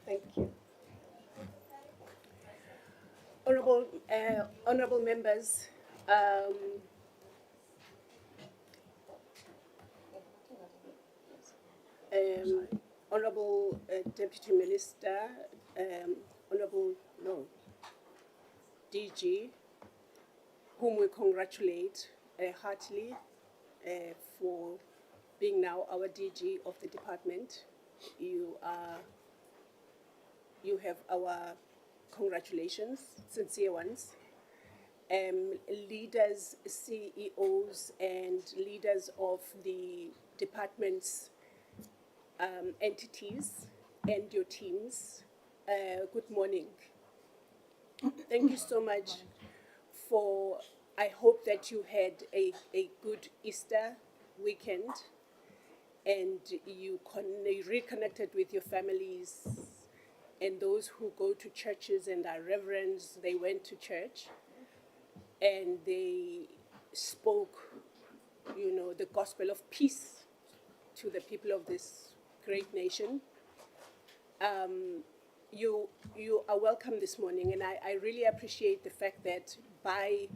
Thank you. Honorable members, Honorable Deputy Minister, Honorable, no, DG, whom we congratulate heartily for being now our DG of the department. You have our congratulations, sincere ones. Leaders, CEOs, and leaders of the department's entities and your teams, good morning. Thank you so much for, I hope that you had a good Easter weekend and you reconnected with your families, and those who go to churches and are reverends, they went to church and they spoke, the gospel of peace to the people of this great nation. You are welcome this morning, and I really appreciate the fact that by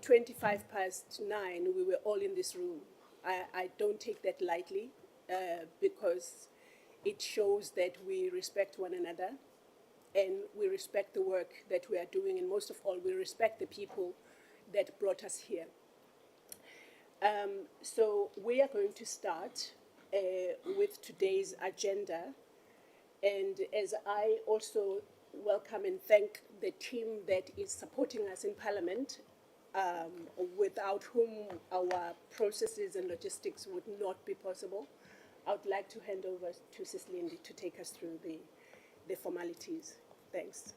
9:25, we were all in this room. I don't take that lightly because it shows that we respect one another and we respect the work that we are doing, and most of all, we respect the people that brought us here. So we are going to start with today's agenda. And as I also welcome and thank the team that is supporting us in Parliament, without whom our processes and logistics would not be possible, I would like to hand over to Sislindi to take us through the formalities. Thanks.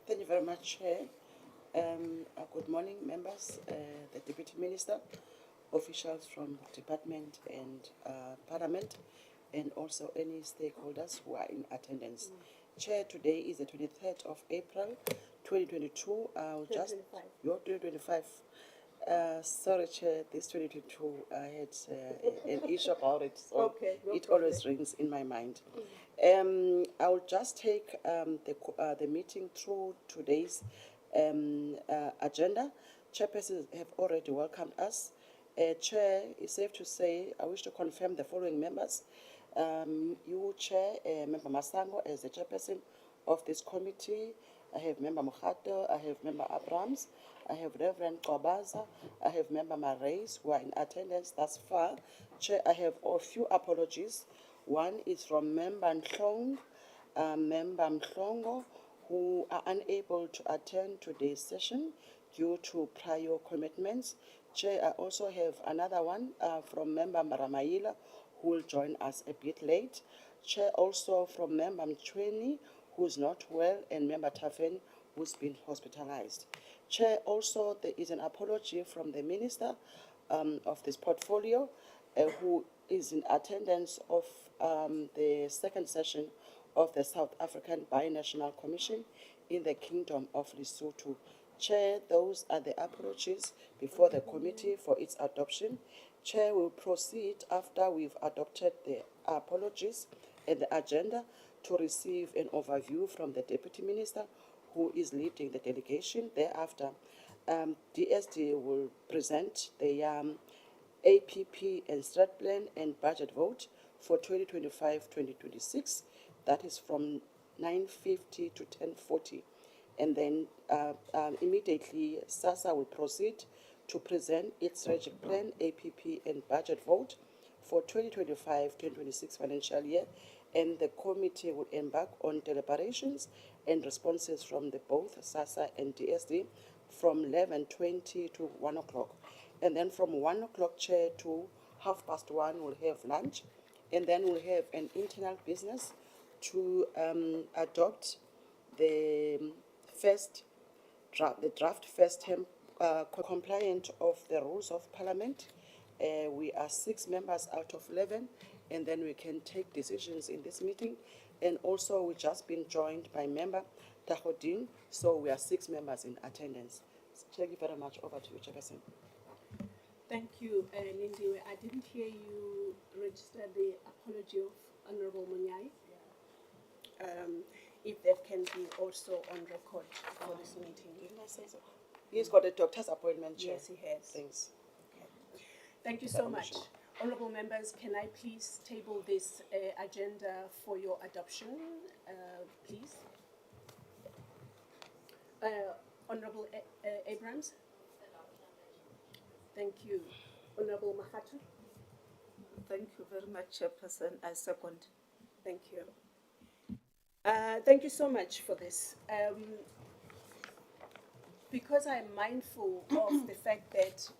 Thank you very much, Chair. Good morning, members, the Deputy Minister, officials from the Department and Parliament, and also any stakeholders who are in attendance. Chair, today is the 23rd of April, 2022. I'll just 2025. Your 2025. Sorry, Chair, this 2022, I had an issue about it, so Okay, no it problem. always rings in my mind. I will just take the meeting through today's agenda. Chairpersons have already welcomed us. Chair, it's safe to say, I wish to confirm the following members. You, Chair, Member Masango, as the chairperson of this committee. I have Member Mukhato, I have Member Abrams, I have Reverend Kwabaza, I have Member Marais, who are in attendance thus far. Chair, I have a few apologies. One is from Member Mhlongo, who are unable to attend today's session due to prior commitments. Chair, I also have another one from Member Maramaila, who will join us a bit late. Chair, also from Member Mchweni, who's not well, and Member Tafen, who's been hospitalized. Chair, also there is an apology from the Minister of this portfolio, who is in attendance of the second session of the South African Binational Commission in the Kingdom of Lesotho. Chair, those are the approaches before the committee for its adoption. Chair will proceed after we've adopted the apologies and the agenda to receive an overview from the Deputy Minister who is leading the delegation. Thereafter, DSD will present the APP and strat plan and budget vote for 2025-2026. That is from 9:50 to 10:40. And then immediately SASSA will proceed to present its strategic plan, APP, and budget vote for 2025-2026 financial year. and the committee will embark on deliberations and responses from the both SASSA and DSD from 11:20 to 1 o'clock. And then from 1 o'clock, Chair, to 1:30, we'll have lunch. And then we'll have an internal business to adopt the draft first term compliant of the rules of parliament. We are 6 members out of 11, and then we can take decisions in this meeting. And also, we've just been joined by member Tahodin, so we are 6 members in attendance. Thank you very much. Over to you, Chairperson. Thank you, Lindiwe. I didn't hear you register the apology of Honorable Munyai. If that can be also on record for this meeting. Didn't I say so? He's got a doctor's appointment, Chair. Yes, he has. Thanks. Okay. Thank you so much. Honorable members, can I please table this agenda for your adoption, please? Honorable Abrams? Thank you. Honorable Mahatu? Thank you very much, Chairperson. I second. Thank you. Thank you so much for this. Because I'm mindful of the fact that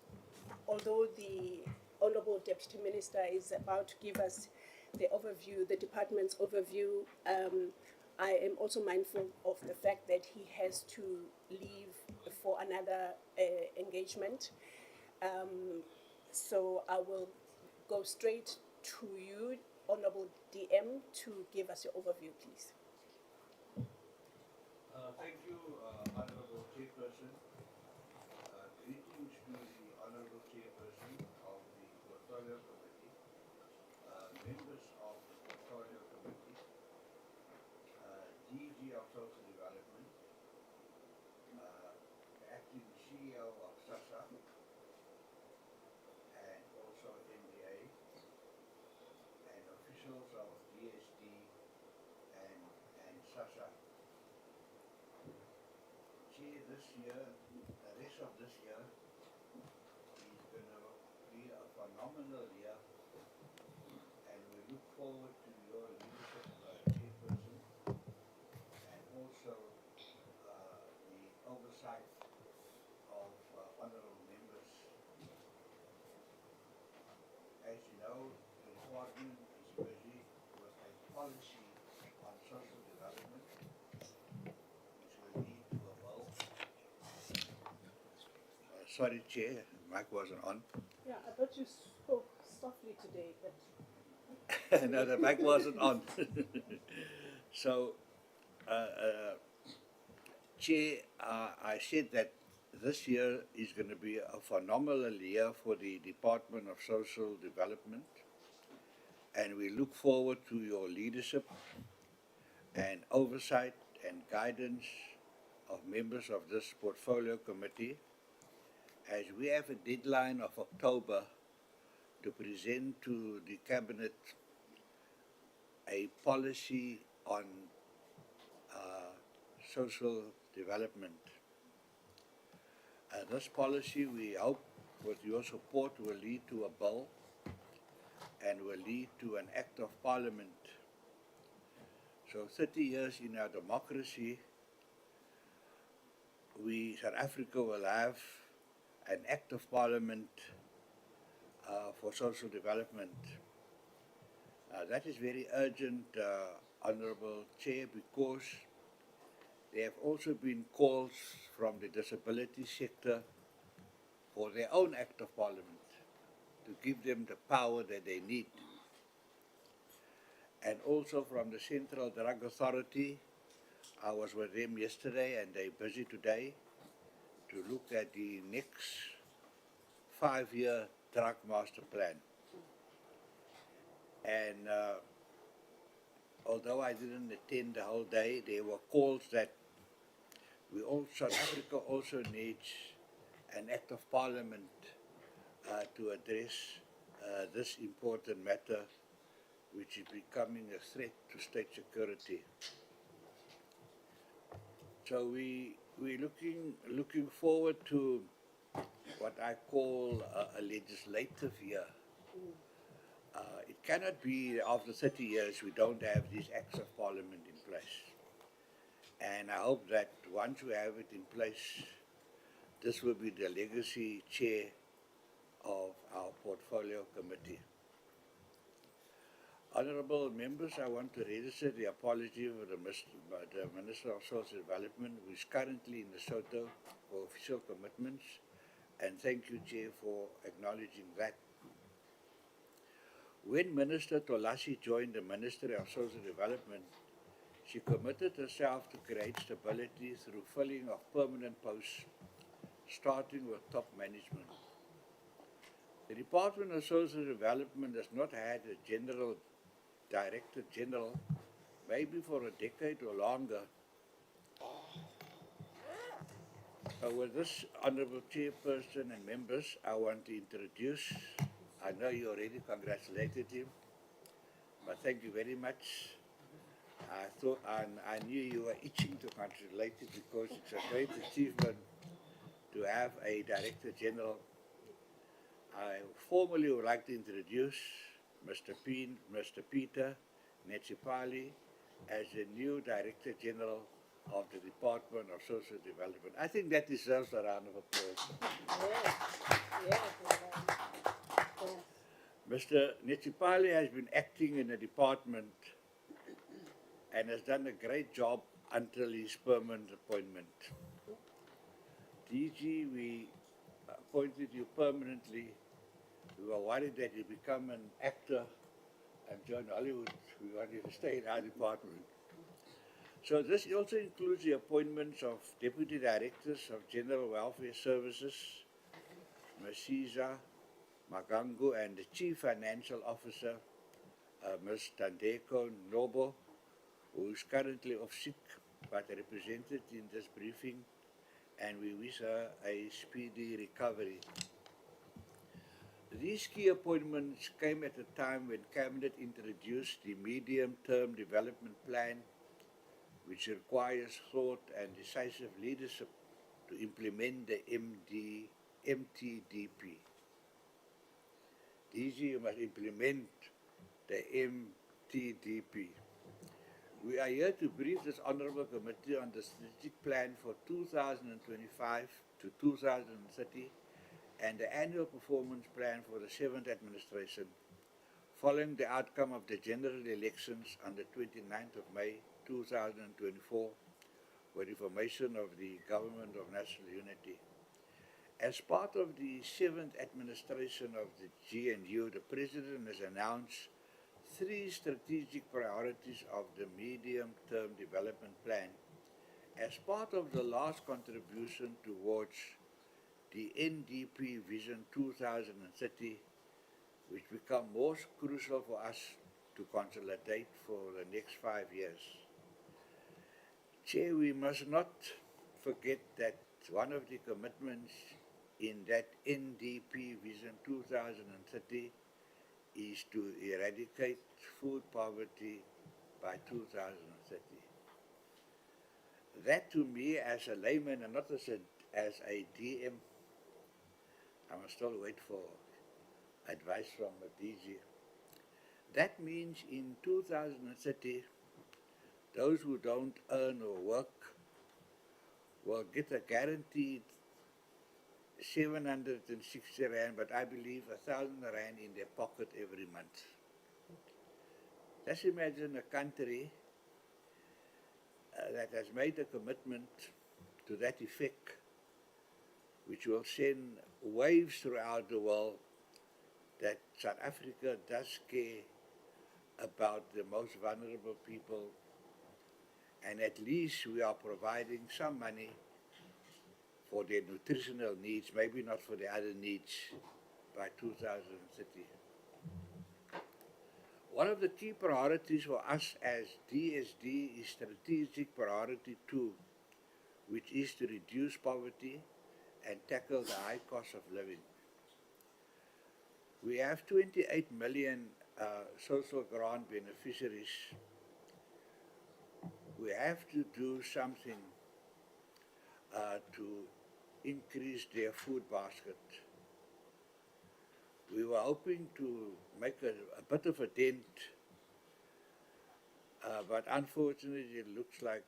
although the Honorable Deputy Minister is about to give us the overview, the department's overview, I am also mindful of the fact that he has to leave for another engagement. So I will go straight to you, Honorable DM, to give us your overview, please. Thank you, Honorable Chairperson. Greetings to the Honorable Chairperson of the Portfolio Committee, members of the Portfolio Committee, DG of Social Development, the Acting CEO of SASSA, and also MBA, and officials of DSD and SASSA. This year, the rest of this year is going to be a phenomenal year, and we look forward to your leadership, Chairperson, and also the oversight of honorable members. As you know, the department is busy with a policy on social development, which will lead to a bill. Sorry, Chair, mic wasn't on. Yeah, I thought you spoke softly today, but... No, the mic wasn't on. So, Chair, I said that this year is going to be a phenomenal year for the Department of Social Development, and we look forward to your leadership and oversight and guidance of members of this Portfolio Committee, as we have a deadline of October to present to the Cabinet a policy on social development. This policy, we hope, with your support, will lead to a bill and will lead to an act of parliament. So 30 years in our democracy, South Africa will have an act of parliament for social development. That is very urgent, Honourable Chair, because there have also been calls from the disability sector for their own act of parliament to give them the power that they need. And also from the Central Drug Authority, I was with them yesterday and they're busy today to look at the next 5-year drug master plan. And although I didn't attend the whole day, there were calls that South Africa also needs an act of parliament to address this important matter, which is becoming a threat to state security. So we're looking forward to what I call a legislative year. It cannot be after 30 years we don't have these acts of parliament in place. And I hope that once we have it in place, this will be the legacy chair of our portfolio committee. Honourable members, I want to register the apology of the Minister of Social Development, who is currently in Lesotho for official commitments, and thank you, Chair, for acknowledging that. When Minister Tolasi joined the Ministry of Social Development, she committed herself to create stability through filling of permanent posts, starting with top management. The Department of Social Development has not had a Director General, maybe for a decade or longer. With this Honourable Chairperson and members, I want to introduce, I know you already congratulated him, but thank you very much. I knew you were itching to congratulate him because it's a great achievement to have a Director General. I formally would like to introduce Mr. Peter Netsipali as the new Director General of the Department of Social Development. I think that deserves a round of applause. Mr. Netsipali has been acting in the department and has done a great job until his permanent appointment. DG, we appointed you permanently. We were worried that you become an actor and join Hollywood. We want you to stay in our department. So this also includes the appointments of Deputy Directors of General Welfare Services, Ms. Magangu, and the Chief Financial Officer, Ms. Tandeko Nobo, who is currently off sick but represented in this briefing, and we wish her a speedy recovery. These key appointments came at a time when Cabinet introduced the Medium-Term Development Plan, which requires thought and decisive leadership to implement the MTDP. DG, you must implement the MTDP. We are here to brief this Honourable Committee on the strategic plan for 2025 to 2030 and the annual performance plan for the 7th administration, following the outcome of the general elections on the 29th of May 2024, with the formation of the Government of National Unity. As part of the 7th administration of the GNU, the President has announced 3 strategic priorities of the Medium-Term Development Plan as part of the last contribution towards the NDP Vision 2030, which become most crucial for us to consolidate for the next 5 years. Chair, we must not forget that one of the commitments in that NDP Vision 2030 is to eradicate food poverty by 2030. That to me as a layman and not as a DM, I must still wait for advice from a DG. That means in 2030, those who don't earn or work will get a guaranteed 760 Rand, but I believe 1,000 Rand in their pocket every month. Let's imagine a country that has made a commitment to that effect, which will send waves throughout the world that South Africa does care about the most vulnerable people, and at least we are providing some money for their nutritional needs, maybe not for the other needs, by 2030. One of the key priorities for us as DSD is strategic priority 2, which is to reduce poverty and tackle the high cost of living. We have 28 million social grant beneficiaries. We have to do something to increase their food basket. We were hoping to make a bit of a dent, but unfortunately it looks like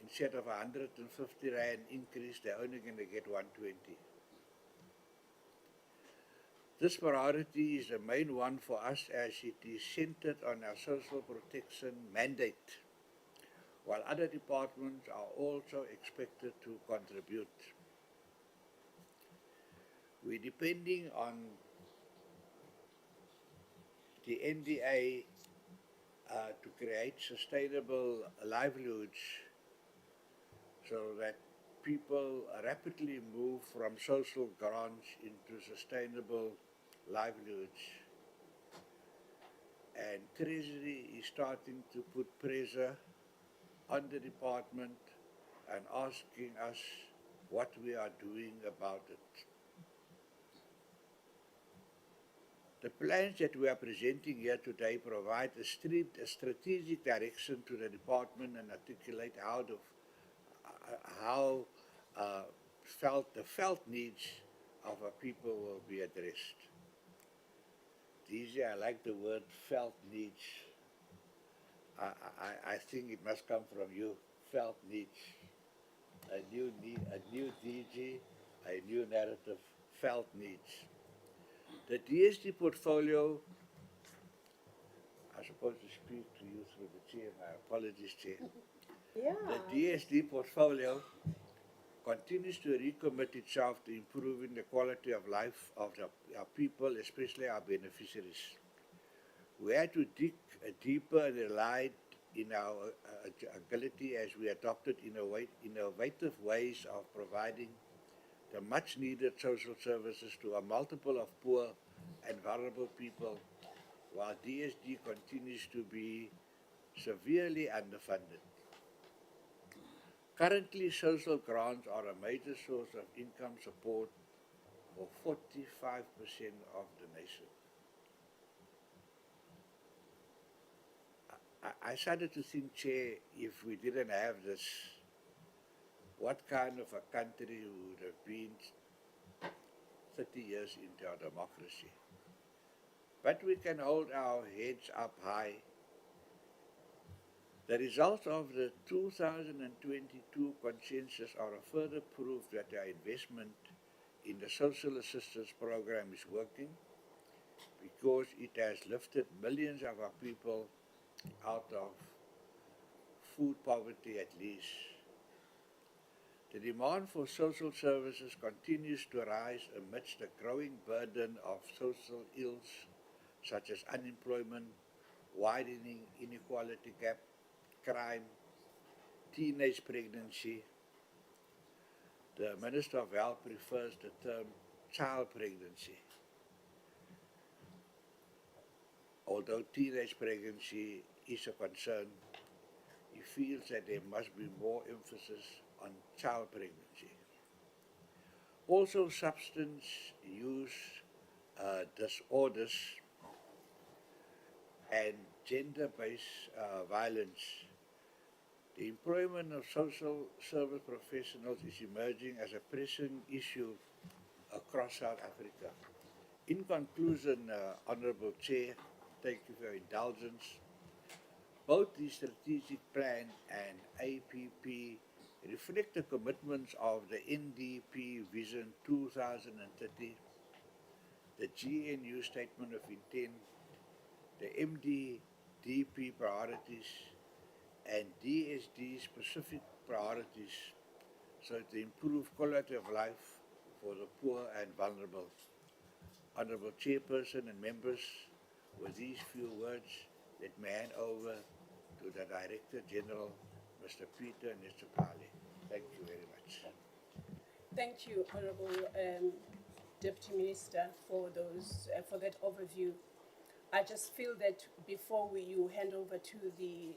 instead of 150 Rand increase, they're only going to get 120. This priority is the main one for us as it is centered on our social protection mandate, while other departments are also expected to contribute. We're depending on the NDA to create sustainable livelihoods so that people rapidly move from social grants into sustainable livelihoods. And Treasury is starting to put pressure on the department and asking us what we are doing about it. The plans that we are presenting here today provide a strategic direction to the department and articulate how the felt needs of our people will be addressed. DJ, I like the word felt needs. I think it must come from you, felt needs. A new DG, a new narrative, felt needs. The DSD portfolio, I'm supposed to speak to you through the chair, my apologies, Chair. Yeah. The DSD portfolio continues to recommit itself to improving the quality of life of our people, especially our beneficiaries. We had to dig deeper and relied in our agility as we adopted innovative ways of providing the much needed social services to a multiple of poor and vulnerable people, while DSD continues to be severely underfunded. Currently, social grants are a major source of income support for 45% of the nation. I started to think, Chair, if we didn't have this, what kind of a country we would have been 30 years into our democracy. But we can hold our heads up high. The results of the 2022 consensus are a further proof that our investment in the social assistance program is working, because it has lifted millions of our people out of food poverty at least. The demand for social services continues to rise amidst the growing burden of social ills such as unemployment, widening inequality gap, crime, teenage pregnancy. The Minister of Health prefers the term child pregnancy. Although teenage pregnancy is a concern, he feels that there must be more emphasis on child pregnancy. Also, substance use disorders and gender-based violence. The employment of social service professionals is emerging as a pressing issue across South Africa. In conclusion, Honourable Chair, thank you for your indulgence. Both the strategic plan and APP reflect the commitments of the NDP Vision 2030, the GNU Statement of Intent, the MDDP priorities, and DSD specific priorities, so to improve quality of life for the poor and vulnerable. Honourable Chairperson and members, with these few words, let me hand over to the Director General, Mr. Peter Netsupale. Thank you very much. Thank you, Honourable Deputy Minister, for that overview. I just feel that before you hand over to the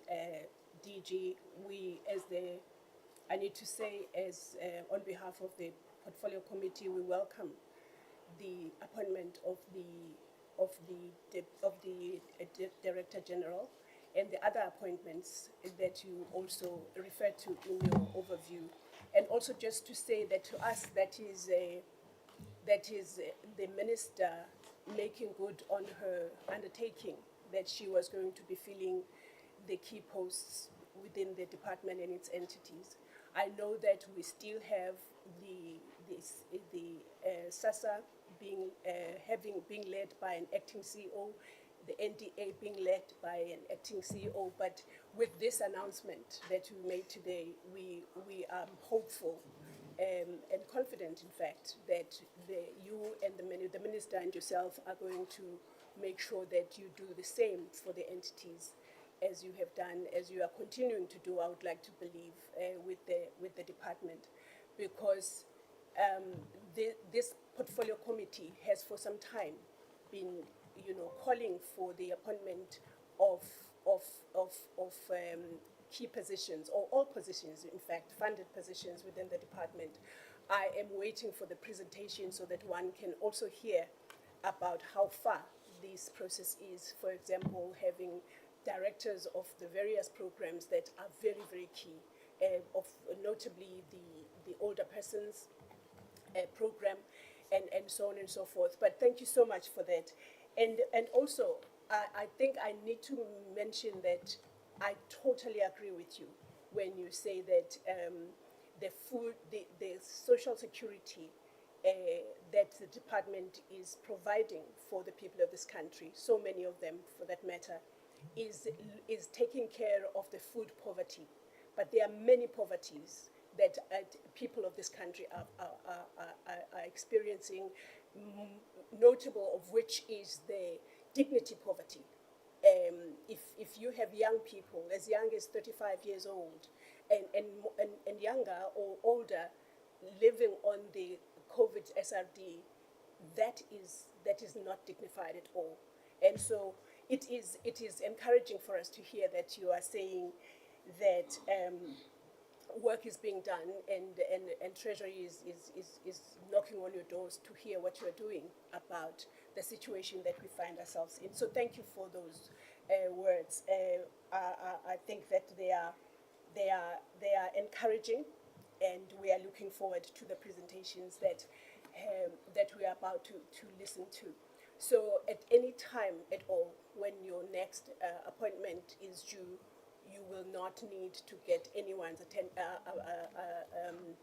DG, I need to say, on behalf of the Portfolio Committee, we welcome the appointment of the Director General and the other appointments that you also referred to in your overview. And also just to say that to us, that is the Minister making good on her undertaking that she was going to be filling the key posts within the department and its entities. I know that we still have the SASSA being led by an acting CEO, the NDA being led by an acting CEO. But with this announcement that we made today, we are hopeful and confident, in fact, that you and the minister and yourself are going to make sure that you do the same for the entities as you have done, as you are continuing to do, I would like to believe, with the department, because this portfolio committee has for some time been, calling for the appointment of key positions, or all positions, in fact, funded positions within the department. I am waiting for the presentation so that one can also hear about how far this process is. For example, having directors of the various programs that are very, very key, of notably the older persons program, and so on and so forth. But thank you so much for that. And also, I think I need to mention that I totally agree with you when you say that the social security that the department is providing for the people of this country, so many of them for that matter, is taking care of the food poverty. But there are many poverties that people of this country are experiencing, notable of which is the dignity poverty. If you have young people as young as 35 years old and younger or older living on the COVID SRD, that is not dignified at all. And so it is encouraging for us to hear that you are saying that work is being done, and Treasury is knocking on your doors to hear what you're doing about the situation that we find ourselves in. So thank you for those words. I think that they are encouraging, and we are looking forward to the presentations that we are about to listen to. So at any time at all, when your next appointment is due, you will not need to get anyone's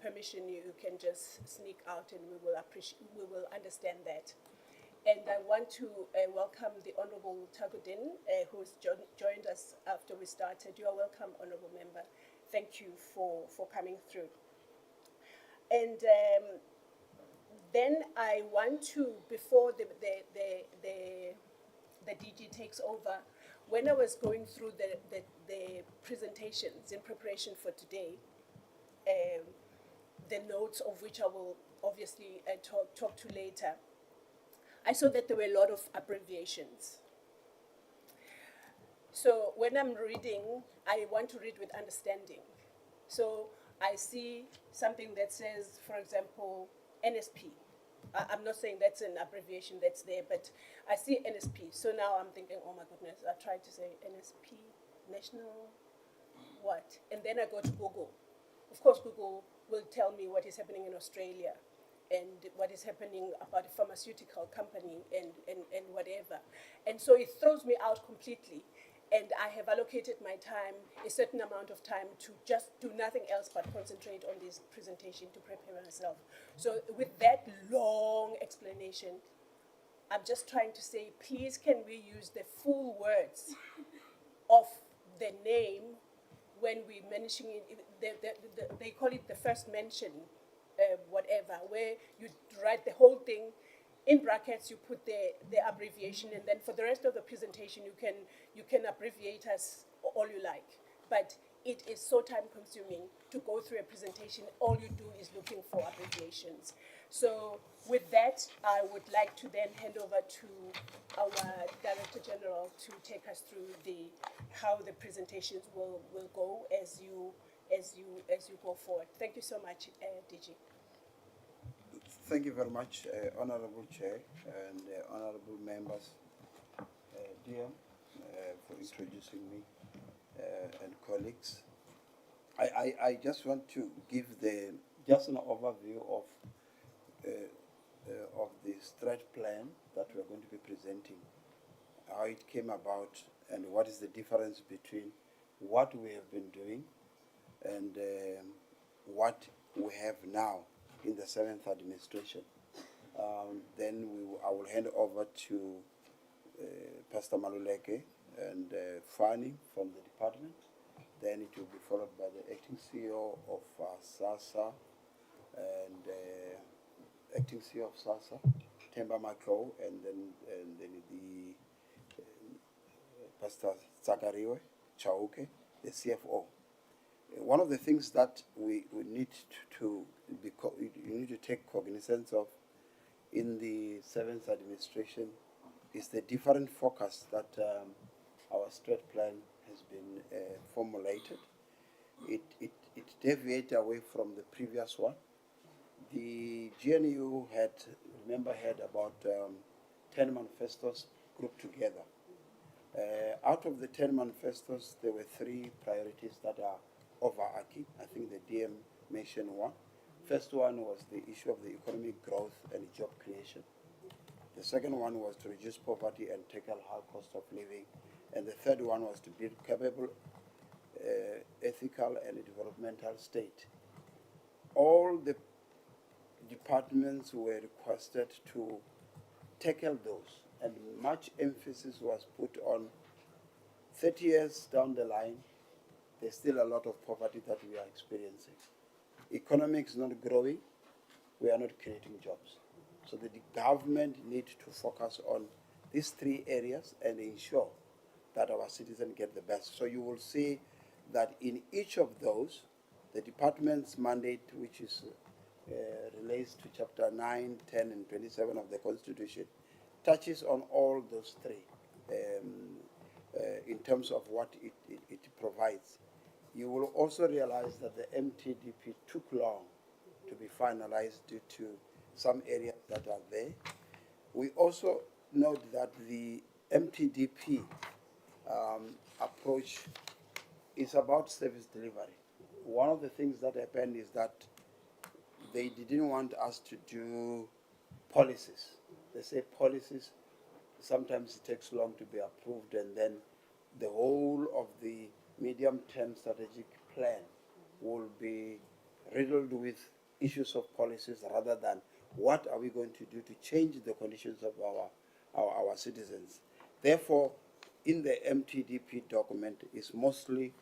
permission. You can just sneak out, and we will understand that. And I want to welcome the Honorable Tagudin, who's joined us after we started. You are welcome, Honorable Member. Thank you for coming through. And then I want to, before the DG takes over, when I was going through the presentations in preparation for today, the notes of which I will obviously talk to later, I saw that there were a lot of abbreviations. So when I'm reading, I want to read with understanding. So I see something that says, for example, NSP. I'm not saying that's an abbreviation that's there, but I see NSP. So now I'm thinking, oh my goodness, I tried to say NSP, National what? And then I go to Google. Of course, Google will tell me what is happening in Australia and what is happening about a pharmaceutical company and whatever. And so it throws me out completely. And I have allocated my time, a certain amount of time, to just do nothing else but concentrate on this presentation to prepare myself. So with that long explanation, I'm just trying to say, please can we use the full words of the name when we're mentioning it? They call it the first mention, whatever, where you write the whole thing. In brackets, you put the abbreviation, and then for the rest of the presentation, you can abbreviate us all you like. But it is so time-consuming to go through a presentation. All you do is looking for abbreviations. So with that, I would like to then hand over to our Director General to take us through how the presentations will go as you go forward. Thank you so much, DG. Thank you very much, Honorable Chair and Honorable Members, dear, for introducing me and colleagues. I just want to give just an overview of of the strat plan that we are going to be presenting, how it came about, and what is the difference between what we have been doing and what we have now in the 7th administration. Then I will hand over to Pastor Maluleke and Fanny from the department. Then it will be followed by the acting CEO of SASSA and acting CEO of SASSA, Themba Maklo, and then the Pastor Zakariwe Chauke, the CFO. One of the things that we need to you need to take cognizance of in the 7th administration is the different focus that our strat plan has been formulated. It deviated away from the previous one. The GNU had about 10 manifestos grouped together. Out of the 10 manifestos, there were 3 priorities that are overarching. I think the DM mentioned one. First one was the issue of the economic growth and job creation. The second one was to reduce poverty and tackle high cost of living. And the third one was to build capable, ethical and developmental state. All the departments were requested to tackle those, and much emphasis was put on 30 years down the line, there's still a lot of poverty that we are experiencing. Economics is not growing, we are not creating jobs. So the government needs to focus on these 3 areas and ensure that our citizens get the best. So you will see that in each of those, the department's mandate, which is relates to chapter 9, 10, and 27 of the Constitution, touches on all those 3 in terms of what it provides. You will also realize that the MTDP took long to be finalized due to some areas that are there. We also note that the MTDP approach is about service delivery. One of the things that happened is that they didn't want us to do policies. They say policies, sometimes it takes long to be approved, and then the whole of the medium-term strategic plan will be riddled with issues of policies rather than what are we going to do to change the conditions of our citizens. Therefore, in the MTDP document is mostly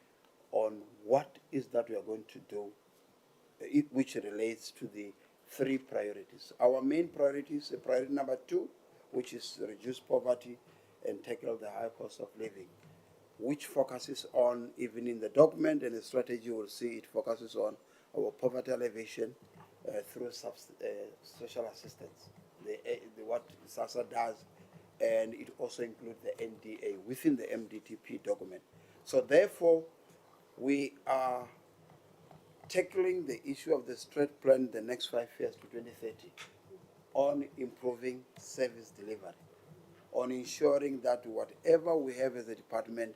on what is that we are going to do, which relates to the 3 priorities. Our main priorities, priority number 2, which is reduce poverty and tackle the high cost of living, which focuses on, even in the document and the strategy, you will see it focuses on our poverty elevation through social assistance, what SASSA does, and it also includes the NDA within the MDTP document. So therefore, we are tackling the issue of the strat plan the next 5 years to 2030 on improving service delivery, on ensuring that whatever we have as a department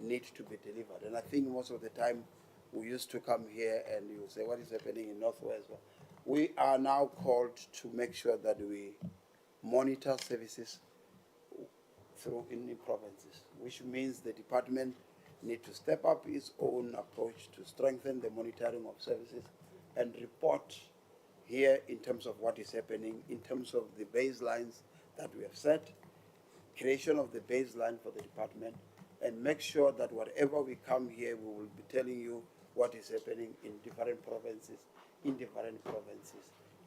needs to be delivered. And I think most of the time we used to come here and you say, what is happening in Northwest? We are now called to make sure that we monitor services through in the provinces, which means the department need to step up its own approach to strengthen the monitoring of services and report here in terms of what is happening, in terms of the baselines that we have set, creation of the baseline for the department, and make sure that whatever we come here, we will be telling you what is happening in different provinces,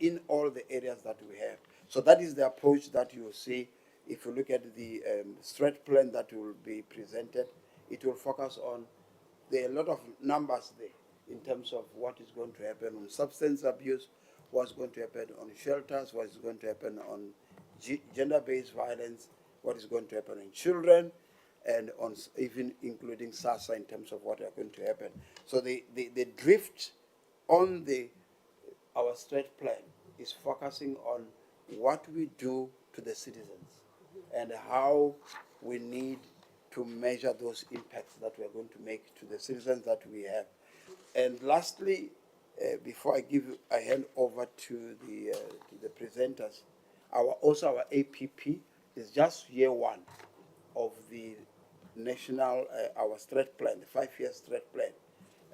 in all the areas that we have. So that is the approach that you will see. If you look at the strat plan that will be presented, it will focus on, there are a lot of numbers there in terms of what is going to happen on substance abuse, what's going to happen on shelters, what is going to happen on gender-based violence, what is going to happen in children, and on even including SASSA in terms of what are going to happen. So the drift on our strat plan is focusing on what we do to the citizens and how we need to measure those impacts that we are going to make to the citizens that we have. And lastly, Before I hand over to the presenters, our APP is just year one of the national our strat plan, the 5-year strat plan,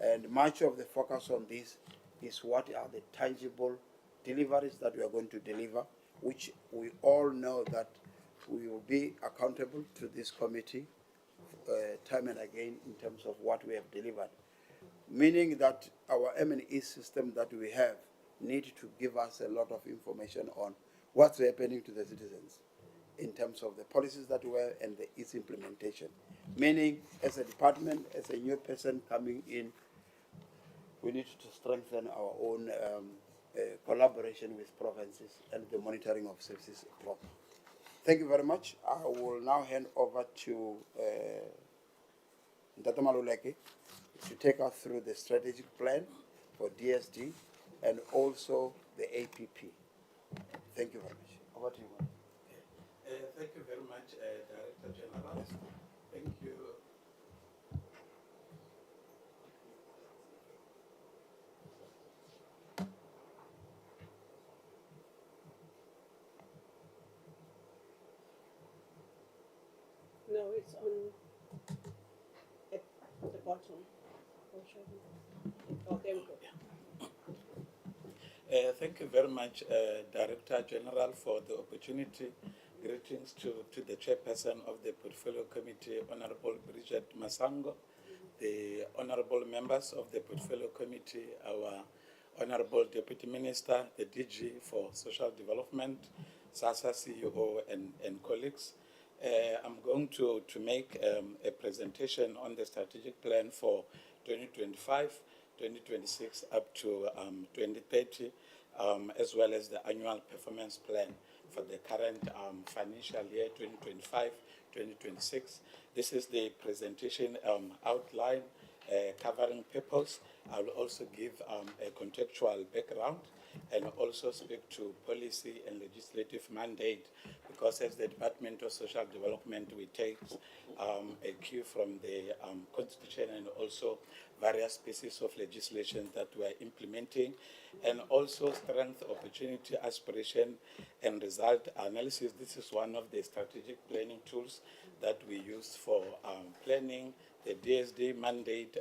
and much of the focus on this is what are the tangible deliveries that we are going to deliver, which we all know that we will be accountable to this committee time and again in terms of what we have delivered, meaning that our M&E system that we have need to give us a lot of information on what's happening to the citizens in terms of the policies that we have and its implementation. Meaning, as a department, as a new person coming in, we need to strengthen our own collaboration with provinces and the monitoring of services proper. Thank you very much. I will now hand over to Ndata Maluleke to take us through the strategic plan for DSD and also the APP. Thank you very much. Over to you, man. Thank you very much, Director General. Thank you. No, it's on at the bottom. Oh, there we go. Thank you very much, Director General, for the opportunity. Greetings to the Chairperson of the Portfolio Committee, Honorable Bridget Masango, the Honorable members of the Portfolio Committee, our Honorable Deputy Minister, the DG for Social Development, SASSA CEO and colleagues. I'm going to make a presentation on the strategic plan for 2025, 2026 up to 2030, as well as the annual performance plan for the current financial year 2025-2026. This is the presentation outline covering purpose. I will also give a contextual background and also speak to policy and legislative mandate, because as the Department of Social Development we take a cue from the Constitution and also various pieces of legislation that we are implementing, and also strength, opportunity, aspiration, and result analysis. This is one of the strategic planning tools that we use for planning the DSD mandate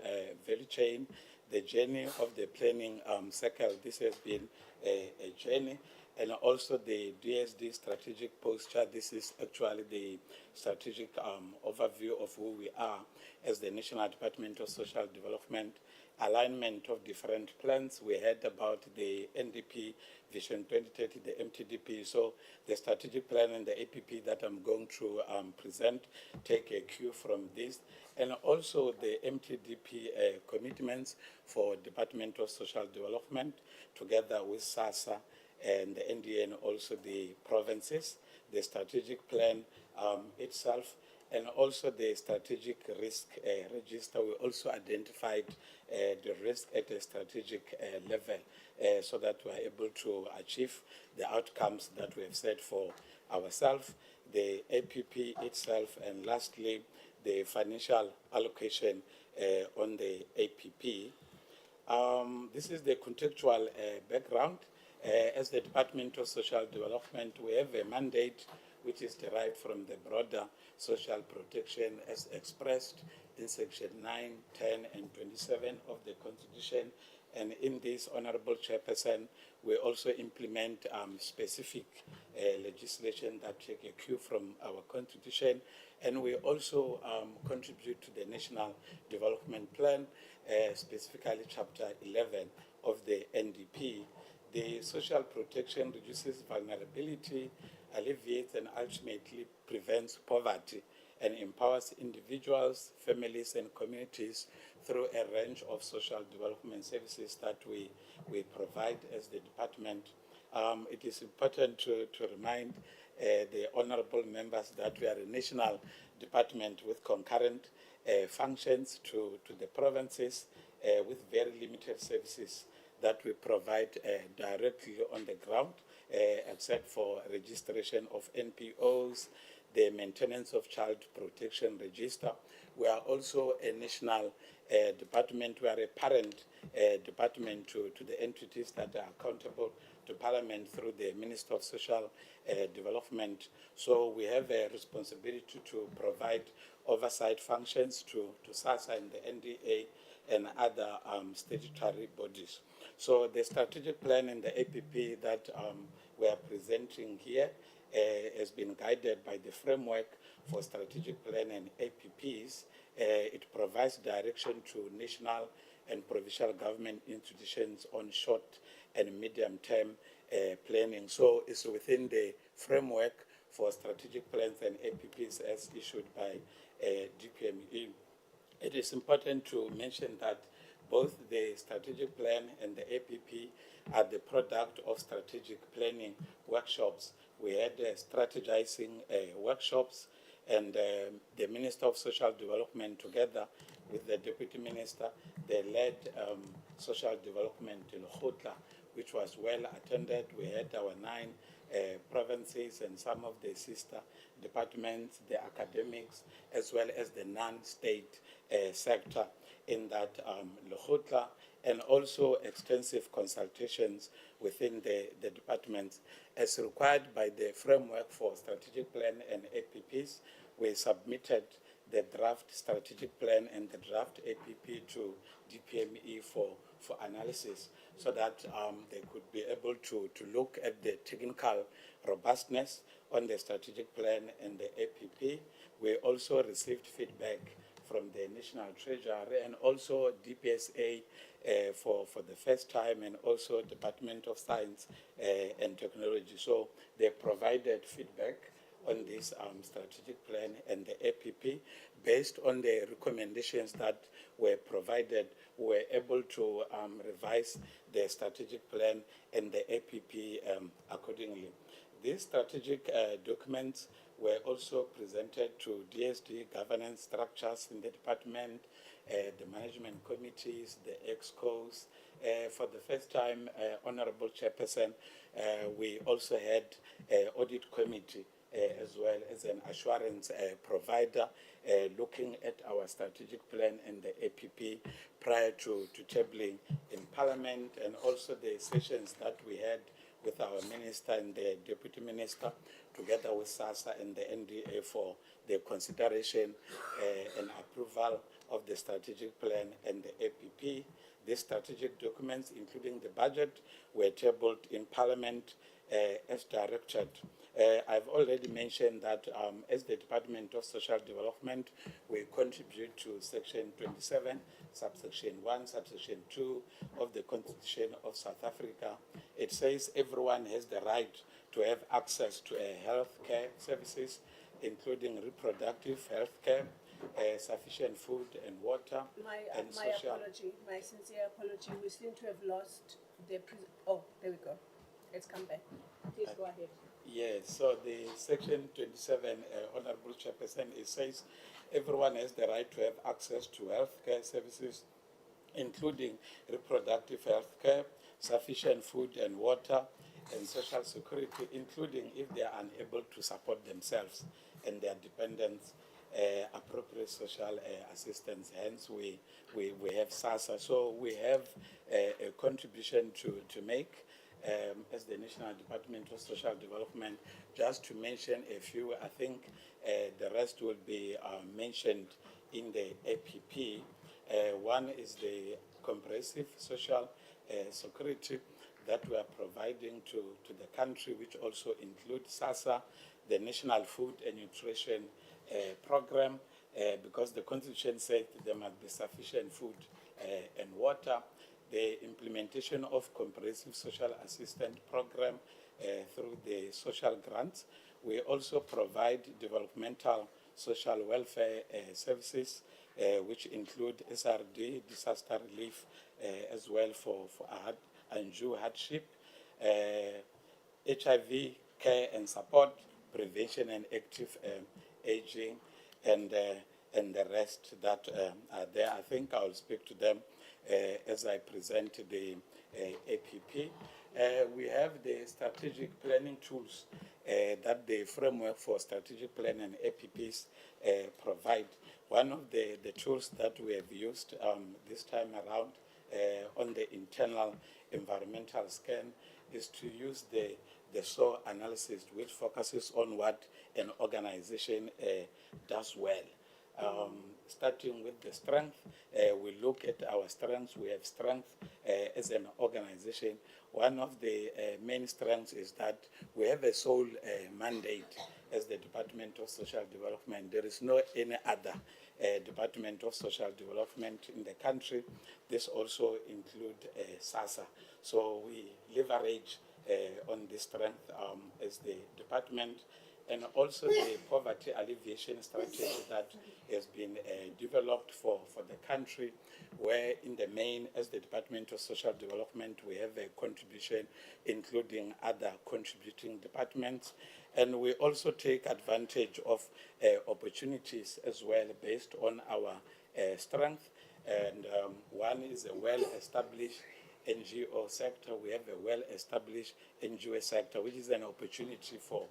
value chain, the journey of the planning cycle. This has been a journey. And also the DSD strategic posture. This is actually the strategic overview of who we are as the National Department of Social Development. Alignment of different plans. We heard about the NDP Vision 2030, the MTDP. So the strategic plan and the APP that I'm going to present take a cue from this. And also the MTDP commitments for Department of Social Development together with SASSA and the NDA and also the provinces, the strategic plan itself, and also the strategic risk register. We also identified the risk at a strategic level so that we are able to achieve the outcomes that we have set for ourselves, the APP itself, and lastly, the financial allocation on the APP. This is the contextual background. As the Department of Social Development, we have a mandate which is derived from the broader social protection as expressed in Section 9, 10, and 27 of the Constitution. And in this, Honorable Chairperson, we also implement specific legislation that take a cue from our Constitution. And we also contribute to the National Development Plan, specifically Chapter 11 of the NDP. The social protection reduces vulnerability, alleviates and ultimately prevents poverty, and empowers individuals, families, and communities through a range of social development services that we provide as the department. It is important to remind the honorable members that we are a national department with concurrent functions to the provinces with very limited services that we provide directly on the ground, except for registration of NPOs, the maintenance of child protection register. We are also a national department. We are a parent department to the entities that are accountable to Parliament through the Minister of Social Development. So we have a responsibility to provide oversight functions to SASSA and the NDA and other statutory bodies. So the strategic plan and the APP that we are presenting here has been guided by the framework for strategic plan and APPs. It provides direction to national and provincial government institutions on short and medium-term planning. So it's within the framework for strategic plans and APPs as issued by DPME. It is important to mention that both the strategic plan and the APP are the product of strategic planning workshops. We had strategizing workshops, and the Minister of Social Development, together with the Deputy Minister, they led social development in Khotla, which was well attended. We had our 9 provinces and some of the sister departments, the academics, as well as the non-state sector in that Khotla, and also extensive consultations within the departments. As required by the framework for strategic plan and APPs, we submitted the draft strategic plan and the draft APP to DPME for analysis, so that they could be able to look at the technical robustness on the strategic plan and the APP. We also received feedback from the National Treasury and also DPSA for the first time, and also Department of Science and Technology. So they provided feedback on this strategic plan and the APP. Based on the recommendations that were provided, we were able to revise the strategic plan and the APP accordingly. These strategic documents were also presented to DSD governance structures in the department, the management committees, the EXCOs. For the first time, Honorable Chairperson, we also had an audit committee as well as an assurance provider looking at our strategic plan and the APP prior to tabling in Parliament, and also the sessions that we had with our Minister and the Deputy Minister, together with SASSA and the NDA for the consideration and approval of the strategic plan and the APP. These strategic documents, including the budget, were tabled in Parliament as directed. I've already mentioned that as the Department of Social Development, we contribute to Section 27, Subsection 1, Subsection 2 of the Constitution of South Africa. It says everyone has the right to have access to health care services, including reproductive health care, sufficient food and water, My social... apology, my sincere apology. We seem to have lost the... Oh, there we go. Let's come back. Please go ahead. Yes, so the Section 27, Honorable Chairperson, it says everyone has the right to have access to health care services, including reproductive health care, sufficient food and water, and social security, including if they are unable to support themselves and their dependents, appropriate social assistance. Hence, we have SASSA. So we have a contribution to make as the National Department of Social Development. Just to mention a few, I think the rest will be mentioned in the APP. One is the comprehensive social security that we are providing to the country, which also includes SASSA, the National Food and Nutrition Program, because the Constitution said there must be sufficient food and water. The implementation of comprehensive social assistance program through the social grants. We also provide developmental social welfare services, which include SRD, disaster relief, as well for undue hardship, HIV care and support, prevention and active aging, and the rest that are there. I think I'll speak to them as I present the APP. We have the strategic planning tools that the framework for strategic plan and APPs provide. One of the tools that we have used this time around on the internal environmental scan is to use the SOAR analysis, which focuses on what an organization does well. Starting with the strength, we look at our strengths. We have strength as an organization. One of the main strengths is that we have a sole mandate as the Department of Social Development. There is no any other Department of Social Development in the country. This also includes SASSA. So we leverage on this strength as the department, and also the poverty alleviation strategy that has been developed for the country, where in the main, as the Department of Social Development, we have a contribution, including other contributing departments. And we also take advantage of opportunities as well based on our strength. And one is a well-established NGO sector. We have a well-established NGO sector, which is an opportunity for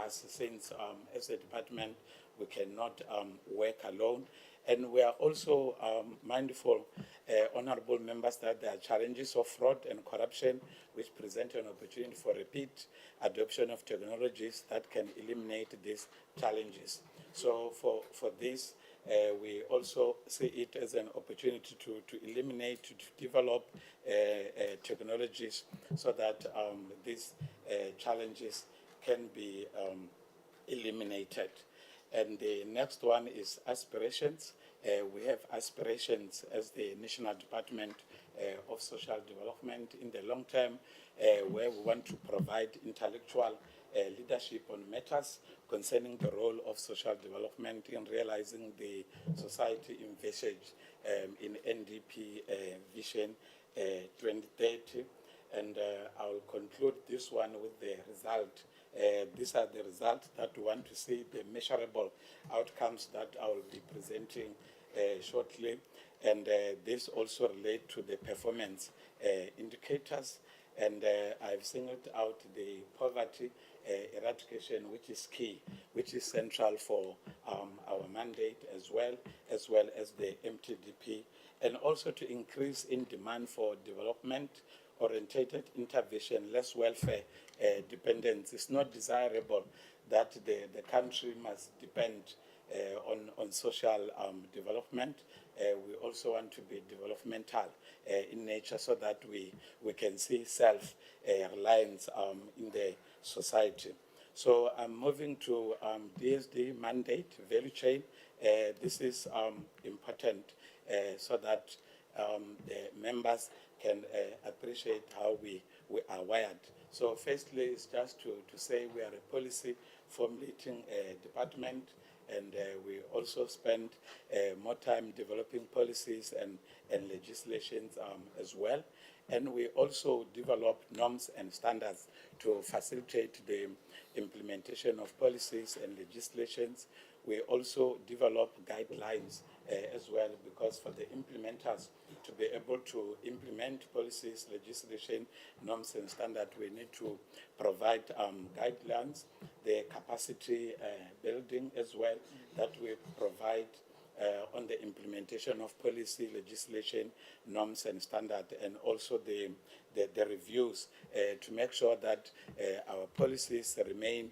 us, since as a department we cannot work alone. And we are also mindful, honorable members, that there are challenges of fraud and corruption which present an opportunity for repeat adoption of technologies that can eliminate these challenges. So for this, we also see it as an opportunity to eliminate, to develop technologies so that these challenges can be eliminated. And the next one is aspirations. We have aspirations as the National Department of Social Development in the long term, where we want to provide intellectual leadership on matters concerning the role of social development in realizing the society envisaged in NDP Vision 2030. And I'll conclude this one with the result. These are the results that we want to see, the measurable outcomes that I will be presenting shortly. And this also relate to the performance indicators. And I've singled out the poverty eradication, which is key, which is central for our mandate as well as the MTDP, and also to increase in demand for development-orientated intervention, less welfare dependence. It's not desirable that the country must depend on social development. We also want to be developmental in nature so that we can see self-reliance in the society. So I'm moving to DSD mandate, value chain. This is important so that the members can appreciate how we are wired. So firstly, it's just to say we are a policy formulating department, and we also spend more time developing policies and legislations as well. And we also develop norms and standards to facilitate the implementation of policies and legislations. We also develop guidelines as well, because for the implementers to be able to implement policies, legislation, norms and standards, we need to provide guidelines, the capacity building as well that we provide on the implementation of policy, legislation, norms and standards, and also the reviews to make sure that our policies remain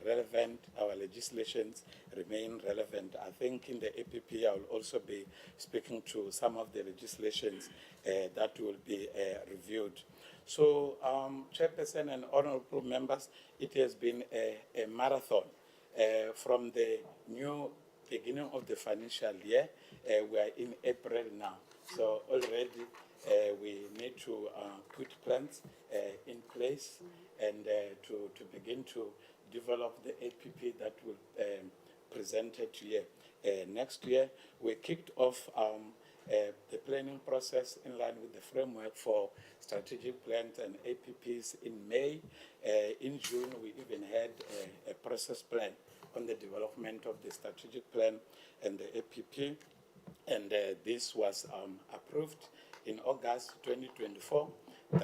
relevant, our legislations remain relevant. I think in the APP I will also be speaking to some of the legislations that will be reviewed. So, Chairperson and honorable members, it has been a marathon from the new beginning of the financial year. We are in April now, so already we need to put plans in place and to begin to develop the APP that will be presented here. Next year, we kicked off the planning process in line with the framework for strategic plans and APPs in May. In June, we even had a process plan on the development of the strategic plan and the APP, and this was approved in August 2024.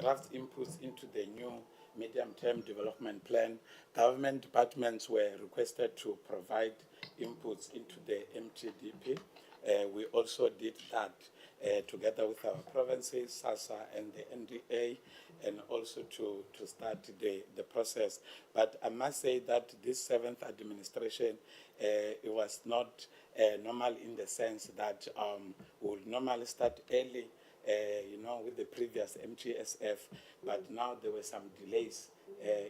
Draft inputs into the new medium-term development plan. Government departments were requested to provide inputs into the MTDP. We also did that together with our provinces, SASSA and the NDA, and also to start the process. But I must say that this seventh administration, it was not normal in the sense that we would normally start early, with the previous MTSF, but now there were some delays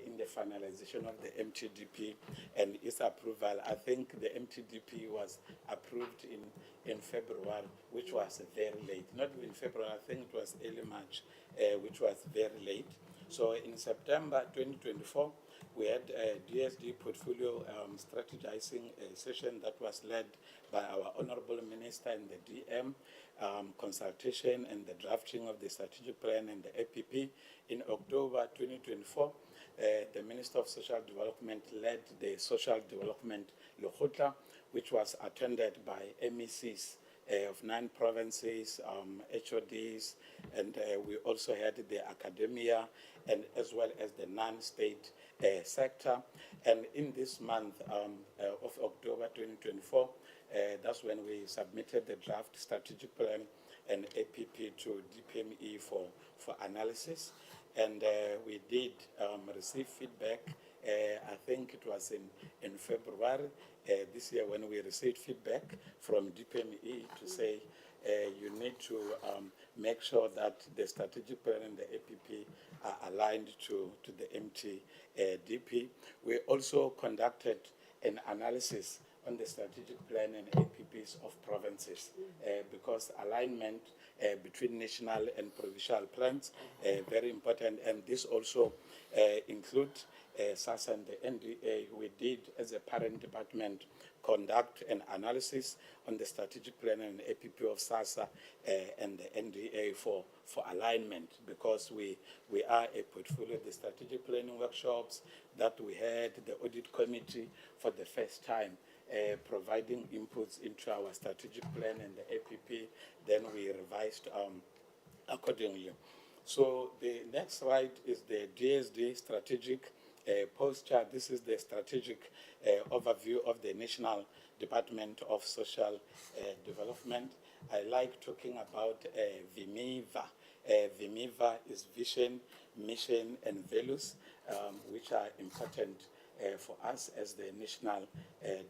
in the finalization of the MTDP and its approval. I think the MTDP was approved in February, which was very late. Not even February, I think it was early March, which was very late. So in September 2024, we had a DSD portfolio strategizing session that was led by our Honorable Minister and the DM, consultation and the drafting of the strategic plan and the APP. In October 2024, the Minister of Social Development led the Social Development Lekgotla, which was attended by MECs of 9 provinces, HODs, and we also had the academia and as well as the non-state sector. And in this month of October 2024, that's when we submitted the draft strategic plan and APP to DPME for analysis. And we did receive feedback. I think it was in February this year when we received feedback from DPME to say you need to make sure that the strategic plan and the APP are aligned to the MTDP. We also conducted an analysis on the strategic plan and APPs of provinces because alignment between national and provincial plans very important, and this also includes SASSA and the NDA. We did, as a parent department, conduct an analysis on the strategic plan and APP of SASSA and the NDA for alignment, because we are a portfolio. The strategic planning workshops that we had, the audit committee for the first time providing inputs into our strategic plan and the APP, then we revised accordingly. So the next slide is the DSD strategic posture. This is the strategic overview of the National Department of Social Development. I like talking about VIMIVA. VIMIVA is vision, mission, and values, which are important for us as the National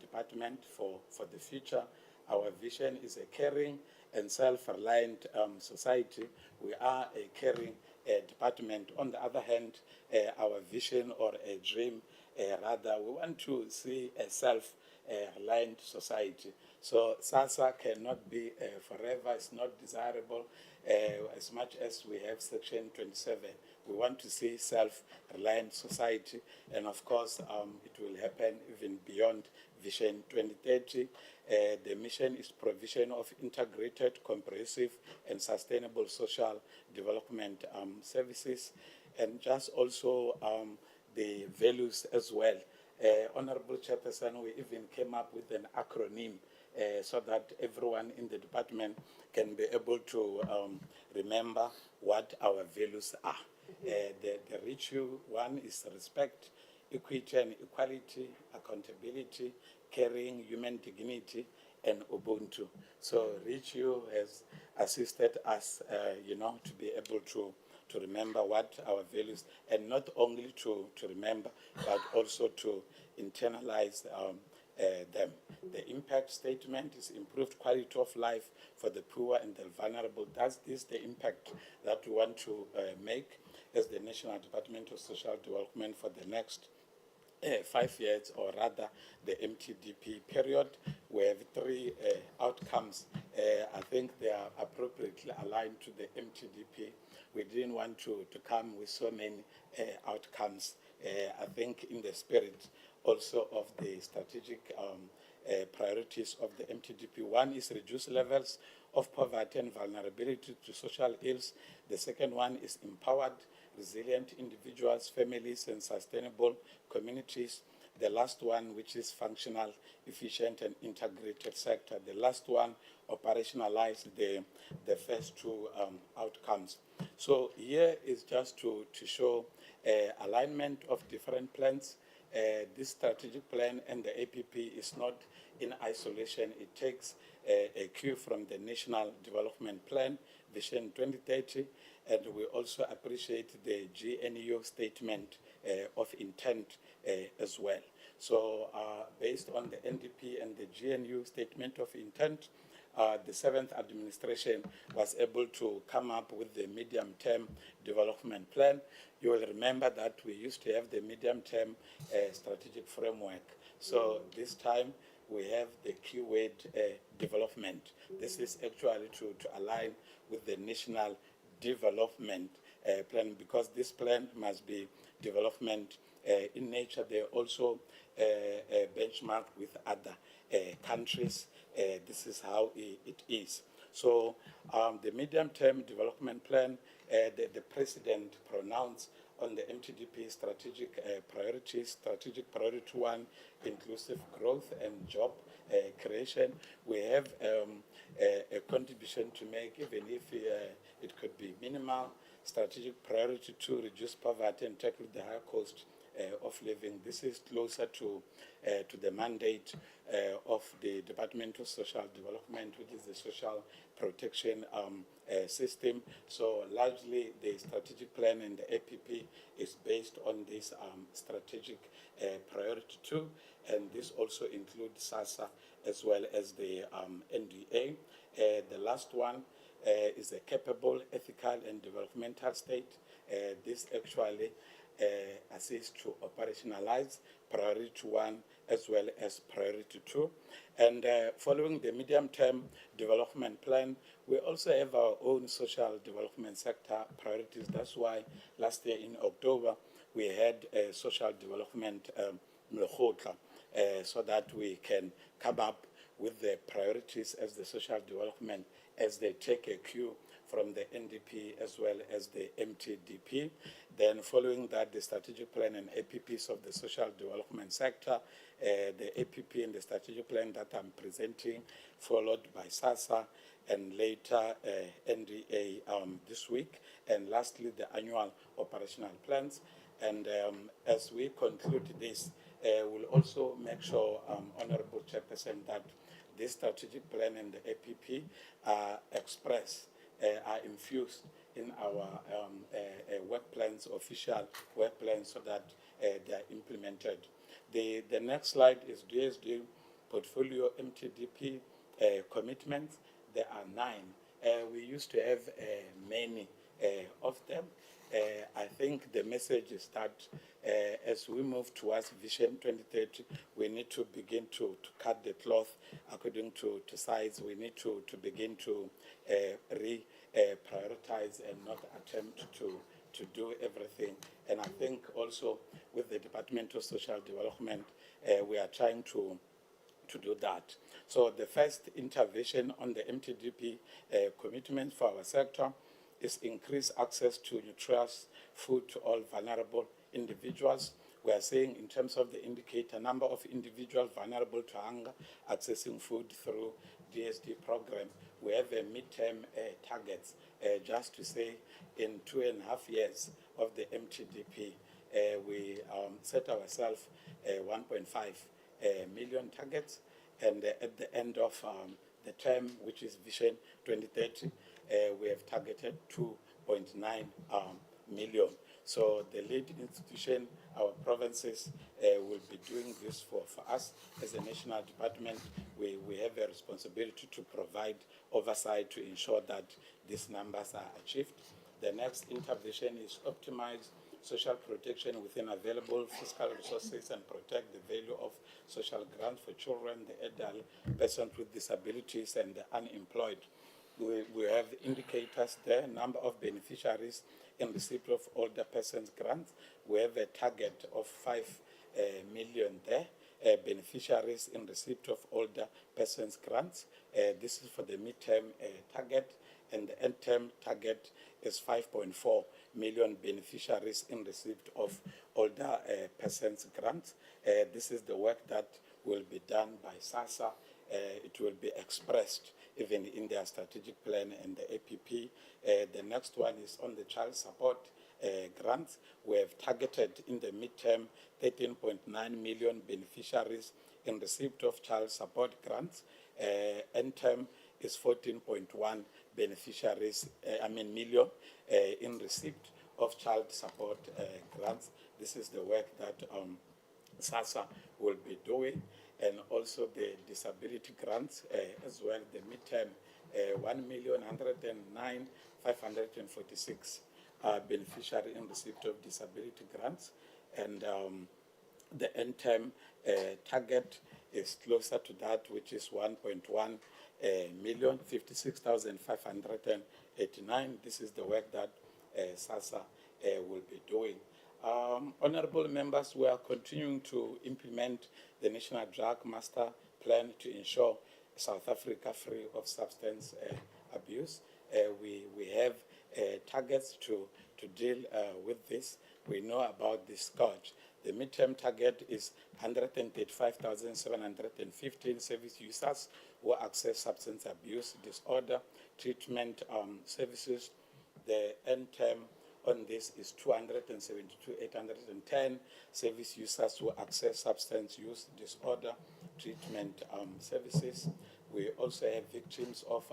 Department for the future. Our vision is a caring and self-reliant society. We are a caring department. On the other hand, our vision or a dream, rather, we want to see a self-reliant society. So SASSA cannot be forever. It's not desirable as much as we have Section 27. We want to see self-reliant society, and of course, it will happen even beyond Vision 2030. The mission is provision of integrated, comprehensive, and sustainable social development services, and just also the values as well. Honorable Chairperson, we even came up with an acronym so that everyone in the department can be able to remember what our values are. The rich one is respect, equity and equality, accountability, caring, human dignity, and Ubuntu. So Richu has assisted us, to be able to remember what our values, and not only to remember, but also to internalize them. The impact statement is improved quality of life for the poor and the vulnerable. This is the impact that we want to make as the National Department of Social Development for the next 5 years, or rather the MTDP period. We have 3 outcomes. I think they are appropriately aligned to the MTDP. We didn't want to come with so many outcomes. I think in the spirit also of the strategic priorities of the MTDP. One is reduce levels of poverty and vulnerability to social ills. The second one is empowered, resilient individuals, families, and sustainable communities. The last one, which is functional, efficient, and integrated sector. The last one, operationalize the first 2 outcomes. So here is just to show alignment of different plans This strategic plan and the APP is not in isolation. It takes a cue from the National Development Plan, Vision 2030, and we also appreciate the GNU statement of intent as well. So based on the NDP and the GNU statement of intent, the 7th administration was able to come up with the medium-term development plan. You will remember that we used to have the medium-term strategic framework. So this time we have the keyword development. This is actually to align with the national development plan, because this plan must be development in nature. They also benchmark with other countries. This is how it is. So the medium-term development plan, the president pronounced on the MTDP strategic priorities. Strategic priority 1, inclusive growth and job creation. We have a contribution to make, even if it could be minimal. Strategic priority 2, reduce poverty and tackle the high cost of living. This is closer to the mandate of the Department of Social Development, which is the social protection system. So largely the strategic plan and the APP is based on this strategic priority 2, and this also includes SASSA as well as the NDA. The last one is a capable, ethical and developmental state. This actually assists to operationalize priority 1 as well as priority 2. And following the medium-term development plan, we also have our own social development sector priorities. That's why last year in October, we had a social development mlekgotla, so that we can come up with the priorities as the social development as they take a cue from the NDP as well as the MTDP. Then following that, the strategic plan and APPs of the social development sector, the APP and the strategic plan that I'm presenting, followed by SASSA, and later NDA this week, and lastly the annual operational plans. And as we conclude this, we'll also make sure, Honorable Chairperson, that this strategic plan and the APP are expressed, are infused in our work plans, official work plans, so that they are implemented. The next slide is DSD portfolio MTDP commitments. There are 9. We used to have many of them. I think the message is that as we move towards Vision 2030, we need to begin to cut the cloth according to size. We need to begin to prioritize and not attempt to do everything. And I think also with the Department of Social Development, we are trying to do that. So the first intervention on the MTDP commitment for our sector is increase access to nutritious food to all vulnerable individuals. We are saying, in terms of the indicator, number of individuals vulnerable to hunger accessing food through DSD program. We have a midterm targets, just to say in 2.5 years of the MTDP, we set ourselves 1.5 million targets, and at the end of the term, which is Vision 2030, we have targeted 2.9 million. So the lead institution, our provinces, will be doing this for us. As a national department, we have a responsibility to provide oversight to ensure that these numbers are achieved. The next intervention is optimize social protection within available fiscal resources and protect the value of social grants for children, the adult, persons with disabilities, and the unemployed. We have indicators there, number of beneficiaries in receipt of older persons grants. We have a target of 5 million there, beneficiaries in receipt of older persons grants. This is for the midterm target, and the end-term target is 5.4 million beneficiaries in receipt of older persons grants. This is the work that will be done by SASSA. It will be expressed even in their strategic plan and the APP. The next one is on the child support grant. grants. We have targeted in the midterm 13.9 million beneficiaries in receipt of child support grants. End term is 14.1 beneficiaries, million in receipt of child support grants. This is the work that SASSA will be doing, and also the disability grants as well. The midterm 1,109,546 beneficiary in receipt of disability grants, and the end term target is closer to that, which is 1.1 million, 56,589. This is the work that SASSA will be doing. Honorable members, we are continuing to implement the National Drug Master Plan to ensure South Africa free of substance abuse. We have targets to deal with this. We know about the scourge. The midterm target is 135,715 service users who access substance abuse disorder treatment services. The end term on this is 272,810 service users who access substance use disorder treatment services. We also have victims of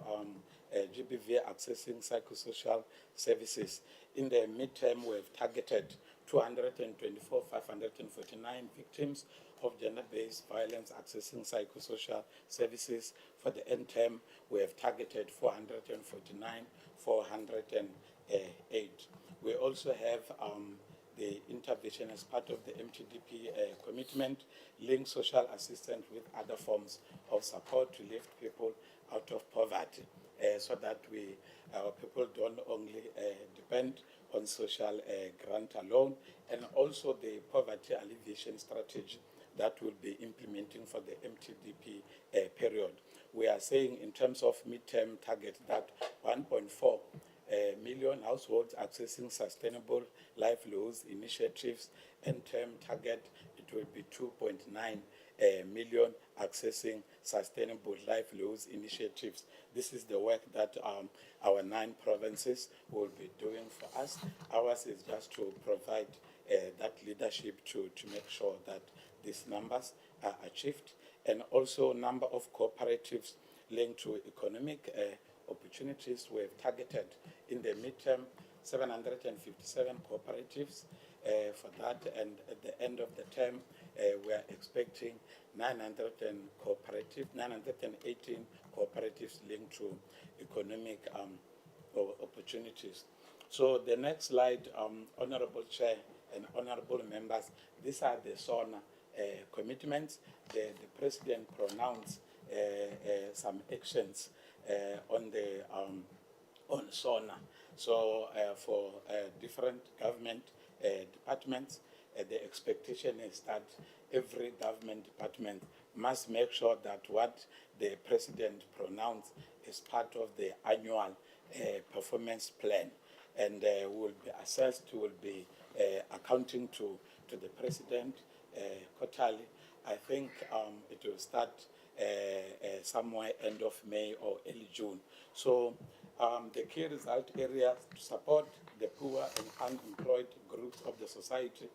GBV accessing psychosocial services. In the midterm, we have targeted 224,549 victims of gender-based violence accessing psychosocial services. For the end term, we have targeted 449,408. We also have the intervention as part of the MTDP commitment, link social assistance with other forms of support to lift people out of poverty, so that our people don't only depend on social grant alone, and also the poverty alleviation strategy that we'll be implementing for the MTDP period. We are saying in terms of midterm target that 1.4 million households accessing sustainable livelihoods initiatives, and term target it will be 2.9 million accessing sustainable livelihoods initiatives. This is the work that our 9 provinces will be doing for us. Ours is just to provide that leadership to make sure that these numbers are achieved, and also number of cooperatives linked to economic opportunities. We have targeted in the midterm 757 cooperatives for that, and at the end of the term we are expecting 918 cooperatives linked to economic opportunities. So the next slide, Honorable Chair and Honorable Members, these are the SONA commitments. The President pronounced some actions on SONA. So for different government departments, the expectation is that every government department must make sure that what the President pronounced is part of the annual performance plan, and will be assessed, will be accounting to the President quarterly. I think it will start somewhere end of May or early June. So the key result areas to support the poor and unemployed groups of the society.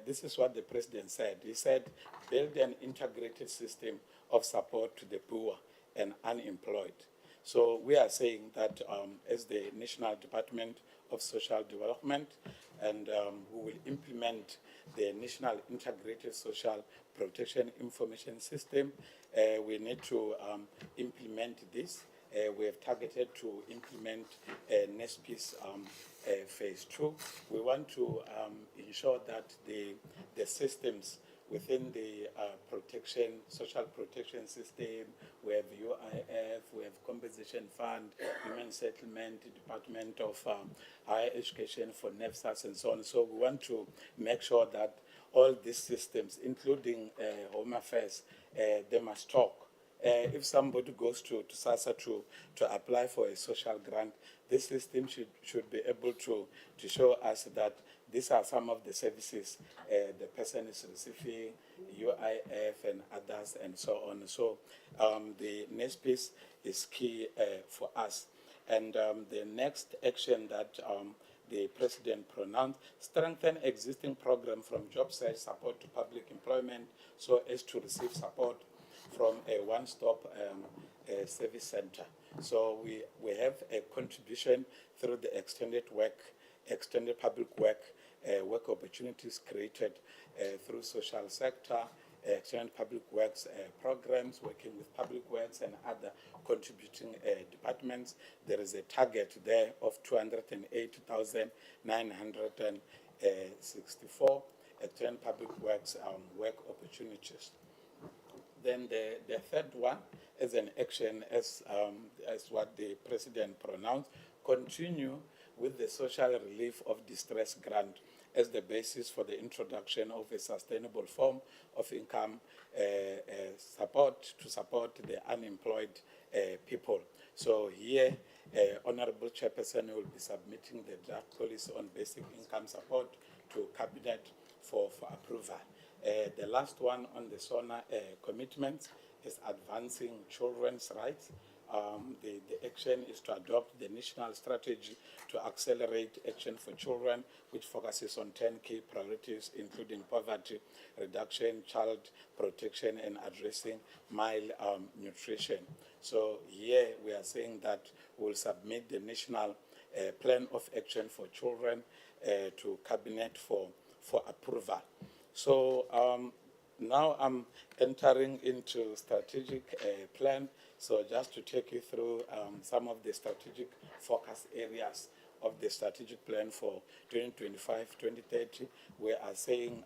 This is what the President said. He said, build an integrated system of support to the poor and unemployed. So we are saying that as the National Department of Social Development, and we will implement the National Integrated Social Protection Information System. We need to implement this. We have targeted to implement NESPIS phase 2. We want to ensure that the systems within the social protection system, we have UIF, we have Compensation Fund, Human Settlement, Department of Higher Education for NEFSAS and so on. So we want to make sure that all these systems, including Home Affairs, they must talk. If somebody goes to SASSA to apply for a social grant, this system should be able to show us that these are some of the services the person is receiving, UIF and others and so on. So the NESPIS is key for us. And the next action that the President pronounced, strengthen existing program from job search support to public employment so as to receive support from a one-stop service center. So we have a contribution through the extended public work, work opportunities created through social sector, extended public works programs, working with public works and other contributing departments. There is a target there of 208,964 extended public works work opportunities. Then the third one is an action as what the President pronounced, continue with the social relief of distress grant as the basis for the introduction of a sustainable form of income support to support the unemployed people. So here, Honorable Chairperson will be submitting the draft policy on basic income support to Cabinet for approval. The last one on the SONA commitment is advancing children's rights. The action is to adopt the national strategy to accelerate action for children, which focuses on 10 key priorities, including poverty reduction, child protection, and addressing malnutrition. So here we are saying that we'll submit the national plan of action for children to Cabinet for approval. So now I'm entering into strategic plan. So just to take you through some of the strategic focus areas of the strategic plan for 2025-2030, we are saying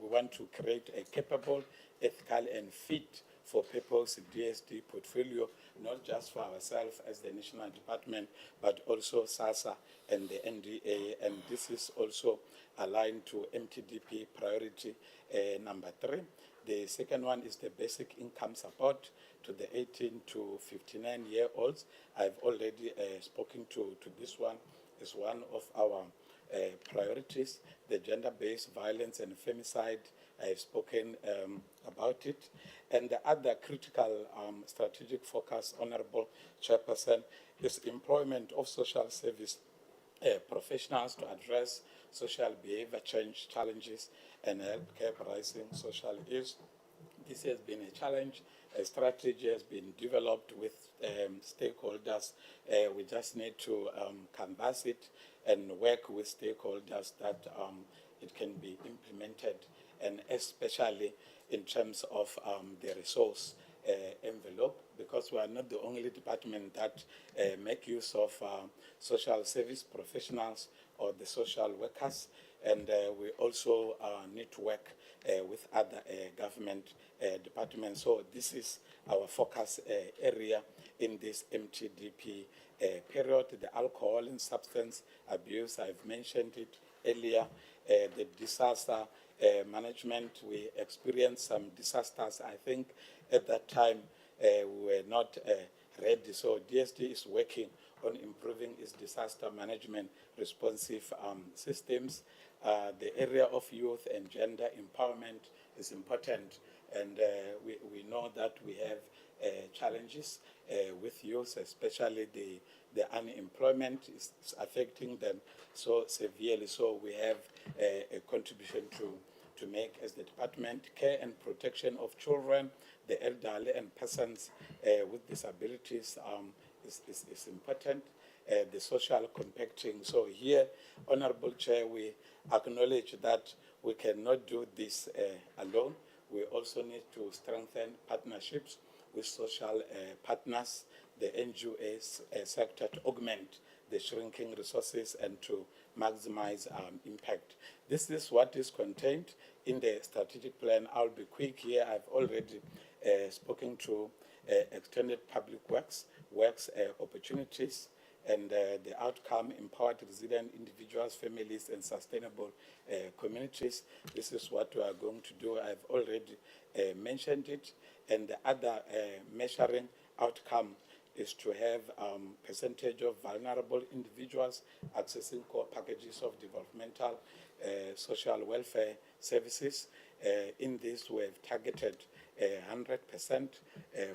we want to create a capable, ethical, and fit for people's DSD portfolio, not just for ourselves as the national department, but also SASSA and the NDA. And this is also aligned to MTDP priority number 3. The second one is the basic income support to the 18 to 59-year-olds. I've already spoken to this one as one of our priorities. The gender-based violence and femicide, I've spoken about it. And the other critical strategic focus, Honorable Chairperson, is employment of social service professionals to address social behavior change challenges and healthcare pricing social issues. This has been a challenge. A strategy has been developed with stakeholders. We just need to canvass it and work with stakeholders that it can be implemented, and especially in terms of the resource envelope, because we are not the only department that make use of social service professionals or the social workers, and we also need to work with other government departments. So this is our focus area in this MTDP period. The alcohol and substance abuse, I've mentioned it earlier. The disaster management, we experienced some disasters. I think at that time we were not ready. So DSD is working on improving its disaster management responsive systems. The area of youth and gender empowerment is important, and we know that we have challenges with youth, especially the unemployment is affecting them so severely. So we have a contribution to make as the department. Care and protection of children, the elderly, and persons with disabilities is important. The social compacting. So here, Honorable Chair, we acknowledge that we cannot do this alone. We also need to strengthen partnerships with social partners, the NGOs sector, to augment the shrinking resources and to maximize impact. This is what is contained in the strategic plan. I'll be quick here. I've already spoken to extended public works opportunities, and the outcome, empowered resilient individuals, families, and sustainable communities. This is what we are going to do. I've already mentioned it. And the other measuring outcome is to have percentage of vulnerable individuals accessing core packages of developmental social welfare services. In this, we have targeted 100%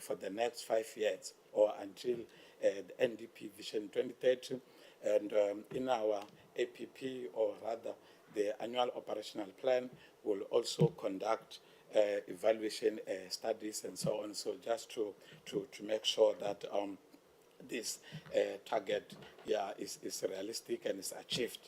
for the next 5 years, or until the NDP Vision 2030. And in our APP, or rather the annual operational plan, will also conduct evaluation studies and so on. So just to make sure that this target is realistic and is achieved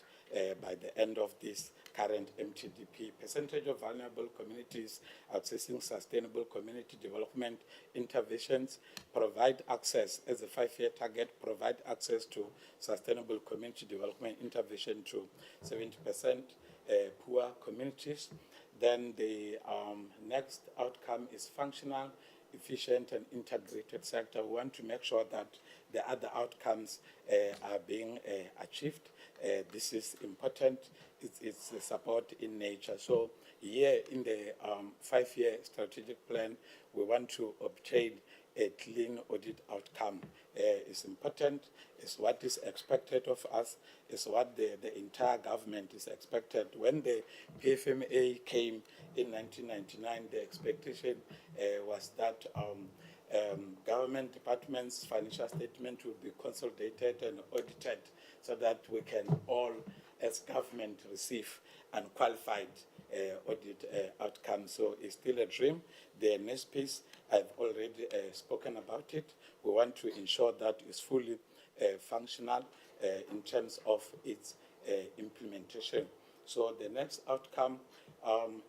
by the end of this current MTDP. Percentage of vulnerable communities accessing sustainable community development interventions, provide access as a 5-year target, provide access to sustainable community development intervention to 70% poor communities. Then the next outcome is functional, efficient and integrated sector. We want to make sure that the other outcomes are being achieved. This is important. It's a support in nature. So here in the 5-year strategic plan, we want to obtain a clean audit outcome. It's important. It's what is expected of us. It's what the entire government is expected. When the PFMA came in 1999, the expectation was that government departments' financial statement will be consolidated and audited so that we can all, as government, receive unqualified audit outcomes. So it's still a dream. The next piece, I've already spoken about it. We want to ensure that it's fully functional in terms of its implementation. So the next outcome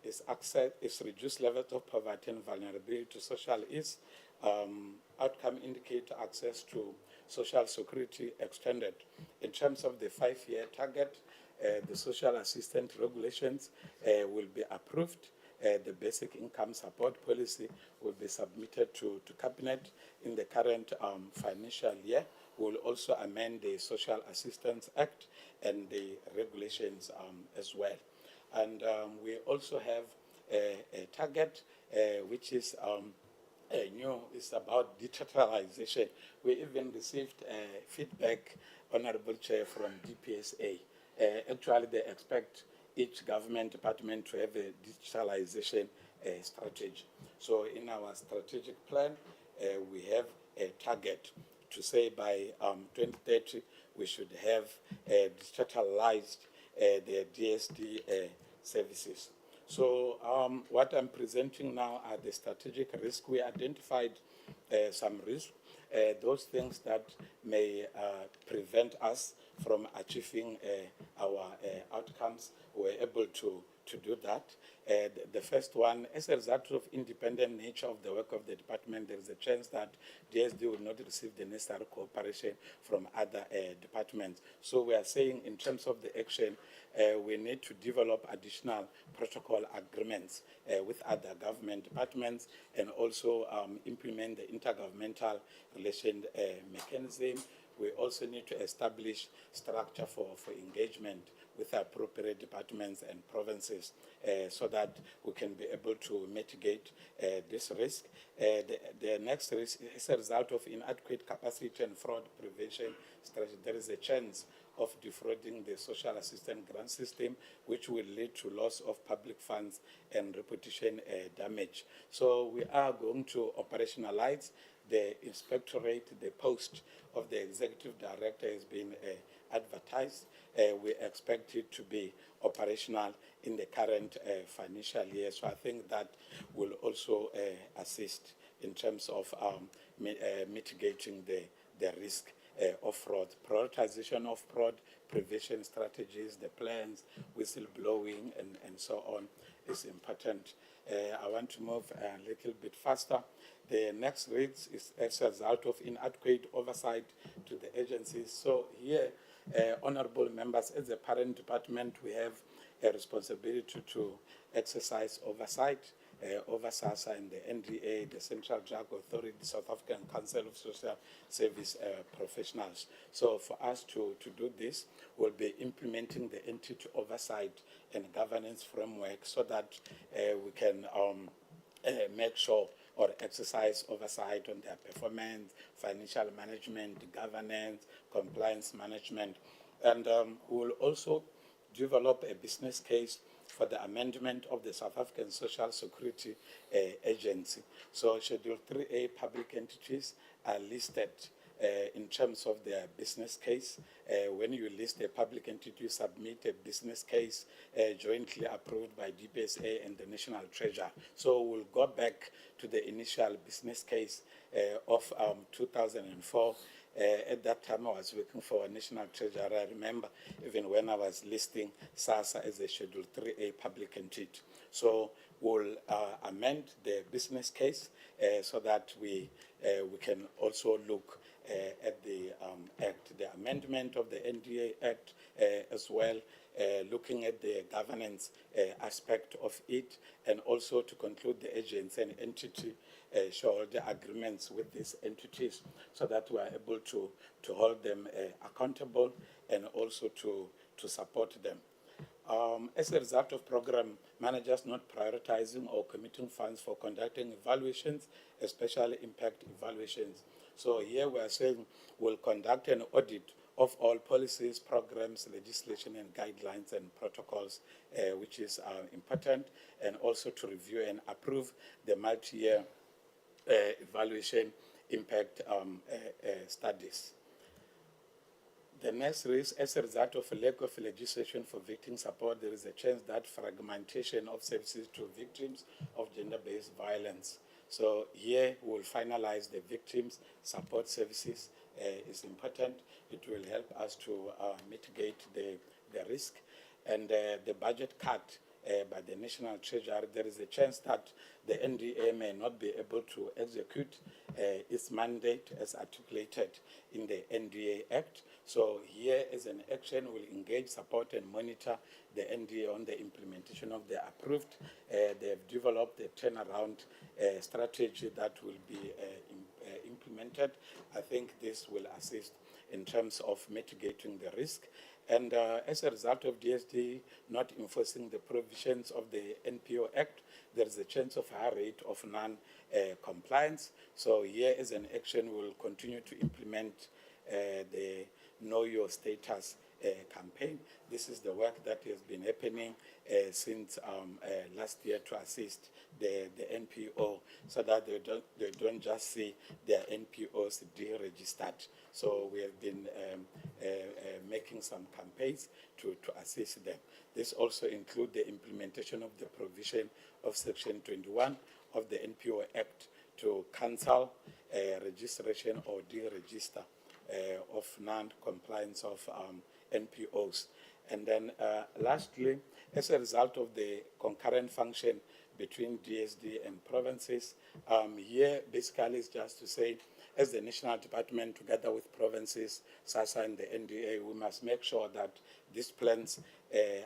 is access, is reduced levels of poverty and vulnerability to social ills. Outcome indicator access to social security extended. In terms of the 5-year target, the social assistance regulations will be approved. The basic income support policy will be submitted to Cabinet in the current financial year. We'll also amend the Social Assistance Act and the regulations as well. And we also have a target which is new. It's about digitalization. We even received feedback, Honorable Chair, from DPSA. Actually, they expect each government department to have a digitalization strategy. So in our strategic plan, we have a target to say by 2030 we should have digitalized the DSD services. So what I'm presenting now are the strategic risks. We identified some risks, those things that may prevent us from achieving our outcomes. We're able to do that. The first one, as a result of independent nature of the work of the department, there is a chance that DSD will not receive the necessary cooperation from other departments. So we are saying in terms of the action, we need to develop additional protocol agreements with other government departments and also implement the intergovernmental relation mechanism. We also need to establish structure for engagement with appropriate departments and provinces so that we can be able to mitigate this risk. The next risk is a result of inadequate capacity and fraud prevention strategy. There is a chance of defrauding the social assistance grant system, which will lead to loss of public funds and reputation damage. So we are going to operationalize the inspectorate. The post of the executive director has been advertised. We expect it to be operational in the current financial year. So I think that will also assist in terms of mitigating the risk of fraud. Prioritization of fraud prevention strategies, the plans, whistleblowing, and so on is important. I want to move a little bit faster. The next risk is as a result of inadequate oversight to the agencies. So here, honorable members, as a parent department, we have a responsibility to exercise oversight over SASSA and the NDA, the Central Drug Authority, the South African Council of Social Service Professionals. So for us to do this, we'll be implementing the entity oversight and governance framework so that we can make sure or exercise oversight on their performance, financial management, governance, compliance management. And we'll also develop a business case for the amendment of the South African Social Security Agency. So Schedule 3A public entities are listed in terms of their business case. When you list a public entity, you submit a business case jointly approved by DPSA and the National Treasurer. So we'll go back to the initial business case of 2004. At that time, I was working for a National Treasurer. I remember even when I was listing SASSA as a Schedule 3A public entity. So we'll amend the business case so that we can also look at the Act, the amendment of the NDA Act as well, looking at the governance aspect of it, and also to conclude the agency and entity shareholder agreements with these entities so that we are able to hold them accountable and also to support them. As a result of program managers not prioritizing or committing funds for conducting evaluations, especially impact evaluations. So here we are saying we'll conduct an audit of all policies, programs, legislation, and guidelines and protocols, which is important, and also to review and approve the multi-year evaluation impact studies. The next risk, as a result of a lack of legislation for victim support, there is a chance that fragmentation of services to victims of gender-based violence. So here we'll finalize the victims support services. Is important. It will help us to mitigate the risk. And the budget cut by the National Treasury, there is a chance that the NDA may not be able to execute its mandate as articulated in the NDA Act. So here as an action, we'll engage, support, and monitor the NDA on the implementation of the approved. They have developed a turnaround strategy that will be implemented. I think this will assist in terms of mitigating the risk. And as a result of DSD not enforcing the provisions of the NPO Act, there is a chance of high rate of non-compliance. So here as an action, we'll continue to implement the Know Your Status campaign. This is the work that has been happening since last year to assist the NPO so that they don't just see their NPOs deregistered. So we have been making some campaigns to assist them. This also includes the implementation of the provision of Section 21 of the NPO Act to cancel registration or deregister of non-compliance of NPOs. And then lastly, as a result of the concurrent function between DSD and provinces, here basically is just to say, as the national department together with provinces, SASSA and the NDA, we must make sure that these plans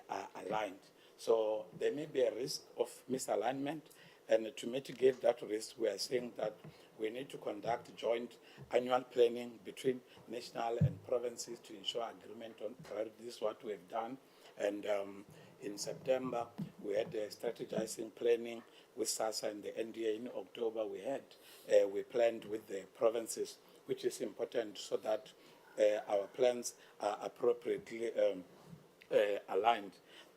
are aligned. So there may be a risk of misalignment, and to mitigate that risk, we are saying that we need to conduct joint annual planning between national and provinces to ensure agreement on priorities. This is what we have done. And in September, we had strategizing planning with SASSA and the NDA. In October, we planned with the provinces, which is important so that our plans are appropriately aligned.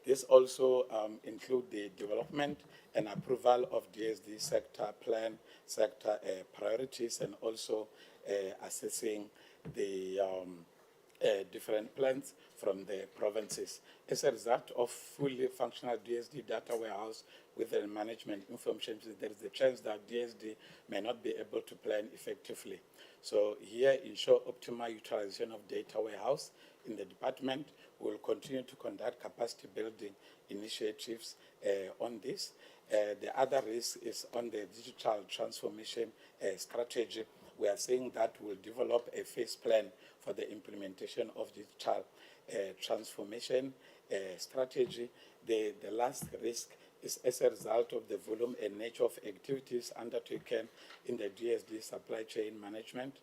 This also includes the development and approval of DSD sector plan, sector priorities, and also assessing the different plans from the provinces. As a result of fully functional DSD data warehouse with the management information, there is a chance that DSD may not be able to plan effectively. So here, ensure optimal utilization of data warehouse in the department. We'll continue to conduct capacity building initiatives on this. The other risk is on the digital transformation strategy. We are saying that we'll develop a phase plan for the implementation of digital transformation strategy. The last risk is as a result of the volume and nature of activities undertaken in the DSD supply chain management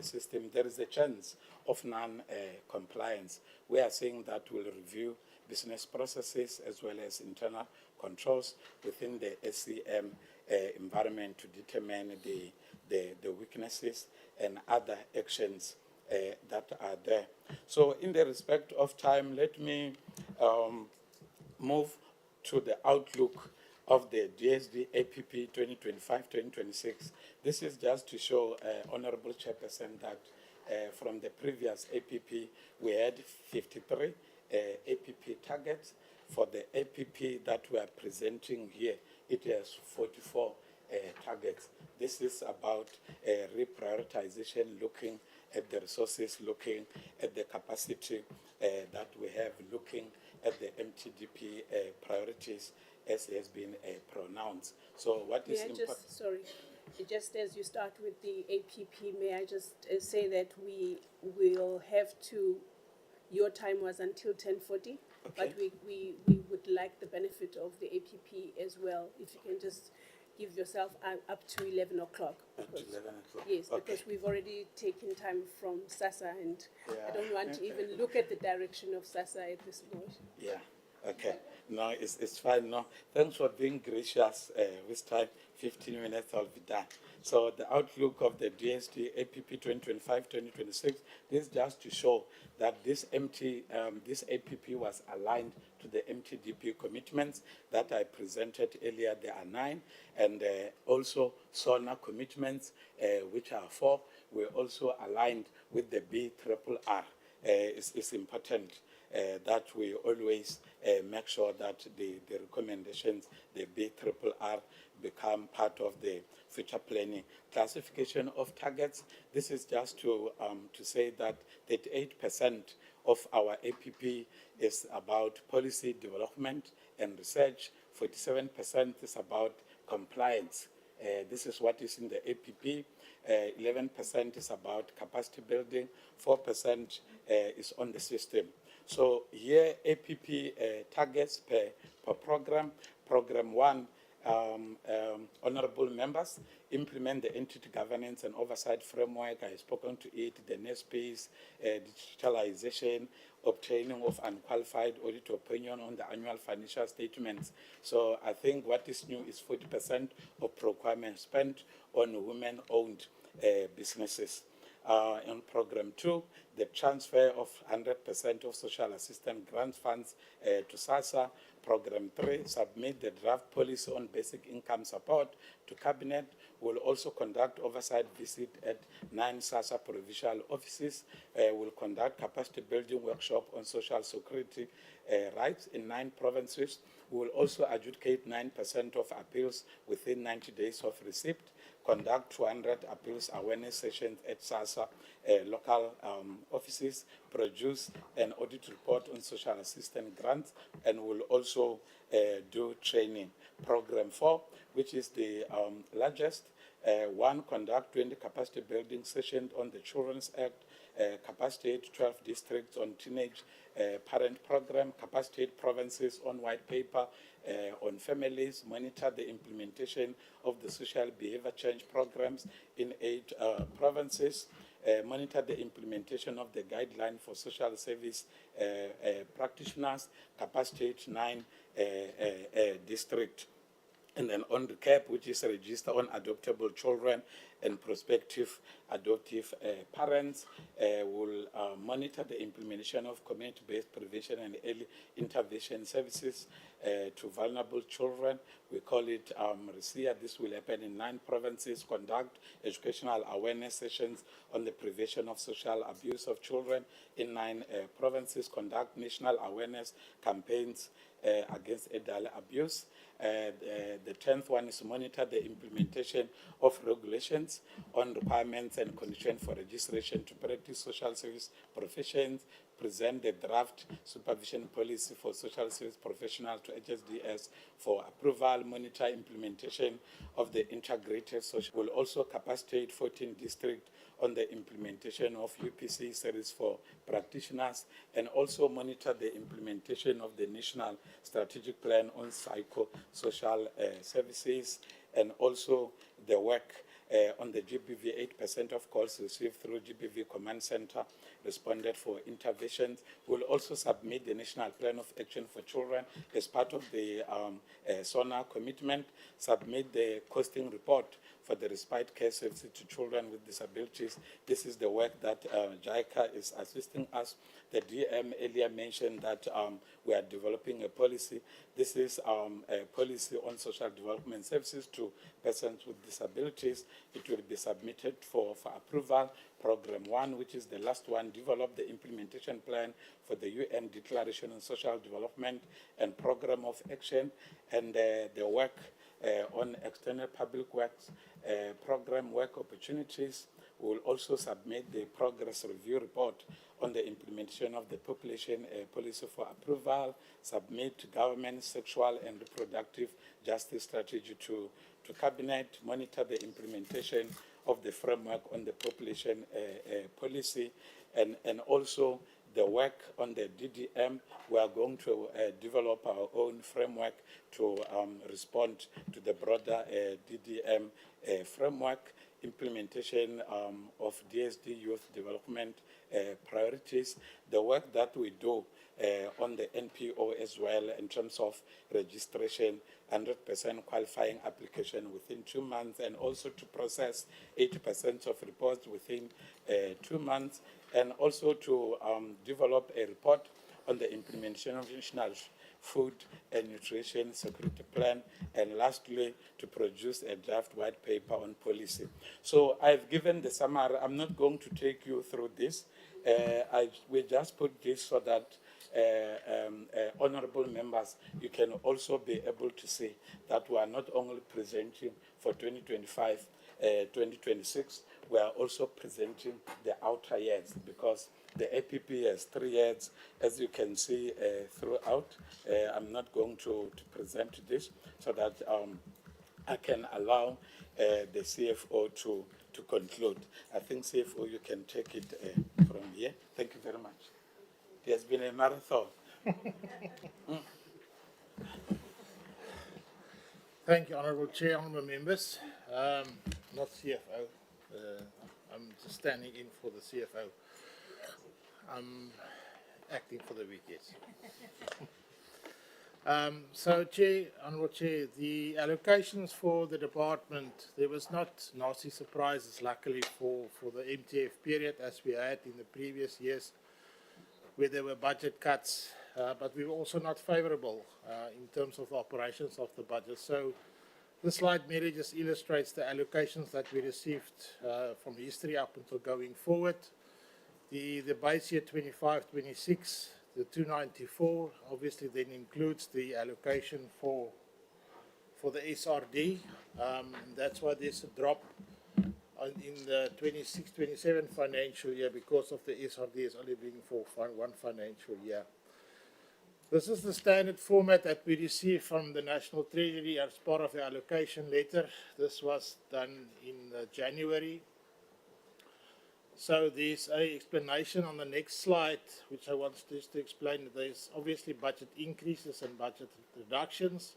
system. There is a chance of non-compliance. We are saying that we'll review business processes as well as internal controls within the SCM environment to determine the weaknesses and other actions that are there. So in the respect of time, let me move to the outlook of the DSD APP 2025-2026. This is just to show Honorable Chairperson that From the previous APP, we had 53 APP targets. For the APP that we are presenting here, it has 44 targets. This is about reprioritization, looking at the resources, looking at the capacity that we have, looking at the MTDP priorities as has been pronounced. So what is May I important? just, sorry, just as you start with the APP, may I just say that we will have to, your time was until 10:40, but Okay. we would like the benefit of the APP as well. If you can just give yourself up to 11 o'clock. Up to 11 o'clock. Yes, Okay. because we've already taken time from SASSA, and I Yeah. don't want to even look at the direction of SASSA at this point. Yeah, okay. No, it's fine. No, thanks for being gracious this time. 15 minutes, I'll be done. So the outlook of the DST APP 2025-2026, this is just to show that this APP was aligned to the MTDP commitments that I presented earlier. There are 9, and also SONA commitments, which are 4. We're also aligned with the BRRR. It's important that we always make sure that the recommendations, the BRRR, become part of the future planning. Classification of targets, this is just to say that 38% of our APP is about policy development and research, 47% is about compliance. This is what is in the APP. 11% is about capacity building, 4% is on the system. So here, APP targets per program. Program 1, honorable members, implement the entity governance and oversight framework. I have spoken to it, the NSPs, digitalization, obtaining of unqualified audit opinion on the annual financial statements. So I think what is new is 40% of procurement spent on women-owned businesses. In Program 2, the transfer of 100% of social assistance grant funds to SASSA. Program 3, submit the draft policy on basic income support to Cabinet. We'll also conduct oversight visit at 9 SASSA provincial offices. We'll conduct capacity building workshop on social security rights in 9 provinces. We will also adjudicate 9% of appeals within 90 days of receipt, conduct 200 appeals awareness sessions at SASSA local offices, produce an audit report on social assistance grants, and will also do training. Program 4, which is the largest, 1, conduct 20 capacity building sessions on the Children's Act, capacitate 12 districts on teenage parent program, capacitate provinces on white paper on families, monitor the implementation of the social behavior change programs in 8 provinces, monitor the implementation of the guideline for social service practitioners, capacitate 9 districts. And then on the CAP, which is a register on adoptable children and prospective adoptive parents, will monitor the implementation of community-based prevention and early intervention services to vulnerable children. We call it RESIA. This will happen in 9 provinces, conduct educational awareness sessions on the prevention of social abuse of children in 9 provinces, conduct national awareness campaigns against adult abuse. The 10th one is to monitor the implementation of regulations on requirements and conditions for registration to practice social service professions, present the draft supervision policy for social service professionals to HSDS for approval, monitor implementation of the integrated social. Will also capacitate 14 districts on the implementation of UPC series for practitioners, and also monitor the implementation of the National Strategic Plan on Psychosocial Services, and also the work on the GBV. 8% of calls received through GBV Command Center responded for interventions. We'll also submit the National Plan of Action for Children as part of the SONA commitment, submit the costing report for the respite care services to children with disabilities. This is the work that JICA is assisting us. The DM earlier mentioned that we are developing a policy. This is a policy on social development services to persons with disabilities. It will be submitted for approval. Program 1, which is the last one, develop the implementation plan for the UN Declaration on Social Development and Program of Action, and the work on external public works, program work opportunities. We will also submit the progress review report on the implementation of the population policy for approval, submit government sexual and reproductive justice strategy to Cabinet, monitor the implementation of the framework on the population policy, and also the work on the DDM. We are going to develop our own framework to respond to the broader DDM framework, implementation of DSD youth development priorities, the work that we do on the NPO as well in terms of registration, 100% qualifying application within 2 months, and also to process 80% of reports within 2 months, and also to develop a report on the implementation of national food and nutrition security plan, and lastly, to produce a draft white paper on policy. So I've given the summary. I'm not going to take you through this. We just put this so that honorable members, you can also be able to see that we are not only presenting for 2025, 2026, we are also presenting the outer years, because the APP has 3 years, as you can see throughout. I'm not going to present this so that I can allow the CFO to conclude. I think CFO, you can take it from here. Thank you very much. It has been a marathon. Thank you, Honourable Chair, honourable members. Not CFO. I'm just standing in for the CFO. I'm acting for the week, yes. So, Chair, Honourable Chair, the allocations for the department, there was not nasty surprises, luckily, for the MTF period, as we had in the previous years, where there were budget cuts, but we were also not favourable in terms of the operations of the budget. So this slide merely just illustrates the allocations that we received from history up until going forward. The base year 25-26, the 294, obviously then includes the allocation for the SRD. That's why there's a drop in the 26-27 financial year, because of the SRD is only being for one financial year. This is the standard format that we received from the National Treasury as part of the allocation letter. This was done in January. So there's an explanation on the next slide, which I want just to explain. There's obviously budget increases and budget reductions.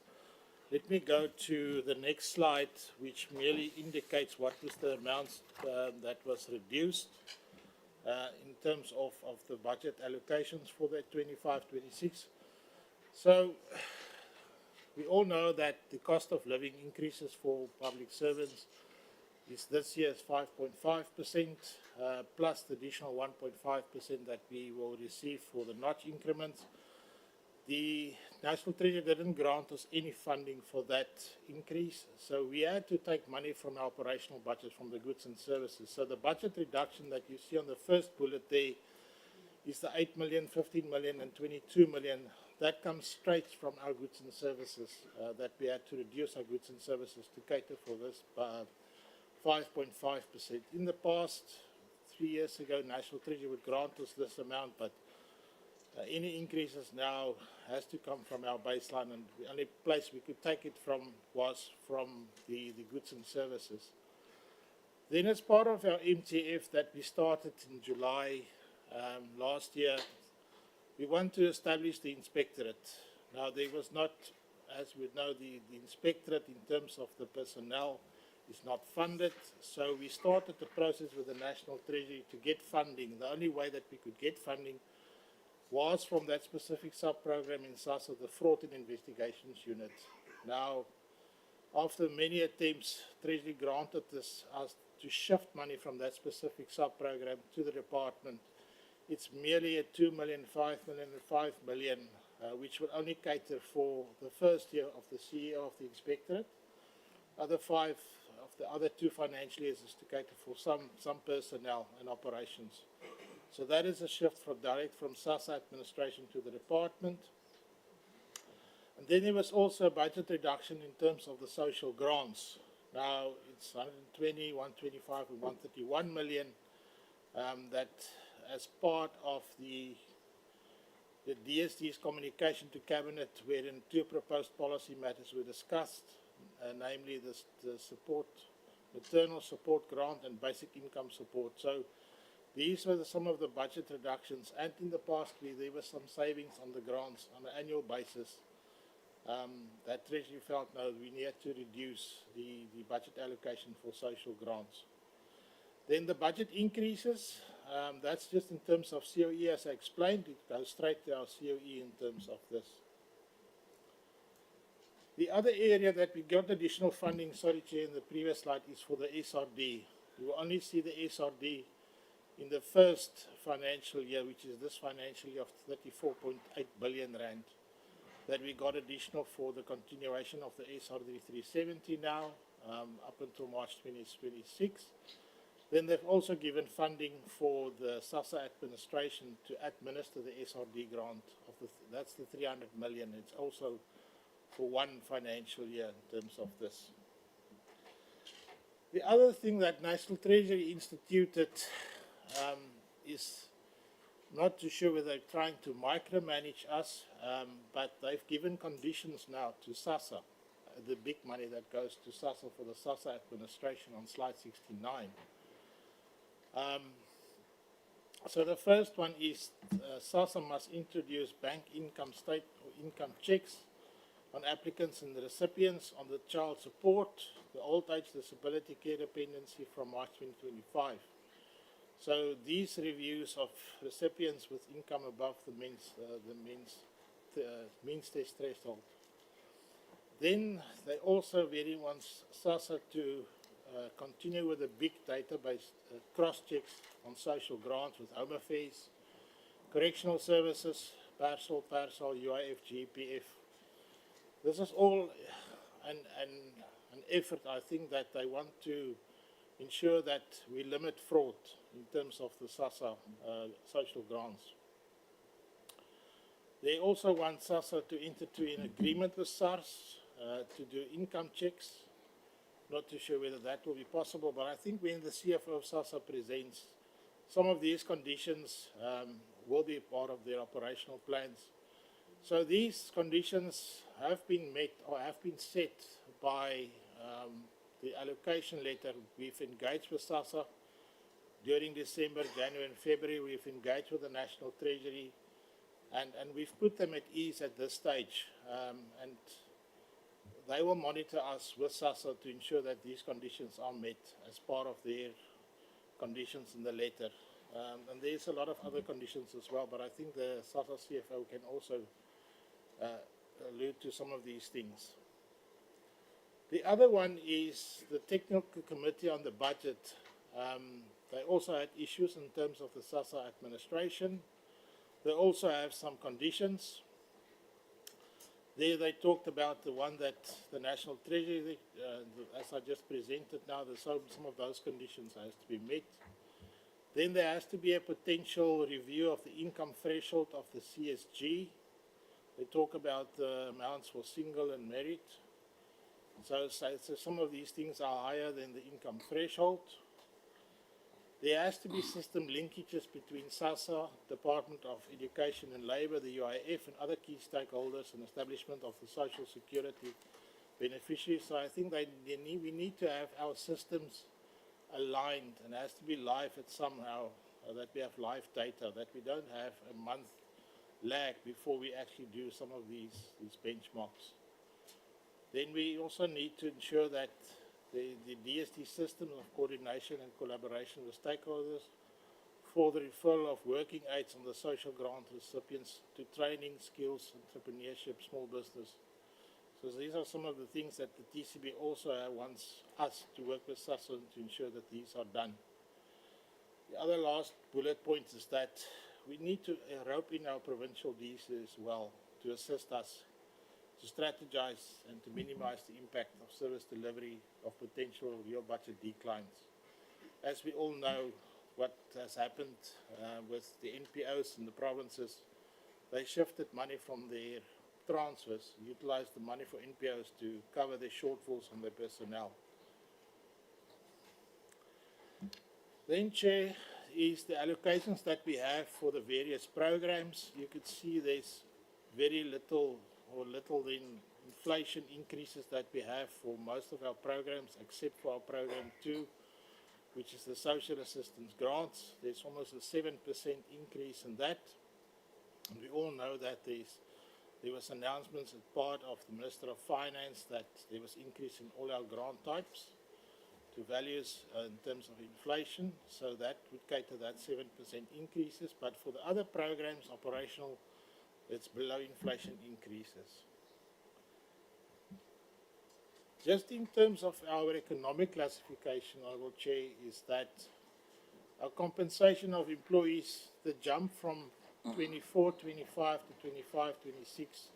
Let me go to the next slide, which merely indicates what was the amounts that was reduced in terms of the budget allocations for the 25-26. So we all know that the cost of living increases for public servants is this year's 5.5%, plus the additional 1.5% that we will receive for the notch increments. The National Treasury didn't grant us any funding for that increase, so we had to take money from our operational budget, from the goods and services. So the budget reduction that you see on the first bullet there is the 8 million, 15 million and 22 million. That comes straight from our goods and services, that we had to reduce our goods and services to cater for this 5.5%. In the past, 3 years ago, National Treasury would grant us this amount, but any increases now has to come from our baseline, and the only place we could take it from was from the goods and services. Then, as part of our MTF that we started in July last year, we want to establish the inspectorate. Now, there was not, as we know, the inspectorate in terms of the personnel is not funded, so we started the process with the National Treasury to get funding. The only way that we could get funding was from that specific sub-program in SASSA, the Fraud and Investigations Unit. Now, After many attempts, Treasury granted us to shift money from that specific sub-program to the department. It's merely a 2 million, 5 million, and 5 million, which will only cater for the first year of the CEO of the inspectorate. Other 5 of the other 2 financial years is to cater for some personnel and operations. So that is a shift from SASSA administration to the department. And then there was also a budget reduction in terms of the social grants. Now it's 120, 125 and 131 million that as part of the DSD's communication to Cabinet, wherein 2 proposed policy matters were discussed, namely the support, maternal support grant and basic income support. So these were some of the budget reductions, and in the past there were some savings on the grants on an annual basis. That Treasury felt no, we need to reduce the budget allocation for social grants. Then the budget increases, that's just in terms of COE as I explained. It goes straight to our COE in terms of this. The other area that we got additional funding, sorry Chair, in the previous slide is for the SRD. You will only see the SRD in the first financial year, which is this financial year of 34.8 billion rand. That we got additional for the continuation of the SRD 370 now, up until March 2026. Then they've also given funding for the SASSA administration to administer the SRD grant. That's the 300 million. It's also for 1 financial year in terms of this. The other thing that National Treasury instituted is not too sure whether they're trying to micromanage us, but they've given conditions now to SASSA, the big money that goes to SASSA for the SASSA administration on slide 69. So the first one is SASSA must introduce bank income state or income checks on applicants and the recipients on the child support, the old age disability care dependency from March 2025. So these reviews of recipients with income above the means test threshold. Then they also really want SASSA to continue with a big database cross-checks on social grants with Home Affairs, Correctional Services, Parcel, UIF, GPF. This is all an effort, I think, that they want to ensure that we limit fraud in terms of the SASSA social grants. They also want SASSA to enter into an agreement with SARS to do income checks. Not too sure whether that will be possible, but I think when the CFO of SASSA presents, some of these conditions will be part of their operational plans. So these conditions have been met or have been set by the allocation letter. We've engaged with SASSA during December, January and February. We've engaged with the National Treasury and we've put them at ease at this stage. And they will monitor us with SASSA to ensure that these conditions are met as part of their conditions in the letter. And there's a lot of other conditions as well, but I think the SASSA CFO can also allude to some of these things. The other one is the Technical Committee on the Budget. They also had issues in terms of the SASSA administration. They also have some conditions. There they talked about the one that the National Treasury, as I just presented now, some of those conditions has to be met. Then there has to be a potential review of the income threshold of the CSG. They talk about the amounts for single and married. So some of these things are higher than the income threshold. There has to be system linkages between SASSA, Department of Education and Labour, the UIF and other key stakeholders and establishment of the social security beneficiaries. So I think we need to have our systems aligned and has to be live at somehow, that we have live data, that we don't have a month lag before we actually do some of these benchmarks. Then we also need to ensure that the DSD system of coordination and collaboration with stakeholders for the referral of working aids on the social grant recipients to training, skills, entrepreneurship, small business. So these are some of the things that the TCB also wants us to work with SASSA to ensure that these are done. The other last bullet point is that we need to rope in our provincial DC as well to assist us to strategize and to minimize the impact of service delivery of potential real budget declines. As we all know, what has happened with the NPOs in the provinces, they shifted money from their transfers, utilized the money for NPOs to cover their shortfalls on their personnel. Then, Chair, is the allocations that we have for the various programs. You could see there's very little or little in inflation increases that we have for most of our programs, except for our program 2, which is the social assistance grants. There's almost a 7% increase in that. And we all know that there was announcements as part of the Minister of Finance that there was increase in all our grant types to values in terms of inflation, so that would cater that 7% increases. But for the other programs, operational, it's below inflation increases. Just in terms of our economic classification, Honourable Chair, is that our compensation of employees, the jump from 24, 25 to 25, 26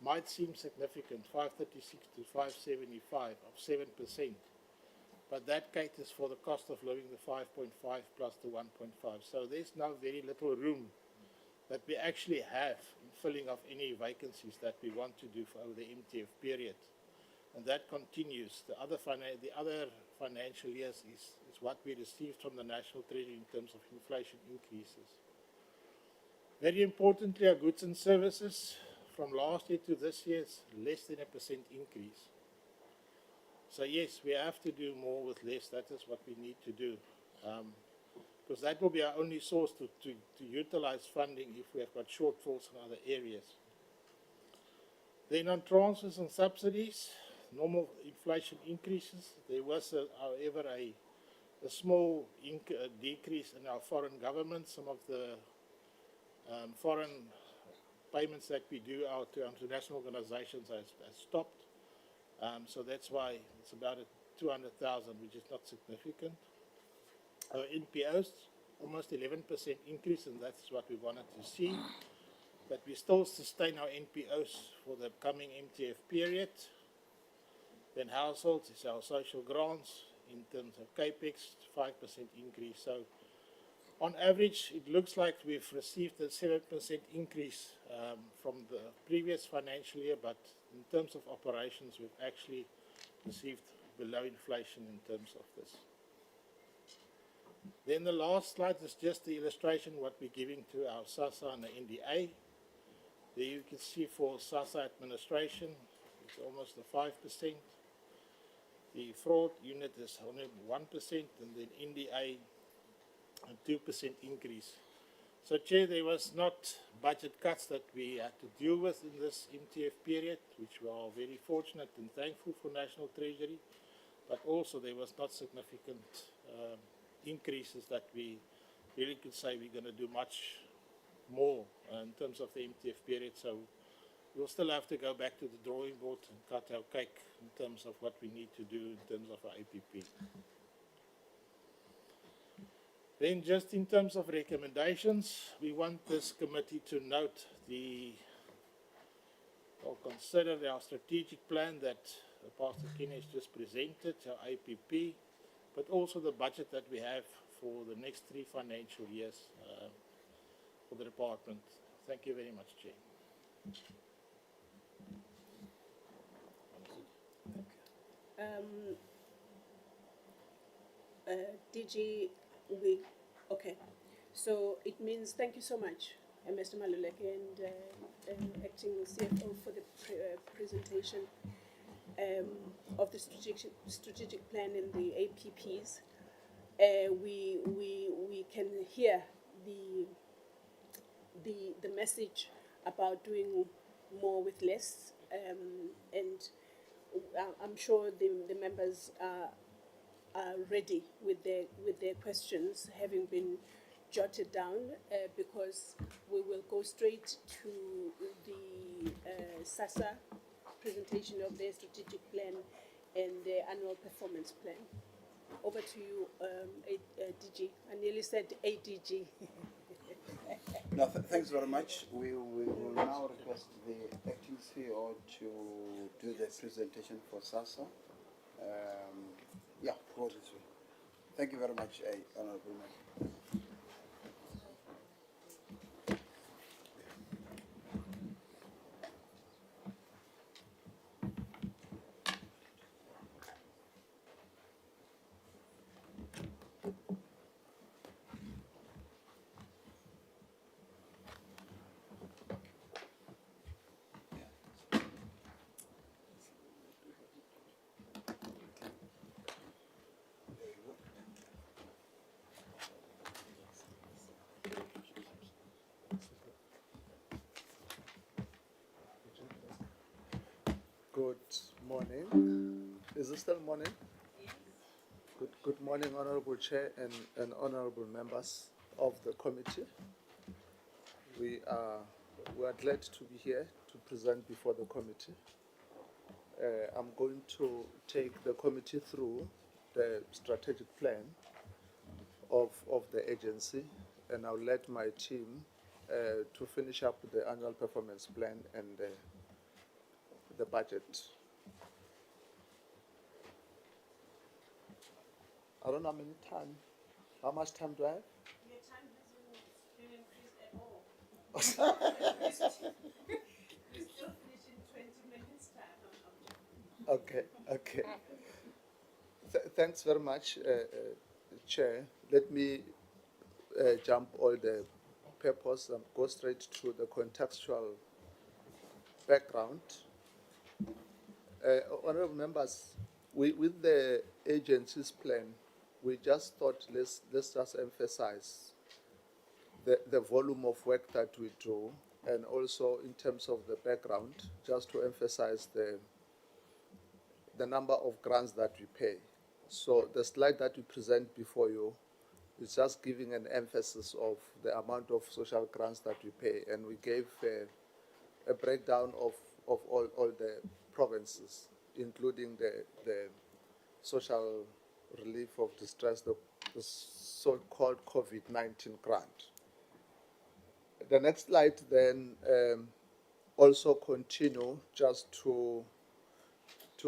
might seem significant, 536 to 575 of 7%. But that caters for the cost of living, the 5.5 plus the 1.5. So there's now very little room that we actually have in filling of any vacancies that we want to do for over the MTF period. And that continues. The other financial years is what we received from the National Treasury in terms of inflation increases. Very importantly, our goods and services from last year to this year is less than 1% increase. So yes, we have to do more with less. That is what we need to do. Because that will be our only source to utilize funding if we have got shortfalls in other areas. Then on transfers and subsidies, normal inflation increases. There was, however, a small decrease in our foreign government. Some of the foreign payments that we do out to international organizations has stopped. So that's why it's about a 200,000, which is not significant. Our NPOs, almost 11% increase, and that's what we wanted to see. But we still sustain our NPOs for the coming MTF period. Then households is our social grants. In terms of CAPEX, 5% increase. So on average, it looks like we've received a 7% increase from the previous financial year, but in terms of operations, we've actually received below inflation in terms of this. Then the last slide is just the illustration what we're giving to our SASSA and the NDA. There you can see for SASSA administration, it's almost a 5%. The fraud unit is only 1%, and then NDA, a 2% increase. So, Chair, there was not budget cuts that we had to deal with in this MTF period, which we are very fortunate and thankful for National Treasury, but also there was not significant increases that we really could say we're going to do much more in terms of the MTF period. So we'll still have to go back to the drawing board and cut our cake in terms of what we need to do in terms of our APP. Then just in terms of recommendations, we want this committee to note or consider our strategic plan that Pastor Ken has just presented, our APP, but also the budget that we have for the next 3 financial years for the department. Thank you very much, Chair. DG, okay. So it means, thank you so much, Mr. Maluleke and Acting CFO for the presentation of the strategic plan in the APPs. We can hear the message about doing more with less, and I'm sure the members are ready with their questions, having been jotted down, because we will go straight to the SASSA presentation of the strategic plan and the annual performance plan. Over to you, DG. I nearly said ADG. No, thanks very much. We will now request the acting CEO to do the presentation for SASSA. Yeah, go this way. Thank you very much, Honorable Member. Good morning. Is it still morning? Yes. Good morning, Honorable Chair and honorable members of the committee. We are glad to be here to present before the committee. I'm going to take the committee through the strategic plan of the agency, and I'll let my team to finish up the annual performance plan and the budget. I don't know how much time do I have? Your time hasn't been increased at all. We still finish in 20 minutes time. Okay. Thanks very much, Chair. Let me jump all the purpose and go straight to the contextual background. Honorable members, with the agency's plan, we just thought let's just emphasize the volume of work that we do, and also in terms of the background, just to emphasize the number of grants that we pay. So the slide that we present before you is just giving an emphasis of the amount of social grants that we pay, and we gave a breakdown of all the provinces, including the social relief of distress, the so-called COVID-19 grant. The next slide then also continue just to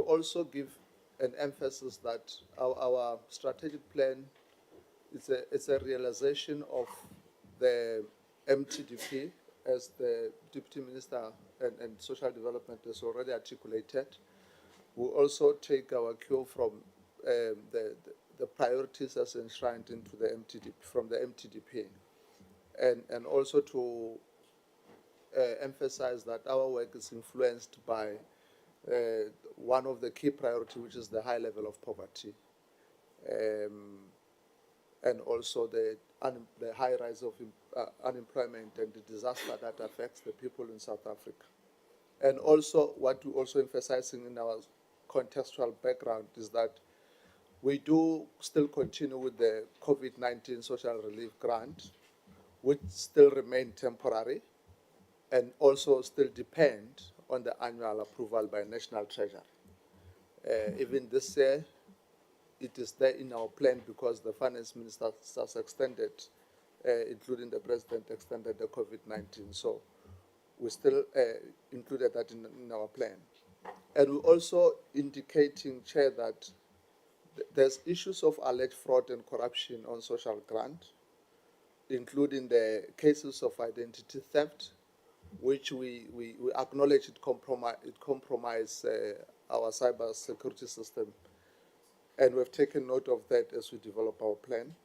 also give an emphasis that our strategic plan is a realization of the MTDP, as the Deputy Minister and Social Development has already articulated. We also take our cue from the priorities as enshrined into the MTDP, from the MTDP, and also to emphasize that our work is influenced by one of the key priorities, which is the high level of poverty, and also the high rise of unemployment and the disaster that affects the people in South Africa. And also, what we're also emphasizing in our contextual background is that we do still continue with the COVID-19 social relief grant, which still remain temporary and also still depend on the annual approval by National Treasury. Even this year, it is there in our plan because the Finance Minister has extended, including the President, extended the COVID-19. So we still included that in our plan. And we're also indicating, Chair, that there's issues of alleged fraud and corruption on social grant, including the cases of identity theft, which we acknowledge it compromise our cyber security system. And we've taken note of that as we develop our plan.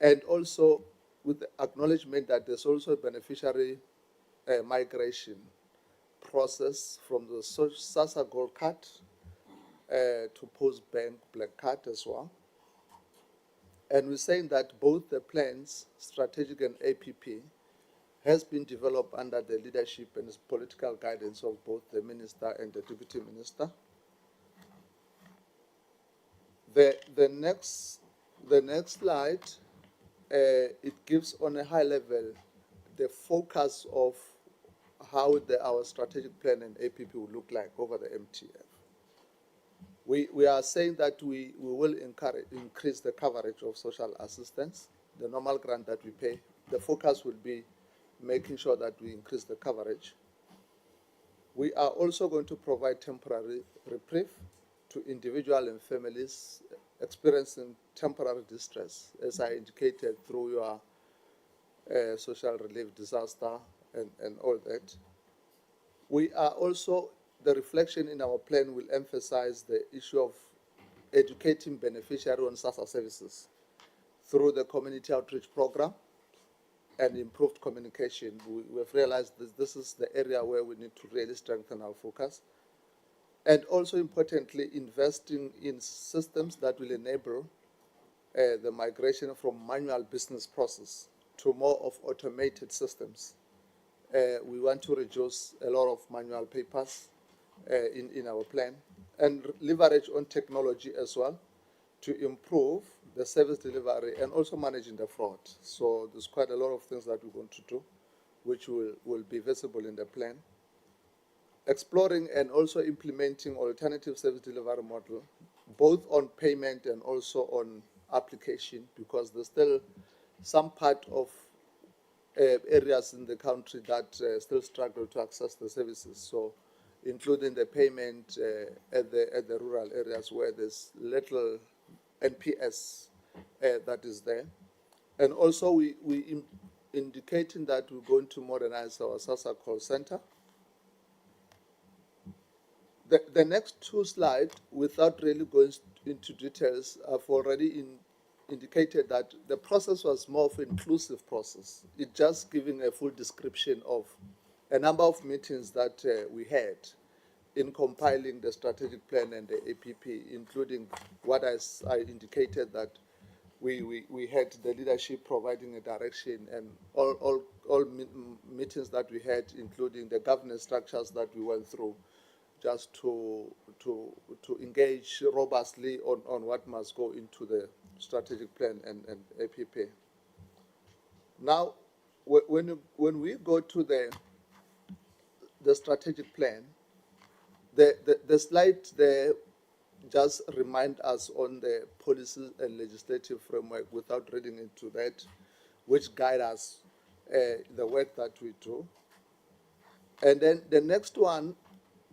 And also with the acknowledgement that there's also a beneficiary migration process from the SASSA Gold Card to Post-Bank Black Card as well. And we're saying that both the plans, strategic and APP, has been developed under the leadership and political guidance of both the Minister and the Deputy Minister. The next slide, it gives on a high level the focus of how our strategic plan and APP will look like over the MTF. We are saying that we will increase the coverage of social assistance, the normal grant that we pay. The focus will be making sure that we increase the coverage. We are also going to provide temporary reprieve to individuals and families experiencing temporary distress, as I indicated through your social relief disaster and all that. We are also, the reflection in our plan will emphasize the issue of educating beneficiaries on SASSA services through the community outreach program and improved communication. We have realized that this is the area where we need to really strengthen our focus. And also importantly, investing in systems that will enable the migration from manual business process to more of automated systems. We want to reduce a lot of manual papers in our plan and leverage on technology as well to improve the service delivery and also managing the fraud. So there's quite a lot of things that we're going to do, which will be visible in the plan. Exploring and also implementing alternative service delivery model, both on payment and also on application, because there's still some part of areas in the country that still struggle to access the services. So including the payment at the rural areas where there's little NPS that is there. And also we indicating that we're going to modernize our SASSA call center. The next two slides, without really going into details, I've already indicated that the process was more of an inclusive process. It's just giving a full description of a number of meetings that we had in compiling the strategic plan and the APP, including what I indicated that we had the leadership providing a direction, and all meetings that we had, including the governance structures that we went through, just to engage robustly on what must go into the strategic plan and APP. Now, when we go to the strategic plan, the slide there just remind us on the policy and legislative framework without reading into that, which guide us the work that we do. And then the next one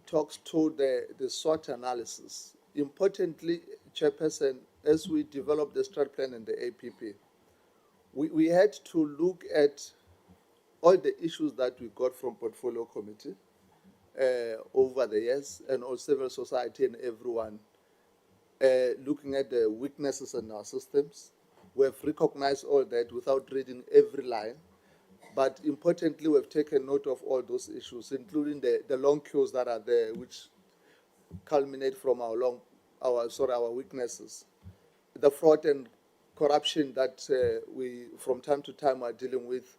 talks to the SWOT analysis. Importantly, Chairperson, as we develop the strat plan and the APP, we had to look at all the issues that we got from portfolio committee over the years, and also civil society and everyone, looking at the weaknesses in our systems. We have recognized all that without reading every line. But importantly, we've taken note of all those issues, including the long queues that are there, which culminate from our weaknesses. The fraud and corruption that we, from time to time, are dealing with,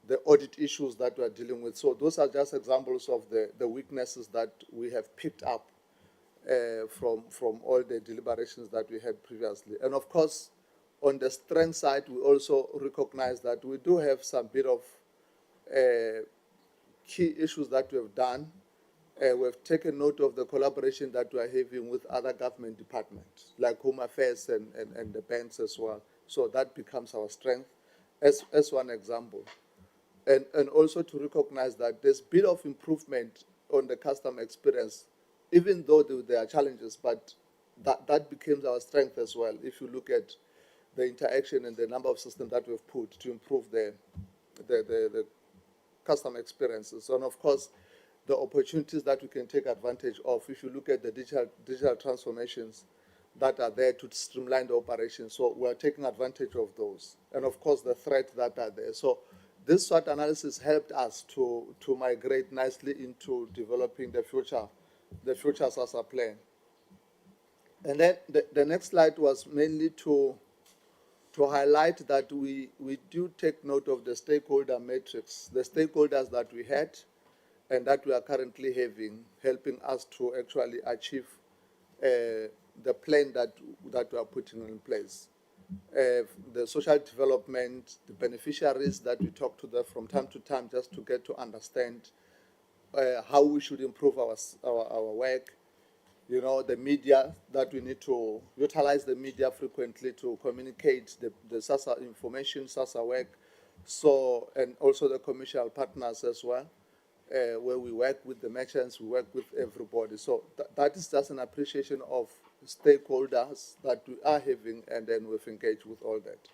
the audit issues that we are dealing with. So those are just examples of the weaknesses that we have picked up from all the deliberations that we had previously. And of course, on the strength side, we also recognize that we do have some bit of key issues that we have done. We've taken note of the collaboration that we are having with other government departments, like Home Affairs and the banks as well. So that becomes our strength as one example. And also to recognize that there's a bit of improvement on the customer experience, even though there are challenges, but that becomes our strength as well. If you look at the interaction and the number of systems that we've put to improve the customer experiences. And of course, the opportunities that we can take advantage of, if you look at the digital transformations that are there to streamline the operations. So we're taking advantage of those. And of course, the threats that are there. So this SWOT analysis helped us to migrate nicely into developing the future SASSA plan. And then the next slide was mainly to highlight that we do take note of the stakeholder matrix, the stakeholders that we had and that we are currently having, helping us to actually achieve the plan that we are putting in place. The social development, the beneficiaries that we talk to them from time to time just to get to understand how we should improve our work, you know, the media, that we need to utilize the media frequently to communicate the SASSA information, SASSA work, so, and also the commercial partners as well, where we work with the merchants, we work with everybody. So that is just an appreciation of stakeholders that we are having, and then we've engaged with all that.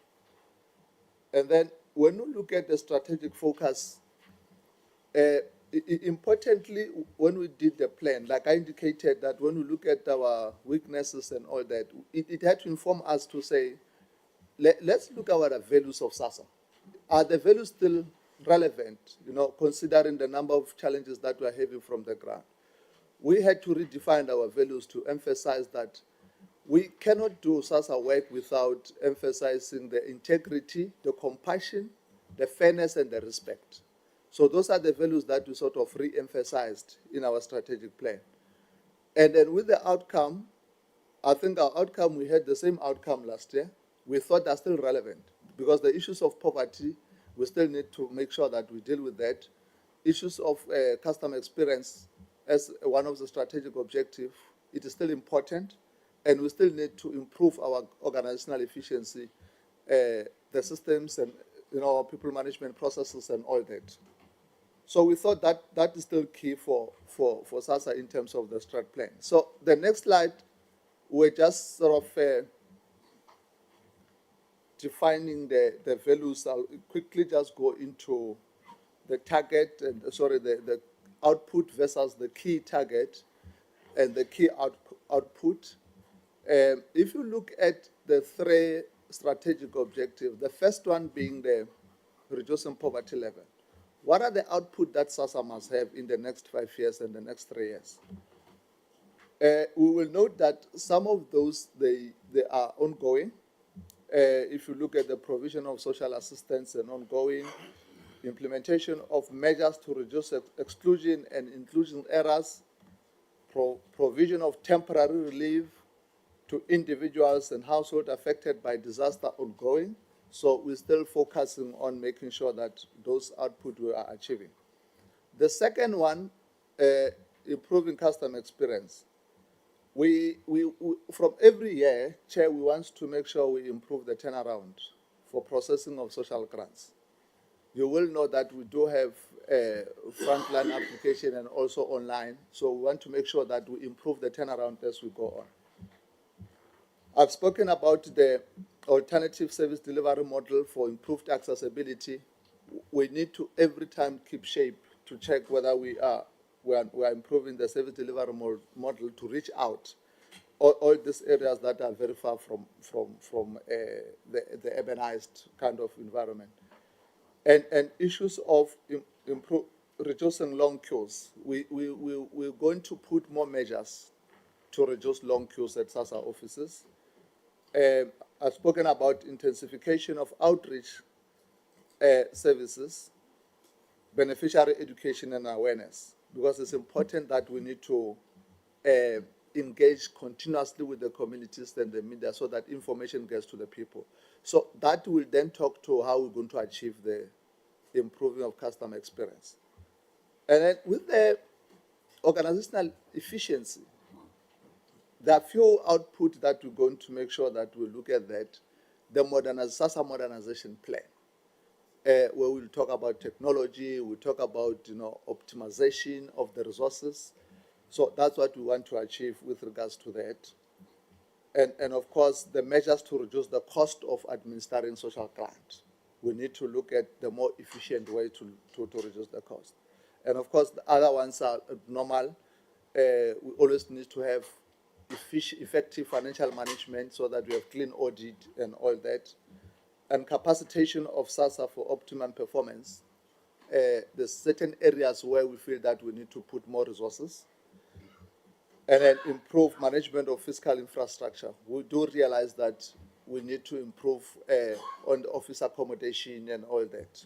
And then when we look at the strategic focus, importantly, when we did the plan, like I indicated, that when we look at our weaknesses and all that, it had to inform us to say, let's look at our values of SASSA. Are the values still relevant, you know, considering the number of challenges that we are having from the ground? We had to redefine our values to emphasize that we cannot do SASSA work without emphasizing the integrity, the compassion, the fairness, and the respect. So those are the values that we sort of re-emphasized in our strategic plan. And then with the outcome, I think our outcome, we had the same outcome last year. We thought they're still relevant because the issues of poverty, we still need to make sure that we deal with that. Issues of customer experience as one of the strategic objectives, it is still important, and we still need to improve our organizational efficiency, the systems, and, you know, our people management processes and all that. So we thought that that is still key for SASSA in terms of the strat plan. So the next slide, we're just sort of defining the values. I'll quickly just go into the target, and the output versus the key target and the key output. If you look at the three strategic objectives, the first one being the reducing poverty level. What are the output that SASSA must have in the next 5 years and the next 3 years? We will note that some of those, they are ongoing. If you look at the provision of social assistance and ongoing, implementation of measures to reduce exclusion and inclusion errors, provision of temporary relief to individuals and households affected by disaster ongoing. So we're still focusing on making sure that those output we are achieving. The second one, improving customer experience. We from every year, Chair, we want to make sure we improve the turnaround for processing of social grants. You will know that we do have a frontline application and also online, so we want to make sure that we improve the turnaround as we go on. I've spoken about the alternative service delivery model for improved accessibility. We need to every time keep shape to check whether we are improving the service delivery model to reach out all these areas that are very far from the urbanized kind of environment. And issues of reducing long queues. We're going to put more measures to reduce long queues at SASSA offices. I've spoken about intensification of outreach services, beneficiary education and awareness, because it's important that we need to engage continuously with the communities and the media so that information gets to the people. So that will then talk to how we're going to achieve the improving of customer experience. And then with the organizational efficiency, there are few output that we're going to make sure that we look at that. The SASSA modernization plan, where we'll talk about technology, we'll talk about, you know, optimization of the resources. So that's what we want to achieve with regards to that. And of course, the measures to reduce the cost of administering social grants. We need to look at the more efficient way to reduce the cost. And of course, the other ones are normal. We always need to have effective financial management so that we have clean audit and all that. And capacitation of SASSA for optimum performance. There's certain areas where we feel that we need to put more resources. And then improve management of fiscal infrastructure. We do realize that we need to improve on the office accommodation and all that.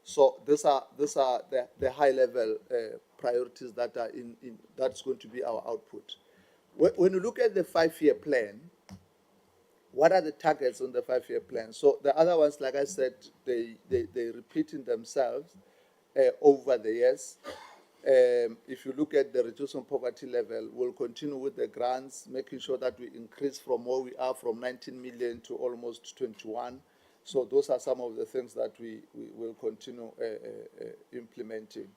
So these are the high level priorities that are that's going to be our output. When you look at the 5-year plan, what are the targets on the 5-year plan? So the other ones, like I said, they repeat in themselves over the years. If you look at the reducing poverty level, we'll continue with the grants, making sure that we increase from where we are from 19 million to almost 21. So those are some of the things that we will continue implementing.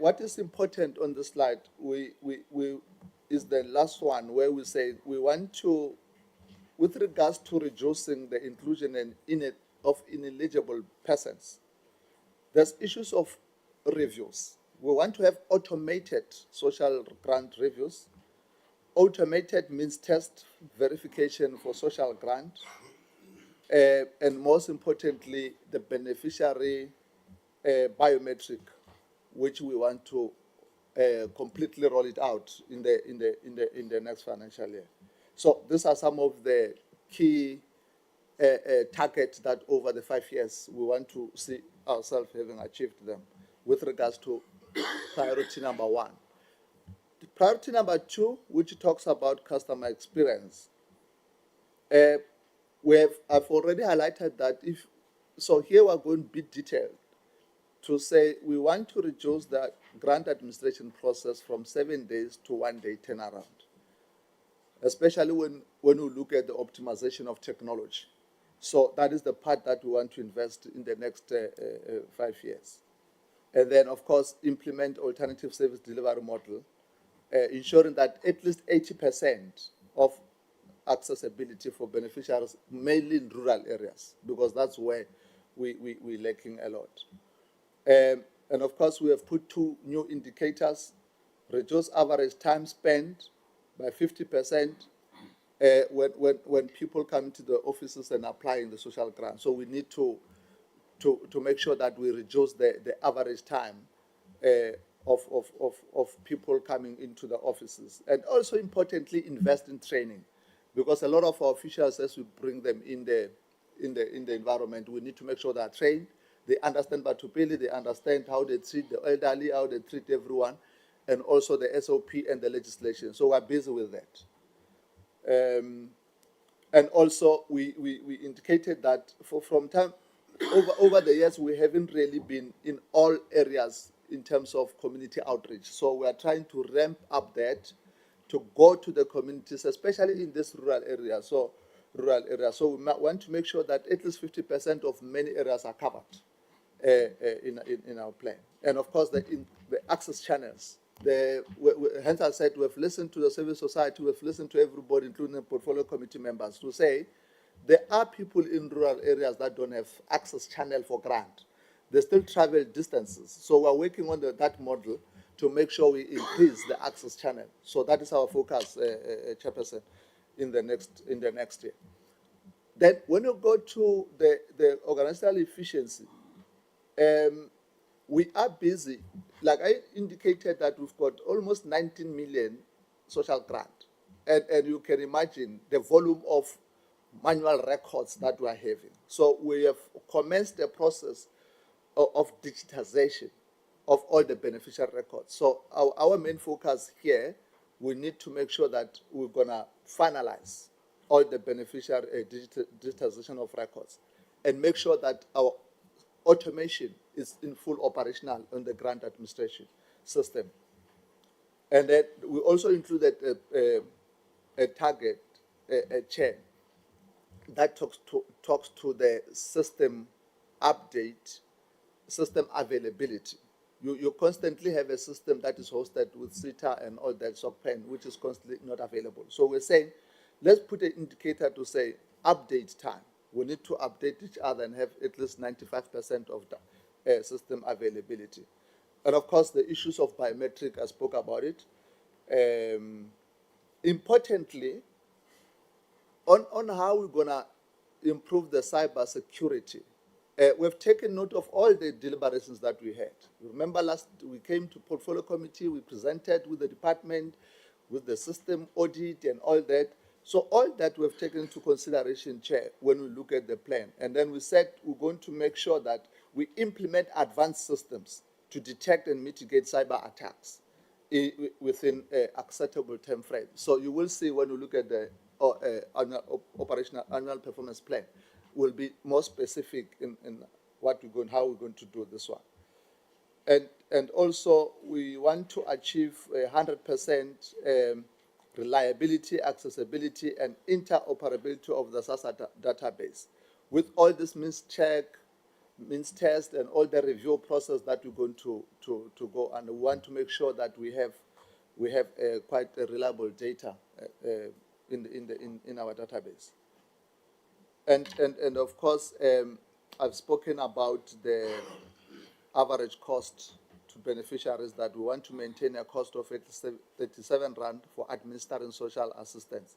What is important on the slide is the last one, where we say we want to, with regards to reducing the inclusion of ineligible persons, there's issues of reviews. We want to have automated social grant reviews. Automated means test verification for social grant. And most importantly, the beneficiary biometric, which we want to completely roll it out in the next financial year. So these are some of the key targets that over the 5 years we want to see ourselves having achieved them with regards to priority number 1. The priority number 2, which talks about customer experience, I've already highlighted that so here we're going to be detailed to say we want to reduce the grant administration process from 7 days to 1 day turnaround, especially when we look at the optimization of technology. So that is the part that we want to invest in the next 5 years. And then, of course, implement alternative service delivery model, ensuring that at least 80% of accessibility for beneficiaries, mainly in rural areas, because that's where we're lacking a lot. And of course, we have put 2 new indicators: reduce average time spent by 50% when people come into the offices and applying the social grant. So we need to make sure that we reduce the average time of people coming into the offices. And also importantly, invest in training, because a lot of our officials, as we bring them in the environment, we need to make sure they are trained, they understand Batupili, they understand how they treat the elderly, how they treat everyone, and also the SOP and the legislation. So we're busy with that. And also, we indicated that from time over the years, we haven't really been in all areas in terms of community outreach. So we are trying to ramp up that to go to the communities, especially in this rural area. So we want to make sure that at least 50% of many areas are covered in our plan. And of course, the access channels. Hence I said we have listened to the civil society, we have listened to everybody, including the portfolio committee members, to say there are people in rural areas that don't have access channel for grant. They still travel distances. So we're working on that model to make sure we increase the access channel. So that is our focus, Chairperson, in the next year. Then when you go to the organizational efficiency, we are busy. Like I indicated that we've got almost 19 million social grant. And you can imagine the volume of manual records that we are having. So we have commenced the process of digitization of all the beneficial records. So our main focus here, we need to make sure that we're going to finalize all the beneficial digitization of records and make sure that our automation is in full operational on the grant administration system. And then we also included a target, a chain, that talks to the system update, system availability. You constantly have a system that is hosted with CETA and all that SOCPEN, which is constantly not available. So we're saying, let's put an indicator to say update time. We need to update each other and have at least 95% of the system availability. And of course, the issues of biometric, I spoke about it. Importantly, on how we're going to improve the cyber security, we've taken note of all the deliberations that we had. Remember we came to portfolio committee, we presented with the department, with the system audit and all that. So all that we've taken into consideration, Chair, when we look at the plan. And then we said we're going to make sure that we implement advanced systems to detect and mitigate cyber attacks within an acceptable time frame. So you will see when you look at the operational annual performance plan, we'll be more specific in how we're going to do this one. And and also we want to achieve 100% reliability, accessibility, and interoperability of the SASSA database. With all this means check, means test, and all the review process that we're going to go, and we want to make sure that we have quite a reliable data in our database. And of course, I've spoken about the average cost to beneficiaries, that we want to maintain a cost of 37 Rand for administering social assistance,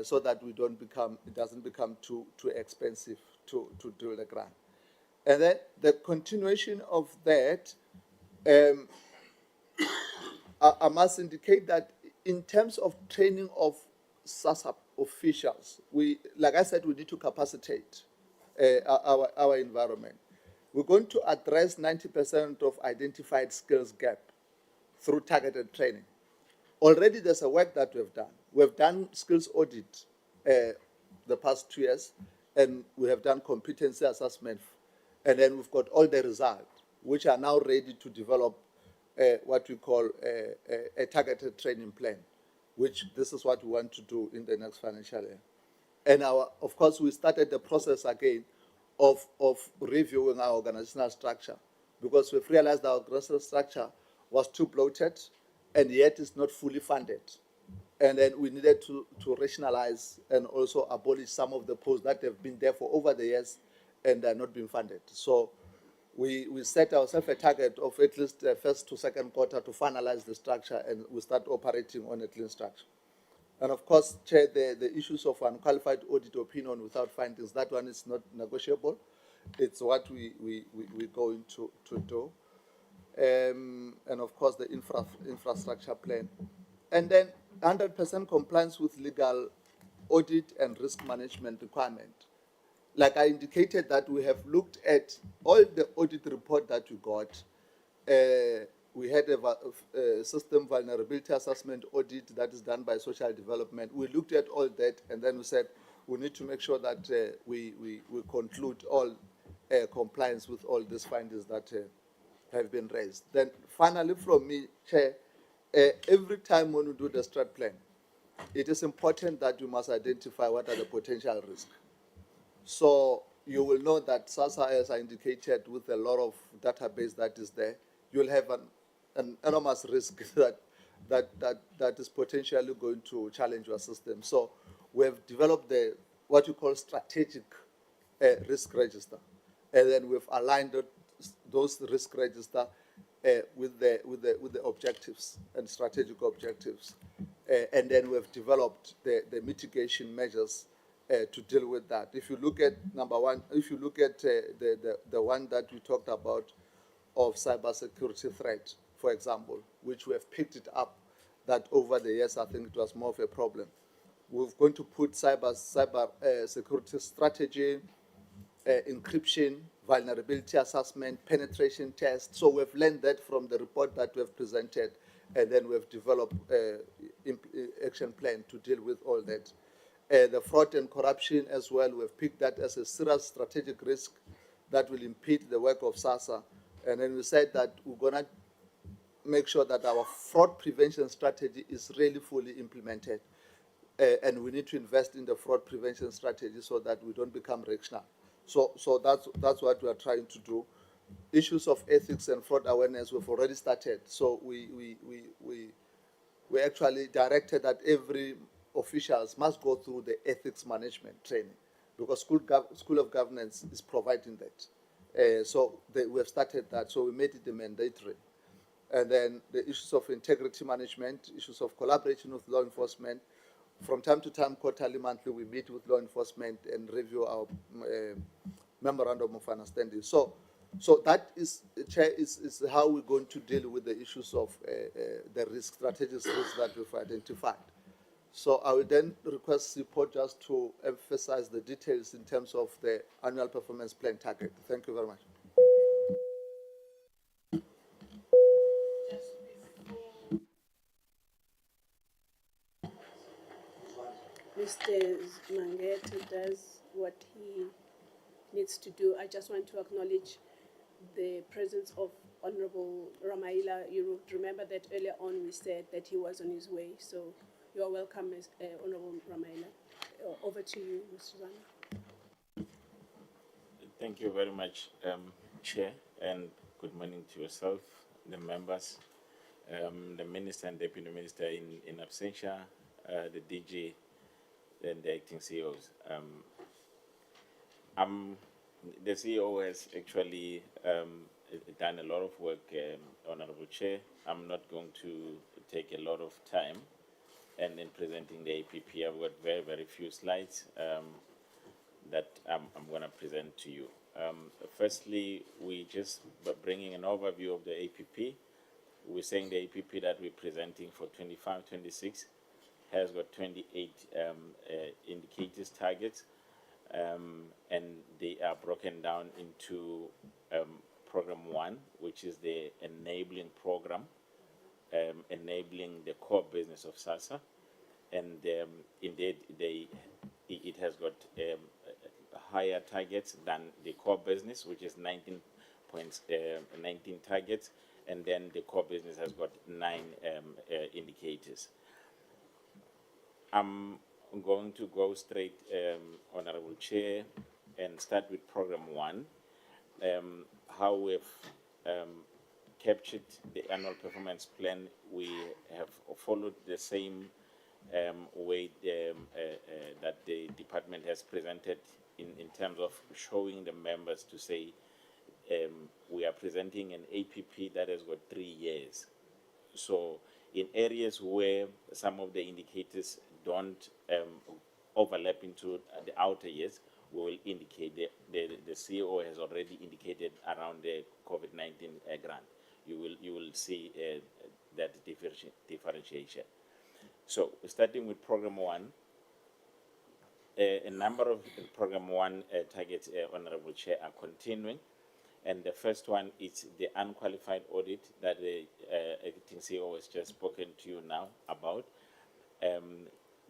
so that it doesn't become too expensive to do the grant. And then the continuation of that, I must indicate that in terms of training of SASSA officials, like I said, we need to capacitate our environment. We're going to address 90% of identified skills gap through targeted training. Already there's a work that we've done. We've done skills audit the past 2 years, and we have done competency assessment, and then we've got all the results, which are now ready to develop what we call a targeted training plan, which this is what we want to do in the next financial year. And of course, we started the process again of reviewing our organizational structure, because we've realized our organizational structure was too bloated, and yet it's not fully funded. And then we needed to rationalize and also abolish some of the posts that have been there for over the years and are not being funded. So we set ourselves a target of at least the first to second quarter to finalize the structure, and we start operating on a clean structure. And of course, Chair, the issues of unqualified audit opinion without findings, that one is not negotiable. It's what we're going to do. And of course, the infrastructure plan. And then 100% compliance with legal audit and risk management requirement. Like I indicated, that we have looked at all the audit report that we got. We had a system vulnerability assessment audit that is done by social development. We looked at all that, and then we said we need to make sure that we conclude all compliance with all these findings that have been raised. Then finally, from me, Chair, every time when we do the strat plan, it is important that we must identify what are the potential risks. So you will know that SASSA, as I indicated, with a lot of database that is there, you'll have an enormous risk that is potentially going to challenge your system. So we have developed what you call strategic risk register, and then we've aligned those risk register with the objectives and strategic objectives, and then we've developed the mitigation measures to deal with that. If you look at number one, if you look at the one that we talked about of cybersecurity threat, for example, which we have picked it up, that over the years I think it was more of a problem. We're going to put cyber security strategy, encryption, vulnerability assessment, penetration test. So we've learned that from the report that we've presented, and then we've developed action plan to deal with all that. The fraud and corruption as well, we've picked that as a serious strategic risk that will impede the work of SASSA. And then we said that we're going to make sure that our fraud prevention strategy is really fully implemented. And we need to invest in the fraud prevention strategy so that we don't become reactional. So that's what we are trying to do. Issues of ethics and fraud awareness, we've already started. So we actually directed that every officials must go through the ethics management training, because School of Governance is providing that. So we have started that, so we made it mandatory. And then the issues of integrity management, issues of collaboration with law enforcement. From time to time, quarterly, monthly, we meet with law enforcement and review our memorandum of understanding. So that is, Chair, is how we're going to deal with the issues of the strategic risks that we've identified. So I will then request Sipho just to emphasize the details in terms of the annual performance plan target. Thank you very much. Mr. Mangete does what he needs to do. I just want to acknowledge the presence of Honorable Ramaila, you would remember that earlier on we said that he was on his way. So you are welcome, Honorable Ramaila. Over to you, Ms. Susanna. Thank you very much, Chair, and good morning to yourself, the members, the Minister and Deputy Minister in absentia, the DG, and the acting CEOs. The CEO has actually done a lot of work, Honorable Chair. I'm not going to take a lot of time and in presenting the APP. I've got very, very few slides that I'm going to present to you. Firstly, we just bringing an overview of the APP. We're saying the APP that we're presenting for 25-26 has got 28 indicators targets, and they are broken down into program 1, which is the enabling program, enabling the core business of SASSA, and indeed it has got higher targets than the core business, which is 19 targets, and then the core business has got 9 indicators. I'm going to go straight, Honorable Chair, and start with program 1, how we've captured the annual performance plan. We have followed the same way that the department has presented in terms of showing the members to say we are presenting an APP that has got 3 years. So in areas where some of the indicators don't overlap into the outer years, we will indicate the CEO has already indicated around the COVID-19 grant. You will see that differentiation. So starting with program 1, a number of program 1 targets, Honorable Chair, are continuing. And the first one is the unqualified audit that the acting CEO has just spoken to you now about.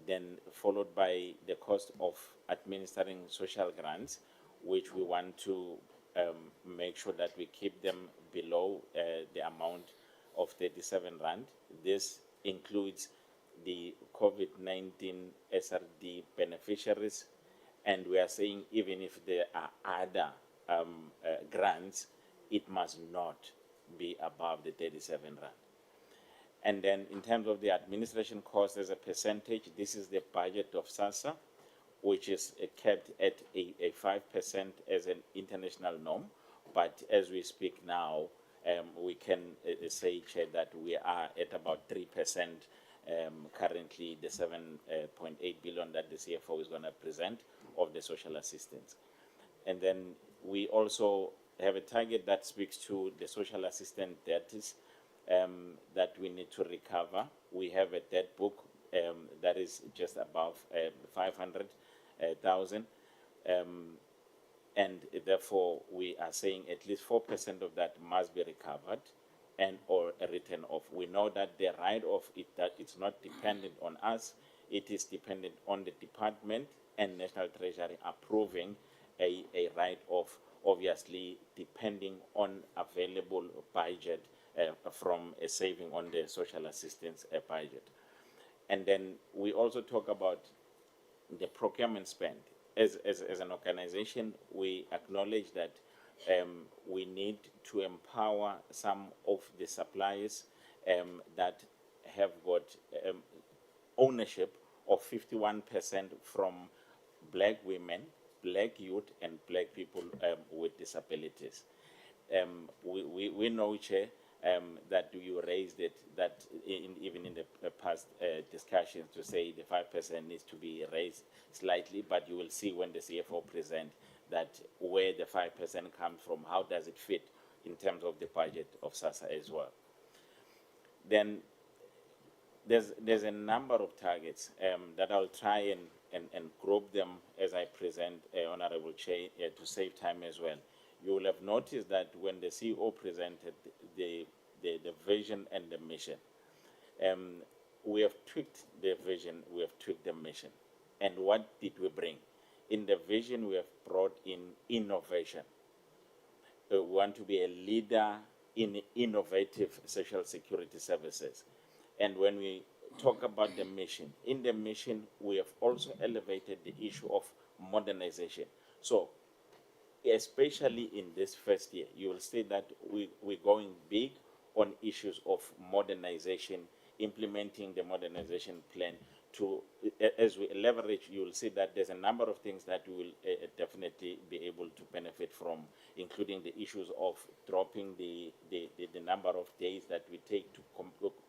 Then followed by the cost of administering social grants, which we want to make sure that we keep them below the amount of 37 Rand. This includes the COVID-19 SRD beneficiaries, and we are saying even if there are other grants, it must not be above the 37 Rand. And then in terms of the administration cost as a percentage, this is the budget of SASSA, which is kept at a 5% as an international norm. But as we speak now, we can say, Chair, that we are at about 3%, currently the 7.8 billion that the CFO is going to present of the social assistance. And then we also have a target that speaks to the social assistance debtors that we need to recover. We have a debt book that is just above 500,000, and therefore we are saying at least 4% of that must be recovered and or written off. We know that the write-off, that it's not dependent on us, it is dependent on the department and National Treasury approving a write-off, obviously depending on available budget from a saving on the social assistance budget. And then we also talk about the procurement spend. As an organization, we acknowledge that we need to empower some of the suppliers that have got ownership of 51% from Black women, Black youth, and Black people with disabilities. We know, Chair, that you raised it, that even in the past discussions, to say the 5% needs to be raised slightly, but you will see when the CFO present that where the 5% comes from, how does it fit in terms of the budget of SASSA as well. Then there's a number of targets that I'll try and group them as I present, Honorable Chair, to save time as well. You will have noticed that when the CEO presented the vision and the mission, we have tweaked the vision, we have tweaked the mission. And what did we bring? In the vision, we have brought in innovation. We want to be a leader in innovative social security services. And when we talk about the mission, in the mission, we have also elevated the issue of modernization. So, especially in this first year, you will see that we're going big on issues of modernization, implementing the modernization plan to, as we leverage, you will see that there's a number of things that we will definitely be able to benefit from, including the issues of dropping the number of days that we take to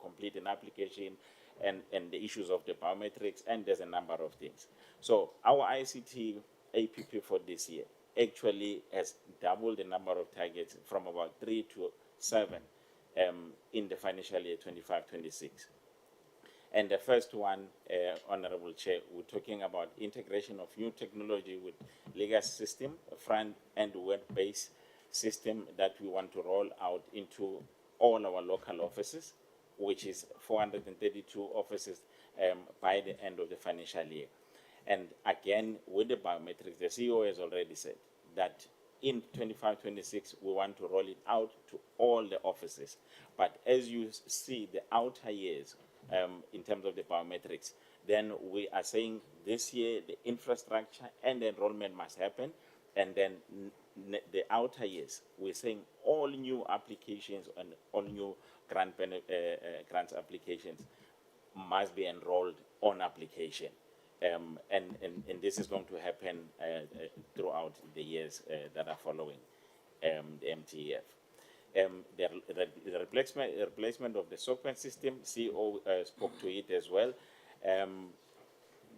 complete an application, and the issues of the biometrics, and there's a number of things. So our ICT APP for this year actually has doubled the number of targets from about 3 to 7 in the financial year 25-26. And the first one, Honorable Chair, we're talking about integration of new technology with legacy system, front and web-based system that we want to roll out into all our local offices, which is 432 offices by the end of the financial year. And again, with the biometrics, the CEO has already said that in 25-26, we want to roll it out to all the offices. But as you see the outer years, in terms of the biometrics, then we are saying this year the infrastructure and the enrollment must happen, and then the outer years, we're saying all new applications and all new grants applications must be enrolled on application. And this is going to happen throughout the years that are following the MTEF. The replacement of the SOCPEN system, CEO spoke to it as well.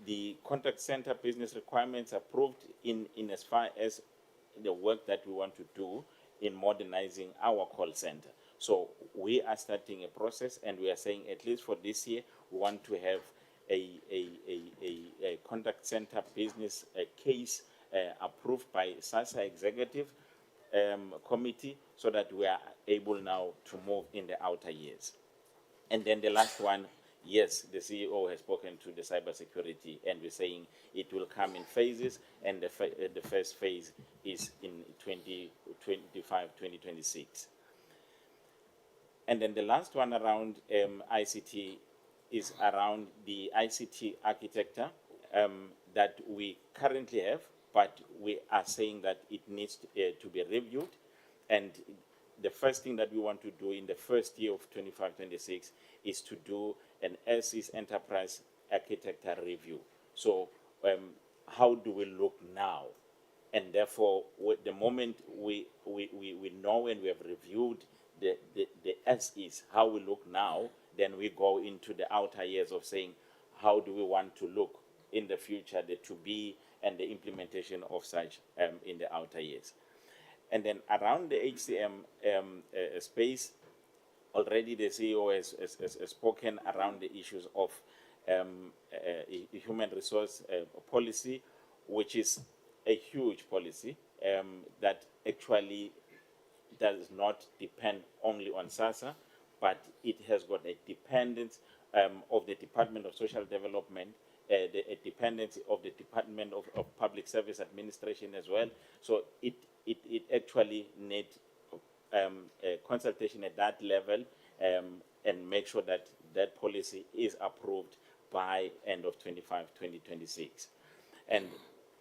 The contact center business requirements approved in as far as the work that we want to do in modernizing our call center. So we are starting a process, and we are saying at least for this year, we want to have a contact center business case approved by SASSA executive committee, so that we are able now to move in the outer years. And then the last one, yes, the CEO has spoken to the cybersecurity, and we're saying it will come in phases, and the first phase is in 2025-2026. And then the last one around ICT is around the ICT architecture that we currently have, but we are saying that it needs to be reviewed. And the first thing that we want to do in the first year of 25-26 is to do an SIS enterprise architecture review. So how do we look now? And therefore, the moment we know and we have reviewed the SIS, how we look now, then we go into the outer years of saying, how do we want to look in the future, the to-be and the implementation of such in the outer years. And then around the HCM space, already the CEO has spoken around the issues of human resource policy, which is a huge policy that actually does not depend only on SASSA, but it has got a dependence of the Department of Social Development, a dependency of the Department of Public Service Administration as well. So it actually needs a consultation at that level and make sure that that policy is approved by end of 2026. And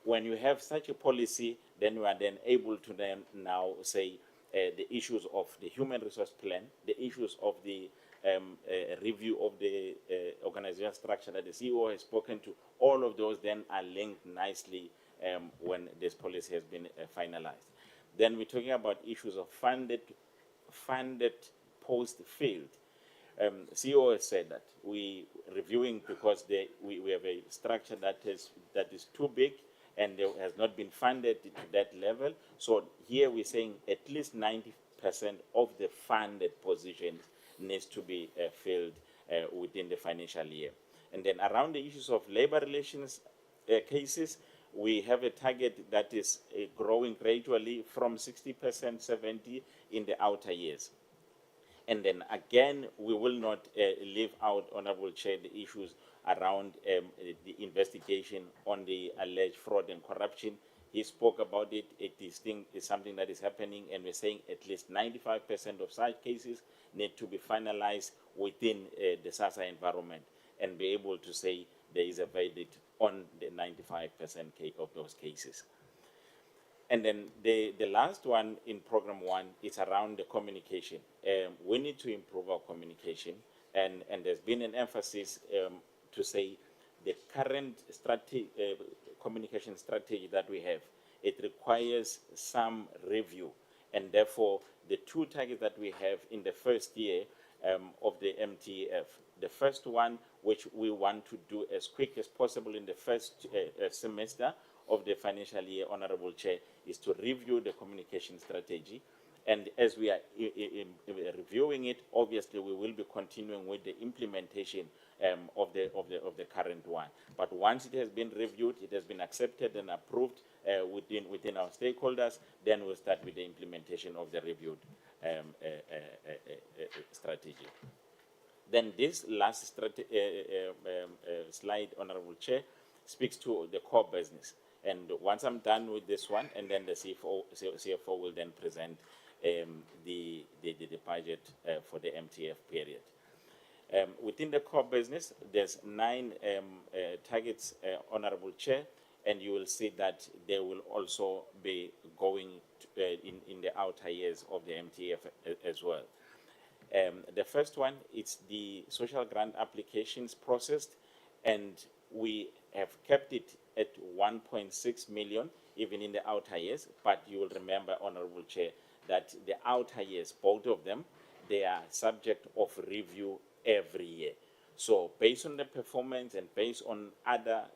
when you have such a policy, then you are then able to then now say the issues of the human resource plan, the issues of the review of the organizational structure that the CEO has spoken to, all of those then are linked nicely when this policy has been finalized. Then we're talking about issues of funded post-field. CEO has said that we reviewing because we have a structure that is too big and there has not been funded to that level. So here we're saying at least 90% of the funded positions needs to be filled within the financial year. And then around the issues of labor relations cases, we have a target that is growing gradually from 60%, 70% in the outer years. And then again, we will not leave out, Honorable Chair, the issues around the investigation on the alleged fraud and corruption He spoke about it. Is something that is happening, and we're saying at least 95% of such cases need to be finalized within the SASSA environment, and be able to say there is a verdict on the 95% of those cases. And then the last one in program 1 is around the communication. We need to improve our communication, and there's been an emphasis to say the current communication strategy that we have, it requires some review, and therefore the 2 targets that we have in the first year of the MTF, the first one, which we want to do as quick as possible in the first semester of the financial year, Honorable Chair, is to review the communication strategy. And as we are reviewing it, obviously we will be continuing with the implementation of the current one. But once it has been reviewed, it has been accepted and approved within our stakeholders, then we'll start with the implementation of the reviewed strategy. Then this last slide, Honorable Chair, speaks to the core business. And once I'm done with this one, and then the CFO will then present the budget for the MTF period. Within the core business, there's 9 targets, Honorable Chair, and you will see that they will also be going in the outer years of the MTF as well. The first one is the social grant applications processed, and we have kept it at 1.6 million, even in the outer years. But you will remember, Honorable Chair, that the outer years, both of them, they are subject of review every year. So based on the performance and based on other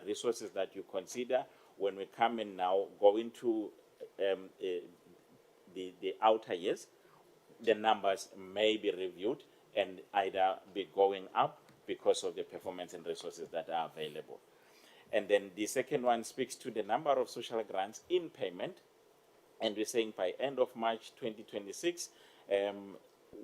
resources that you consider, when we come in now, go into the outer years, the numbers may be reviewed and either be going up because of the performance and resources that are available. And then the second one speaks to the number of social grants in payment, and we're saying by end of March 2026,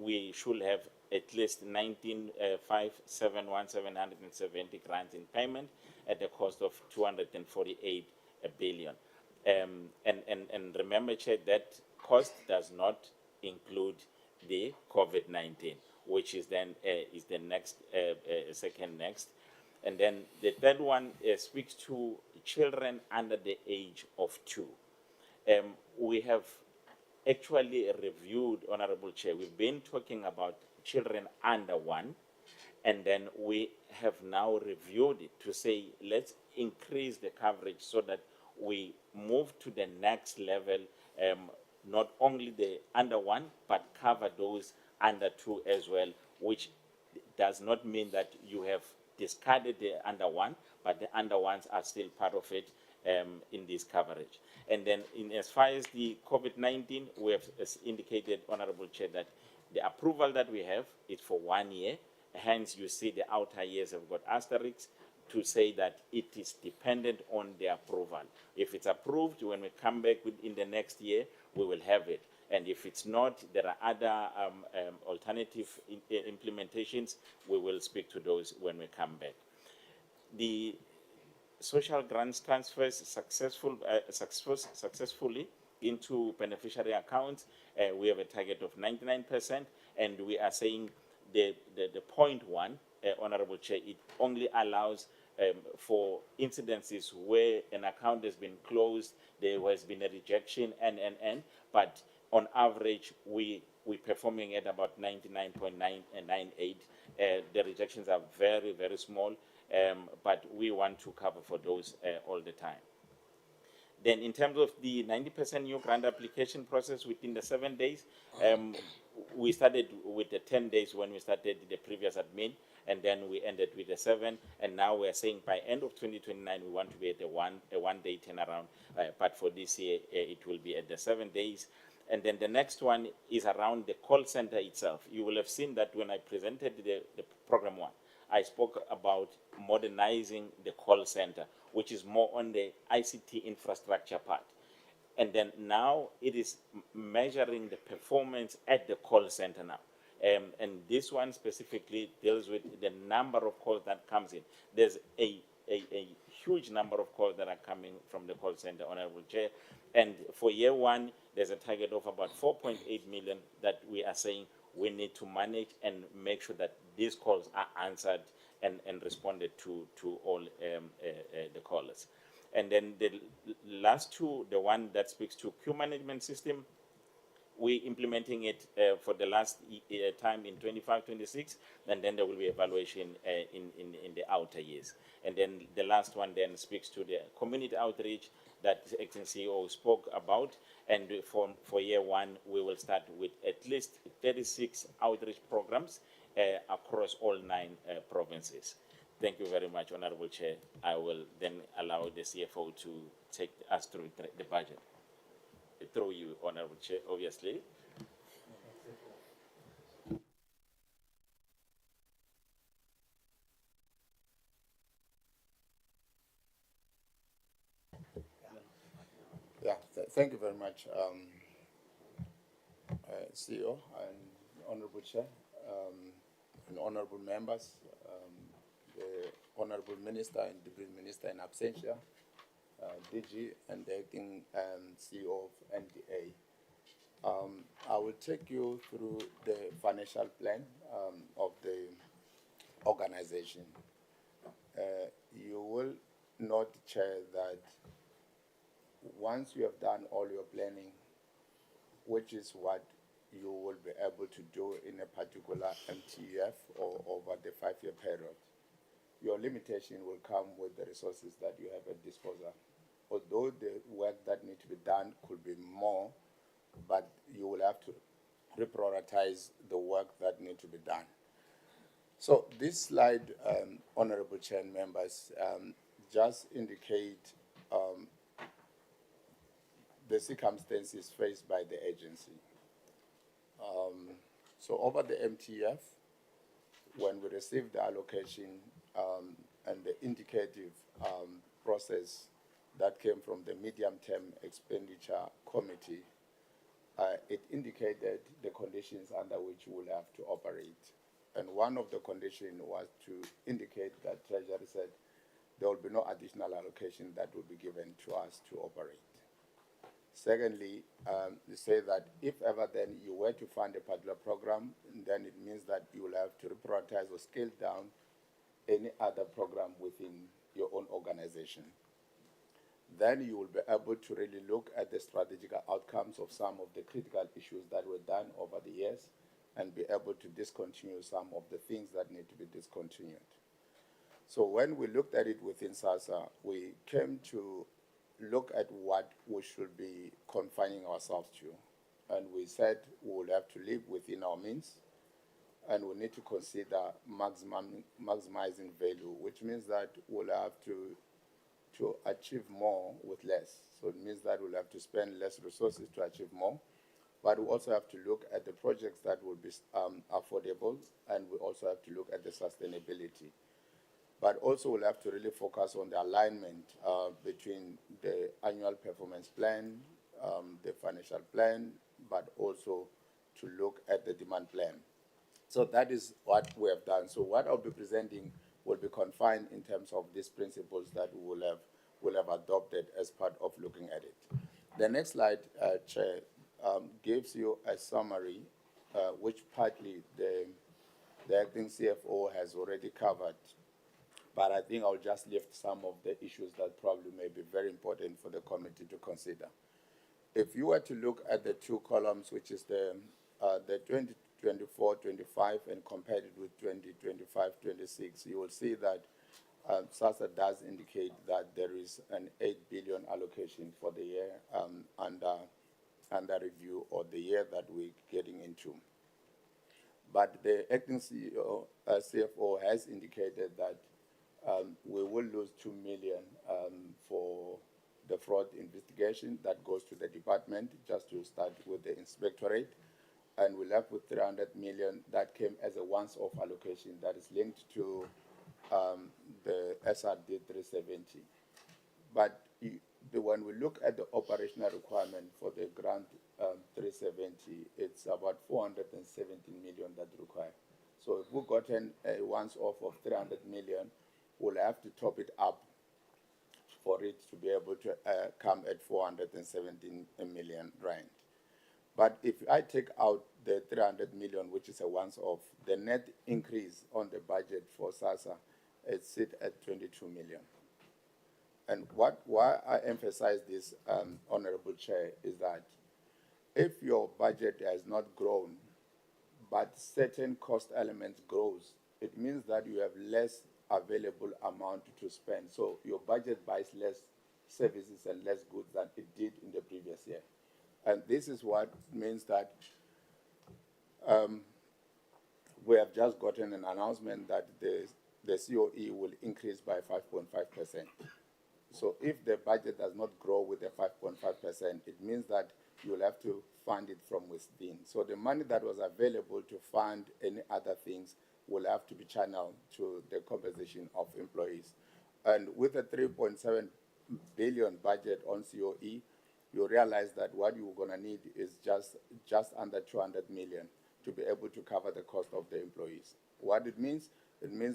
we should have at least 19,770 grants in payment at the cost of 248 billion. And remember, Chair, that cost does not include the COVID-19, which is then is the next second next. And then the third one speaks to children under the age of 2. We have actually reviewed, Honorable Chair, we've been talking about children under 1, and then we have now reviewed it to say let's increase the coverage so that we move to the next level, not only the under 1, but cover those under 2 as well, which does not mean that you have discarded the under 1, but the under 1s are still part of it in this coverage. And then as far as the COVID-19, we have indicated, Honorable Chair, that the approval that we have is for 1 year. Hence, you see the outer years have got asterisks to say that it is dependent on the approval. If it's approved, when we come back in the next year, we will have it. And if it's not, there are other alternative implementations. We will speak to those when we come back. The social grants transfers successfully into beneficiary accounts. We have a target of 99%, and we are saying the point 1, Honorable Chair, it only allows for incidences where an account has been closed, there has been a rejection, but on average, we're performing at about 99.998. The rejections are very, very small, but we want to cover for those all the time. Then in terms of the 90% new grant application process within the 7 days, we started with the 10 days when we started the previous admin, and then we ended with the 7, and now we're saying by end of 2029 we want to be at a one-day turnaround, but for this year it will be at the 7 days. And then the next one is around the call center itself. You will have seen that when I presented the program 1, I spoke about modernizing the call center, which is more on the ICT infrastructure part. And then now it is measuring the performance at the call center now. And this one specifically deals with the number of calls that comes in. There's a huge number of calls that are coming from the call center, Honorable Chair. And for year one, there's a target of about 4.8 million that we are saying we need to manage and make sure that these calls are answered and responded to all the callers. And then the last two, the one that speaks to queue management system, we're implementing it for the last time in 25-26, and then there will be evaluation in the outer years. And then the last one then speaks to the community outreach that the acting CEO spoke about. And for year one, we will start with at least 36 outreach programs across all 9 provinces. Thank you very much, Honorable Chair. I will then allow the CFO to take us through the budget. Through you, Honorable Chair, obviously. Yeah, thank you very much, CEO and Honorable Chair, and honorable members, the Honorable Minister and Deputy Minister in absentia, DG and the acting CEO of NDA. I will take you through the financial plan of the organization. You will note, Chair, that once you have done all your planning, which is what you will be able to do in a particular MTF or over the 5-year period, your limitation will come with the resources that you have at disposal. Although the work that needs to be done could be more, but you will have to reprioritize the work that needs to be done. So this slide, Honorable Chair and members, just indicate the circumstances faced by the agency. So over the MTF, when we received the allocation and the indicative process that came from the medium-term expenditure committee, it indicated the conditions under which we will have to operate. And one of the conditions was to indicate that Treasury said there will be no additional allocation that will be given to us to operate. Secondly, they say that if ever then you were to fund a particular program, then it means that you will have to reprioritize or scale down any other program within your own organization. Then you will be able to really look at the strategic outcomes of some of the critical issues that were done over the years and be able to discontinue some of the things that need to be discontinued. So when we looked at it within SASSA, we came to look at what we should be confining ourselves to. And we said we will have to live within our means, and we need to consider maximizing value, which means that we'll have to achieve more with less. So it means that we'll have to spend less resources to achieve more, but we also have to look at the projects that will be affordable, and we also have to look at the sustainability. But also we'll have to really focus on the alignment between the annual performance plan, the financial plan, but also to look at the demand plan. So that is what we have done. So what I'll be presenting will be confined in terms of these principles that we will have adopted as part of looking at it. The next slide, Chair, gives you a summary, which partly the acting CFO has already covered. But I think I'll just lift some of the issues that probably may be very important for the committee to consider. If you were to look at the 2 columns, which is the 2024-25 and compared it with 2025-26, you will see that SASSA does indicate that there is an 8 billion allocation for the year under review, or the year that we're getting into. But the acting CEO, CFO has indicated that we will lose 2 million for the fraud investigation that goes to the department, just to start with the inspectorate. And we're left with 300 million that came as a once-off allocation that is linked to the SRD 370. But when we look at the operational requirement for the grant 370, it's about 417 million that require. So if we've gotten a once-off of 300 million, we'll have to top it up for it to be able to come at 417 million rand. But if I take out the 300 million, which is a once-off, the net increase on the budget for SASSA is sit at 22 million. And why I emphasize this, Honorable Chair, is that if your budget has not grown, but certain cost elements grows, it means that you have less available amount to spend. So your budget buys less services and less goods than it did in the previous year. And this is what means that we have just gotten an announcement that the COE will increase by 5.5%. So if the budget does not grow with the 5.5%, it means that you will have to fund it from within. So the money that was available to fund any other things will have to be channeled to the compensation of employees. And with a 3.7 billion budget on COE, you realize that what you're going to need is just under 200 million to be able to cover the cost of the employees. What it means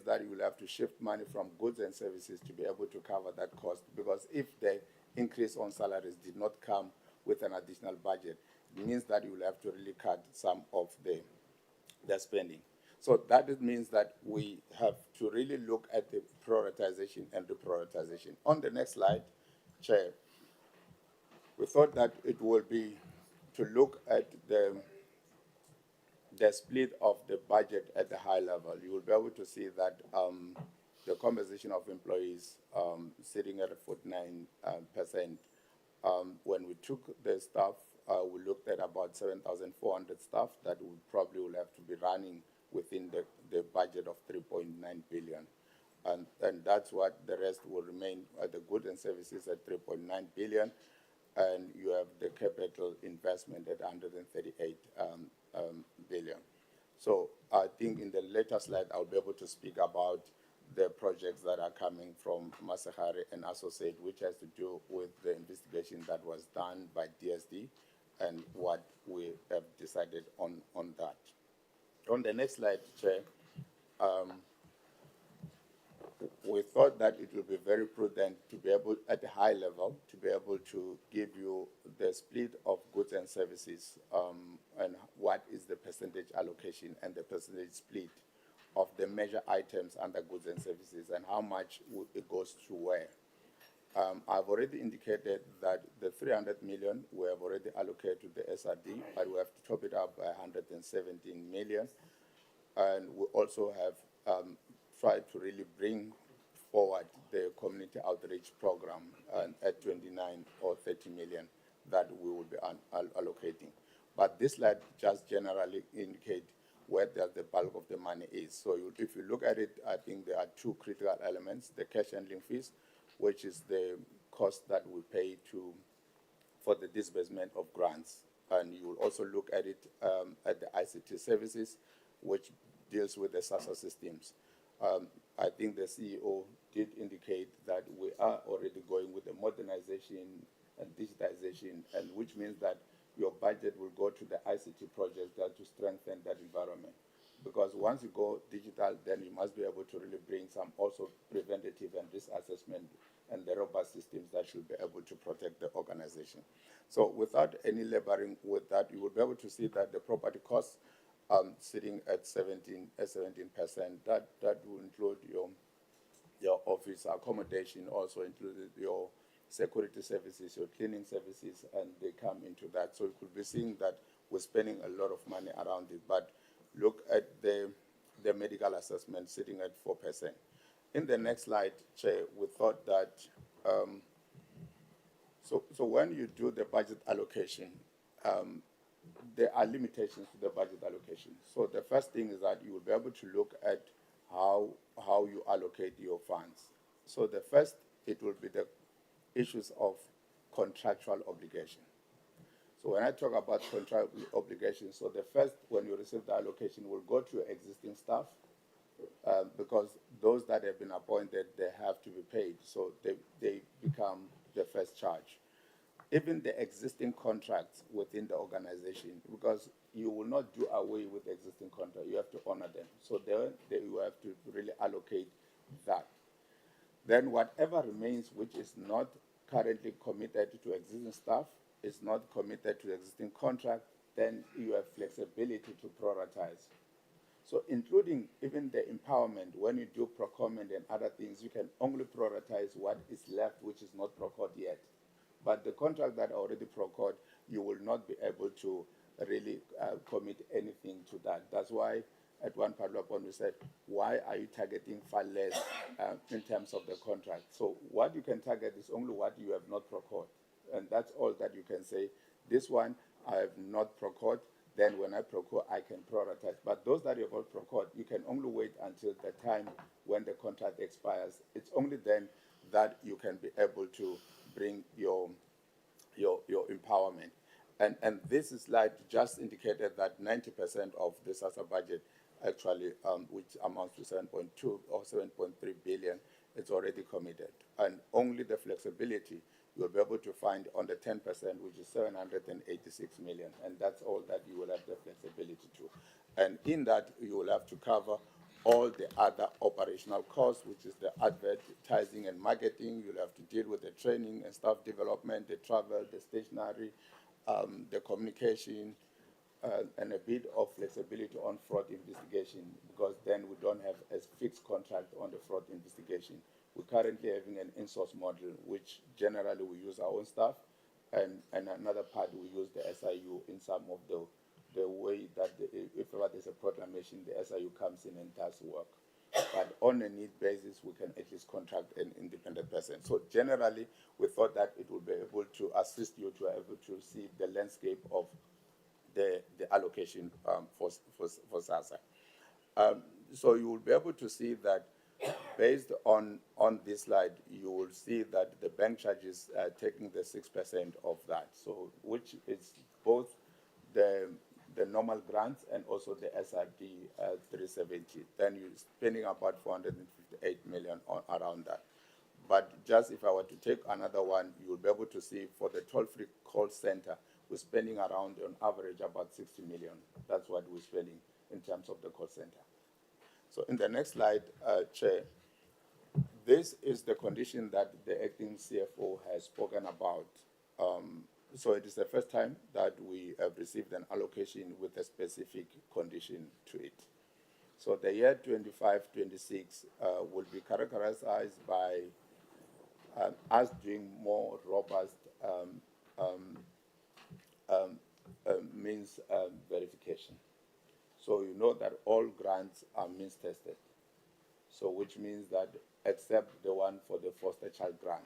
that you will have to shift money from goods and services to be able to cover that cost, because if the increase on salaries did not come with an additional budget, it means that you will have to really cut some of the spending. So that it means that we have to really look at the prioritization and reprioritization. On the next slide, Chair, we thought that it would be to look at the split of the budget at the high level. You will be able to see that the compensation of employees sitting at 49%. When we took the staff, we looked at about 7,400 staff that we probably will have to be running within the budget of 3.9 billion. And that's what the rest will remain at the goods and services at 3.9 billion. And you have the capital investment at 138 billion. So I think in the later slide, I'll be able to speak about the projects that are coming from Masahari and Associate, which has to do with the investigation that was done by DSD and what we have decided on that. On the next slide, Chair, we thought that it would be very prudent to be able, at a high level, to be able to give you the split of goods and services and what is the percentage allocation and the percentage split of the major items under goods and services and how much it goes to where. I've already indicated that the 300 million we have already allocated to the SRD, but we have to top it up by 117 million. And we also have tried to really bring forward the community outreach program at 29 or 30 million that we will be allocating. But this slide just generally indicate where the bulk of the money is. So if you look at it, I think there are two critical elements: the cash handling fees, which is the cost that we pay for the disbursement of grants. And you will also look at it at the ICT services, which deals with the SASSA systems. I think the CEO did indicate that we are already going with the modernization and digitization, and which means that your budget will go to the ICT projects that to strengthen that environment. Because once you go digital, then you must be able to really bring some also preventative and risk assessment and the robust systems that should be able to protect the organization. So without any laboring with that, you will be able to see that the property costs sitting at 17%. That will include your office accommodation, also included your security services, your cleaning services, and they come into that. So you could be seeing that we're spending a lot of money around it. But look at the medical assessment sitting at 4%. In the next slide, Chair, we thought that, so when you do the budget allocation, there are limitations to the budget allocation. So the first thing is that you will be able to look at how you allocate your funds. So the first, it will be the issues of contractual obligation. So when I talk about contractual obligations, so the first, when you receive the allocation, will go to existing staff because those that have been appointed, they have to be paid. So they become the first charge. Even the existing contracts within the organization, because you will not do away with the existing contract, you have to honor them. So there you have to really allocate that. Then whatever remains which is not currently committed to existing staff, is not committed to existing contract, then you have flexibility to prioritize. So including even the empowerment, when you do procurement and other things, you can only prioritize what is left, which is not procured yet. But the contract that are already procured, you will not be able to really commit anything to that. That's why at one particular point we said, why are you targeting far less in terms of the contract? So what you can target is only what you have not procured. And that's all that you can say. This one I have not procured, then when I procure, I can prioritize. But those that you have not procured, you can only wait until the time when the contract expires. It's only then that you can be able to bring your empowerment. And this slide just indicated that 90% of the SASSA budget actually, which amounts to 7.2 or 7.3 billion, is already committed. And only the flexibility you'll be able to find on the 10%, which is 786 million. And that's all that you will have the flexibility to. And in that, you will have to cover all the other operational costs, which is the advertising and marketing. You'll have to deal with the training and staff development, the travel, the stationery, the communication, and a bit of flexibility on fraud investigation, because then we don't have a fixed contract on the fraud investigation. We're currently having an in-source model, which generally we use our own staff, and another part we use the SIU in some of the way that if ever there's a proclamation, the SIU comes in and does work. But on a need basis, we can at least contract an independent person. So generally, we thought that it would be able to assist you to be able to see the landscape of the allocation for SASSA. So you will be able to see that based on this slide, you will see that the bank charges are taking the 6% of that. So which is both the normal grants and also the SRD 370. Then you're spending about 458 million around that. But just if I were to take another one, you'll be able to see for the toll-free call center, we're spending around, on average, about 60 million. That's what we're spending in terms of the call center. So in the next slide, Chair, this is the condition that the acting CFO has spoken about. So it is the first time that we have received an allocation with a specific condition to it. So the year 25-26 will be characterized by us doing more robust means verification. So you know that all grants are means tested. So which means that except the one for the foster child grant.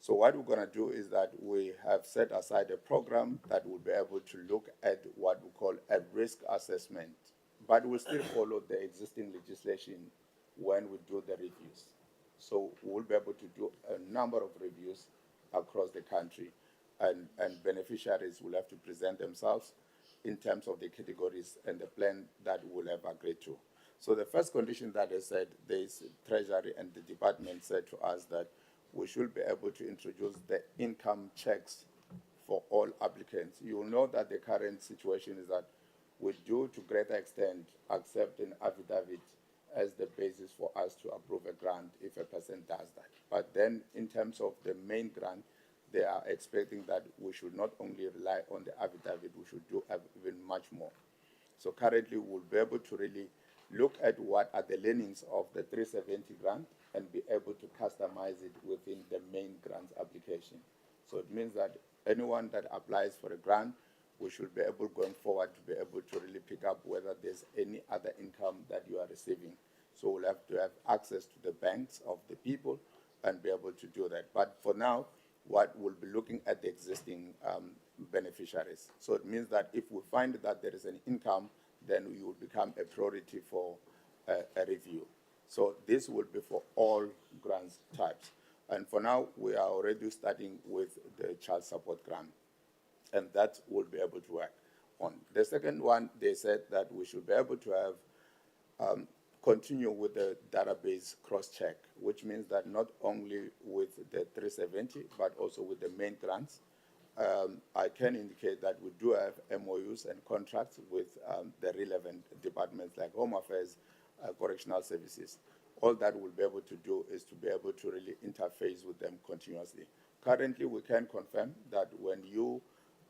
So what we're going to do is that we have set aside a program that will be able to look at what we call a risk assessment, but we'll still follow the existing legislation when we do the reviews. So we'll be able to do a number of reviews across the country, and beneficiaries will have to present themselves in terms of the categories and the plan that we'll have agreed to. So the first condition that I said, the Treasury and the department said to us that we should be able to introduce the income checks for all applicants. You will know that the current situation is that we do, to greater extent, accept an affidavit as the basis for us to approve a grant if a person does that. But then in terms of the main grant, they are expecting that we should not only rely on the affidavit, we should do even much more. So currently we'll be able to really look at what are the learnings of the 370 grant and be able to customize it within the main grant application. So it means that anyone that applies for a grant, we should be able, going forward, to be able to really pick up whether there's any other income that you are receiving. So we'll have to have access to the banks of the people and be able to do that. But for now, what we'll be looking at the existing beneficiaries. So it means that if we find that there is an income, then we will become a priority for a review. So this will be for all grants types. And for now, we are already starting with the child support grant, and that will be able to work on. The second one, they said that we should be able to have continue with the database cross-check, which means that not only with the 370, but also with the main grants. I can indicate that we do have MOUs and contracts with the relevant departments like Home Affairs, Correctional Services, all that we'll be able to do is to be able to really interface with them continuously. Currently, we can confirm that when you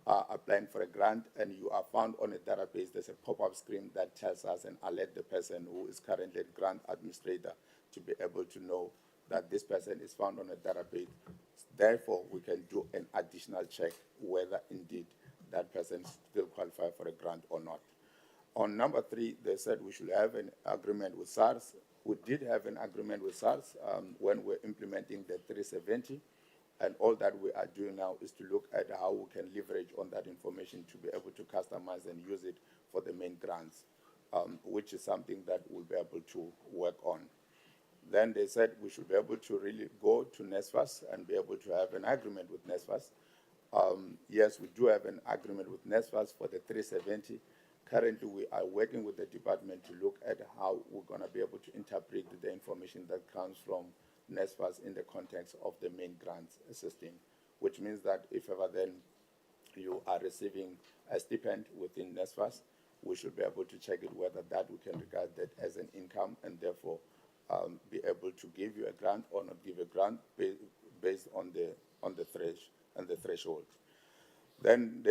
are applying for a grant and you are found on a database, there's a pop-up screen that tells us and alert the person who is currently a grant administrator to be able to know that this person is found on a database. Therefore, we can do an additional check whether indeed that person still qualify for a grant or not. On number 3, they said we should have an agreement with SARS. We did have an agreement with SARS when we're implementing the 370, and all that we are doing now is to look at how we can leverage on that information to be able to customize and use it for the main grants, which is something that we'll be able to work on. Then they said we should be able to really go to NSFAS and be able to have an agreement with NSFAS. Yes, we do have an agreement with NSFAS for the 370. Currently, we are working with the department to look at how we're going to be able to interpret the information that comes from NSFAS in the context of the main grants system, which means that if ever then you are receiving a stipend within NSFAS, we should be able to check it whether that we can regard that as an income and therefore be able to give you a grant or not give a grant based on the threshold. Then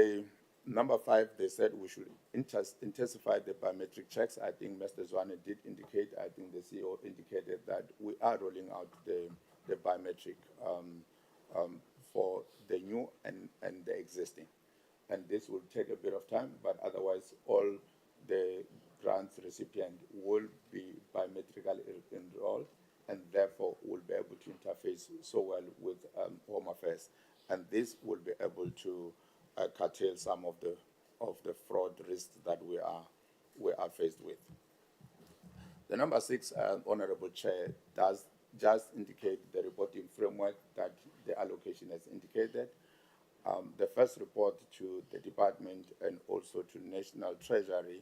number 5, they said we should intensify the biometric checks. I think Mr. Zwane did indicate, I think the CEO indicated that we are rolling out the biometric for the new and the existing. And this will take a bit of time, but otherwise all the grants recipient will be biometrically enrolled and therefore will be able to interface so well with Home Affairs. And this will be able to curtail some of the fraud risks that we are faced with. The number 6, Honorable Chair, does just indicate the reporting framework that the allocation has indicated. The first report to the department and also to National Treasury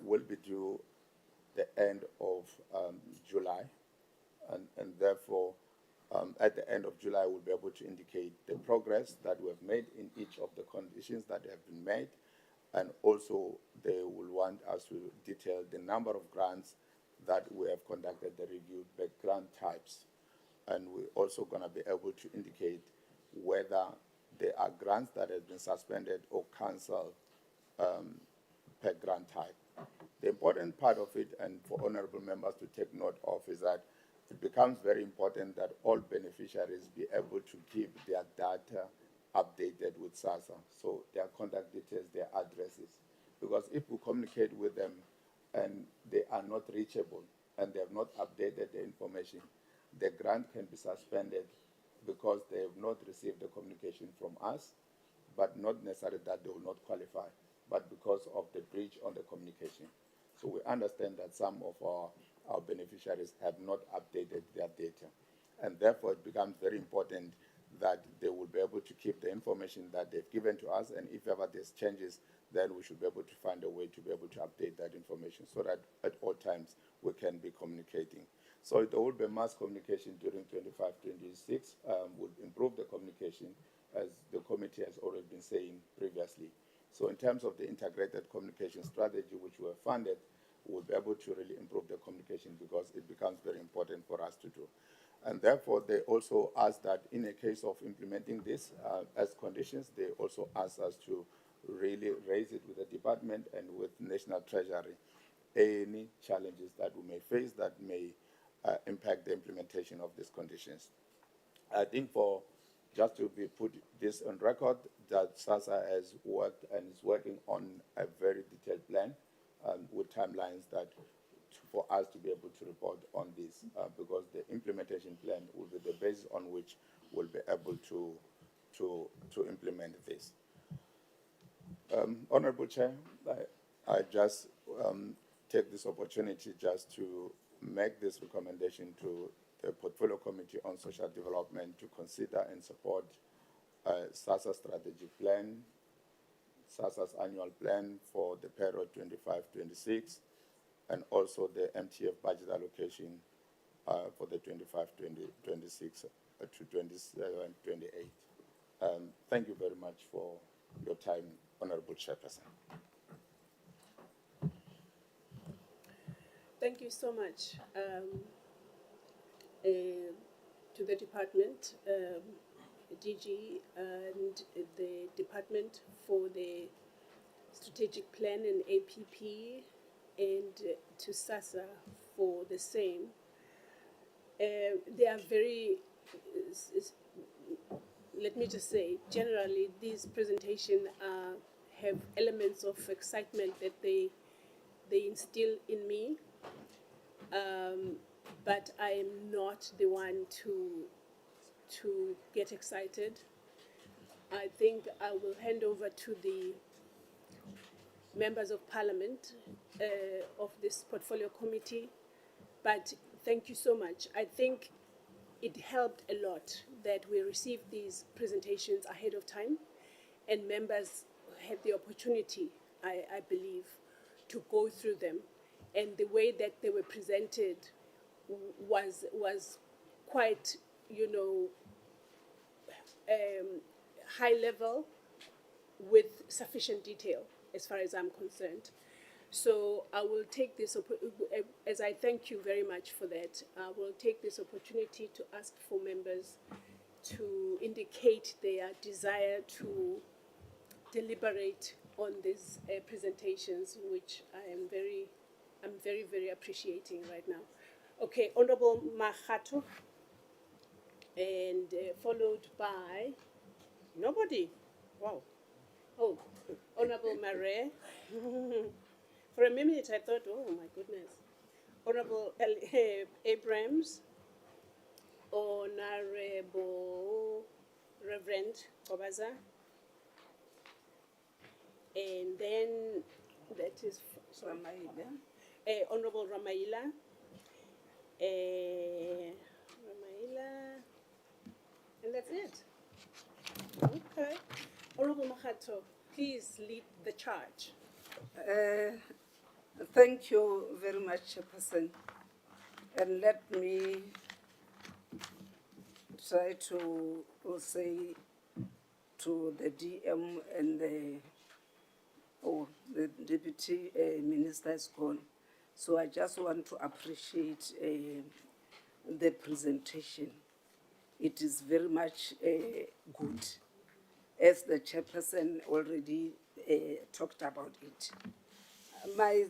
will be due the end of July, and therefore at the end of July we'll be able to indicate the progress that we have made in each of the conditions that have been made, and also they will want us to detail the number of grants that we have conducted the review, the grant types, and we're also going to be able to indicate whether there are grants that have been suspended or cancelled per grant type. The important part of it, and for honorable members to take note of, is that it becomes very important that all beneficiaries be able to keep their data updated with SASSA, so their contact details, their addresses. Because if we communicate with them and they are not reachable and they have not updated the information, the grant can be suspended because they have not received the communication from us, but not necessarily that they will not qualify, but because of the breach on the communication. So we understand that some of our beneficiaries have not updated their data, and therefore it becomes very important that they will be able to keep the information that they've given to us, and if ever there's changes, then we should be able to find a way to be able to update that information so that at all times we can be communicating. So there will be mass communication during 25-26, would improve the communication, as the committee has already been saying previously. So in terms of the integrated communication strategy, which we have funded, we'll be able to really improve the communication because it becomes very important for us to do. And therefore, they also asked that in a case of implementing this as conditions, they also asked us to really raise it with the department and with National Treasury, any challenges that we may face that may impact the implementation of these conditions. I think just to be put this on record, that SASSA has worked and is working on a very detailed plan with timelines that for us to be able to report on this, because the implementation plan will be the basis on which we'll be able to implement this. Honorable Chair, I just take this opportunity just to make this recommendation to the Portfolio Committee on Social Development to consider and support SASSA strategic plan, SASSA's annual plan for the period 25-26, and also the MTF budget allocation for the 25-26 to 27-28. Thank you very much for your time, Honorable Chairperson. Thank you so much. to the department, DG, and the department for the strategic plan and APP, and to SASSA for the same. They are very, let me just say, generally, these presentations have elements of excitement that they instill in me. But I am not the one to get excited. I think I will hand over to the members of parliament of this portfolio committee. But thank you so much. I think it helped a lot that we received these presentations ahead of time, and members had the opportunity, I believe, to go through them. And the way that they were presented was quite, high level with sufficient detail as far as I'm concerned. So I will take this, as I thank you very much for that, I will take this opportunity to ask for members to indicate their desire to deliberate on these presentations, which I'm very, very appreciating right now. Okay, Honorable Mahato, and followed by nobody. Wow. Oh, Honorable Mare. For a minute, I thought, oh my goodness. Honorable Abrams, Honorable Reverend Kobaza, and then that is Honorable Ramaila, and that's it. Okay. Honorable Mahato, please lead the charge. Thank you very much, Chairperson. And let me try to say to the DM and the Deputy Minister is gone. So I just want to appreciate the presentation. It is very much good, as the Chairperson already talked about it. My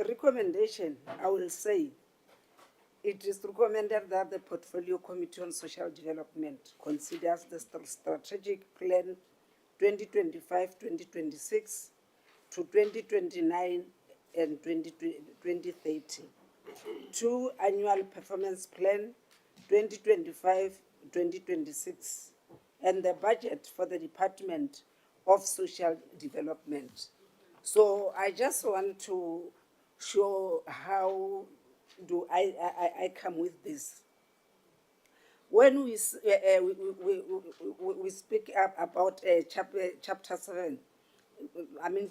recommendation, I will say, it is recommended that the Portfolio Committee on Social Development considers the Strategic Plan 2025-2026 to 2029 and 2030, 2 Annual Performance Plan 2025-2026, and the budget for the Department of Social Development. So I just want to show how do I come with this. When we speak about chapter 7,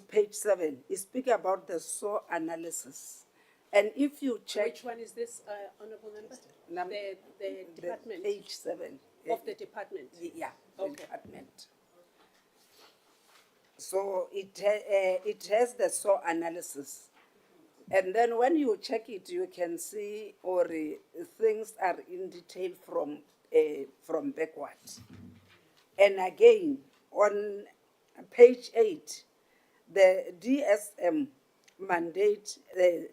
page 7, we speak about the SAW analysis. And if you check... Which one is this, Honourable Member? The department? Page 7. Of the department? Yeah, okay. The department. So it has the SAW analysis. And then when you check it, you can see things are in detail from backwards. And again, on page 8, the DSM mandate the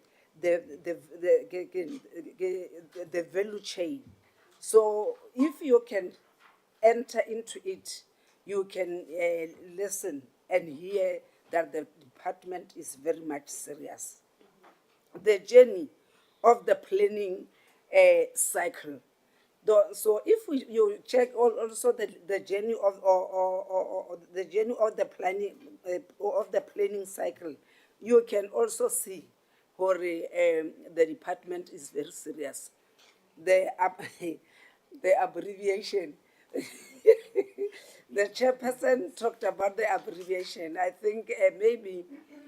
value chain. So if you can enter into it, you can listen and hear that the department is very much serious. The journey of the planning cycle. So if you check also the journey of the journey of the planning cycle, you can also see where the department is very serious. The abbreviation. The chairperson talked about the abbreviation. I think maybe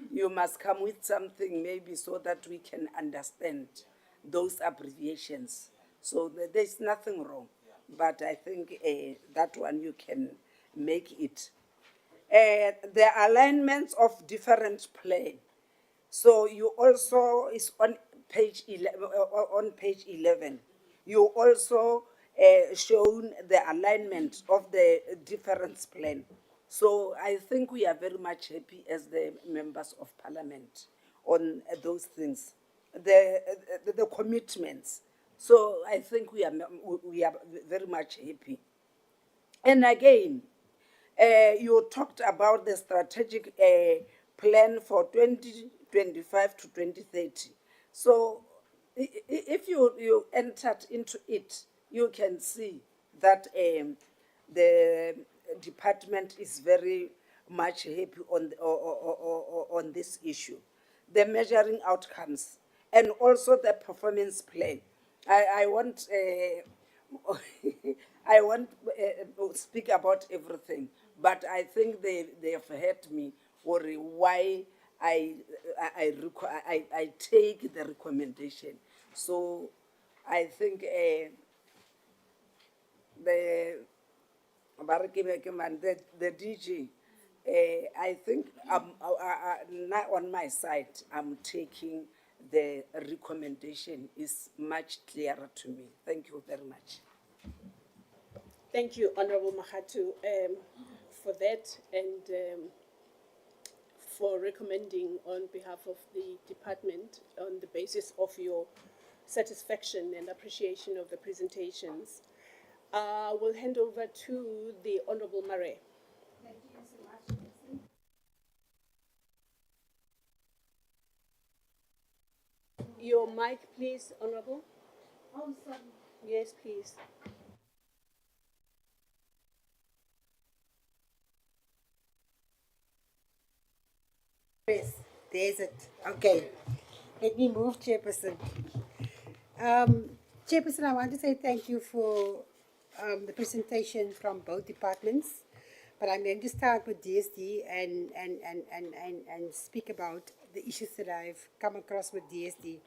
you must come with something maybe so that we can understand those abbreviations. So there's nothing wrong, but I think that one you can make it. The alignments of different plans. So you also is on page 11. You also shown the alignment of the difference plan. So I think we are very much happy as the members of parliament on those things, the commitments. So I think we are very much happy. And again, you talked about the strategic plan for 2025 to 2030. So if you entered into it, you can see that the department is very much happy on this issue. The measuring outcomes and also the performance plan. I want I won't speak about everything, but I think they have heard me or why I take the recommendation. So I think the the DG, I think now on my side, I'm taking the recommendation is much clearer to me. Thank you very much. Thank you, Honorable Mahatu, for that and for recommending on behalf of the department on the basis of your satisfaction and appreciation of the presentations. We'll hand over to the Honorable Mare. Thank you so much. Your mic, please, Honorable. Oh, sorry. Yes, please. Yes, there's it. Okay. Let me move, Chairperson. Chairperson, I want to say thank you for the presentation from both departments. But I'm going to start with DSD and speak about the issues that I've come across with DSD.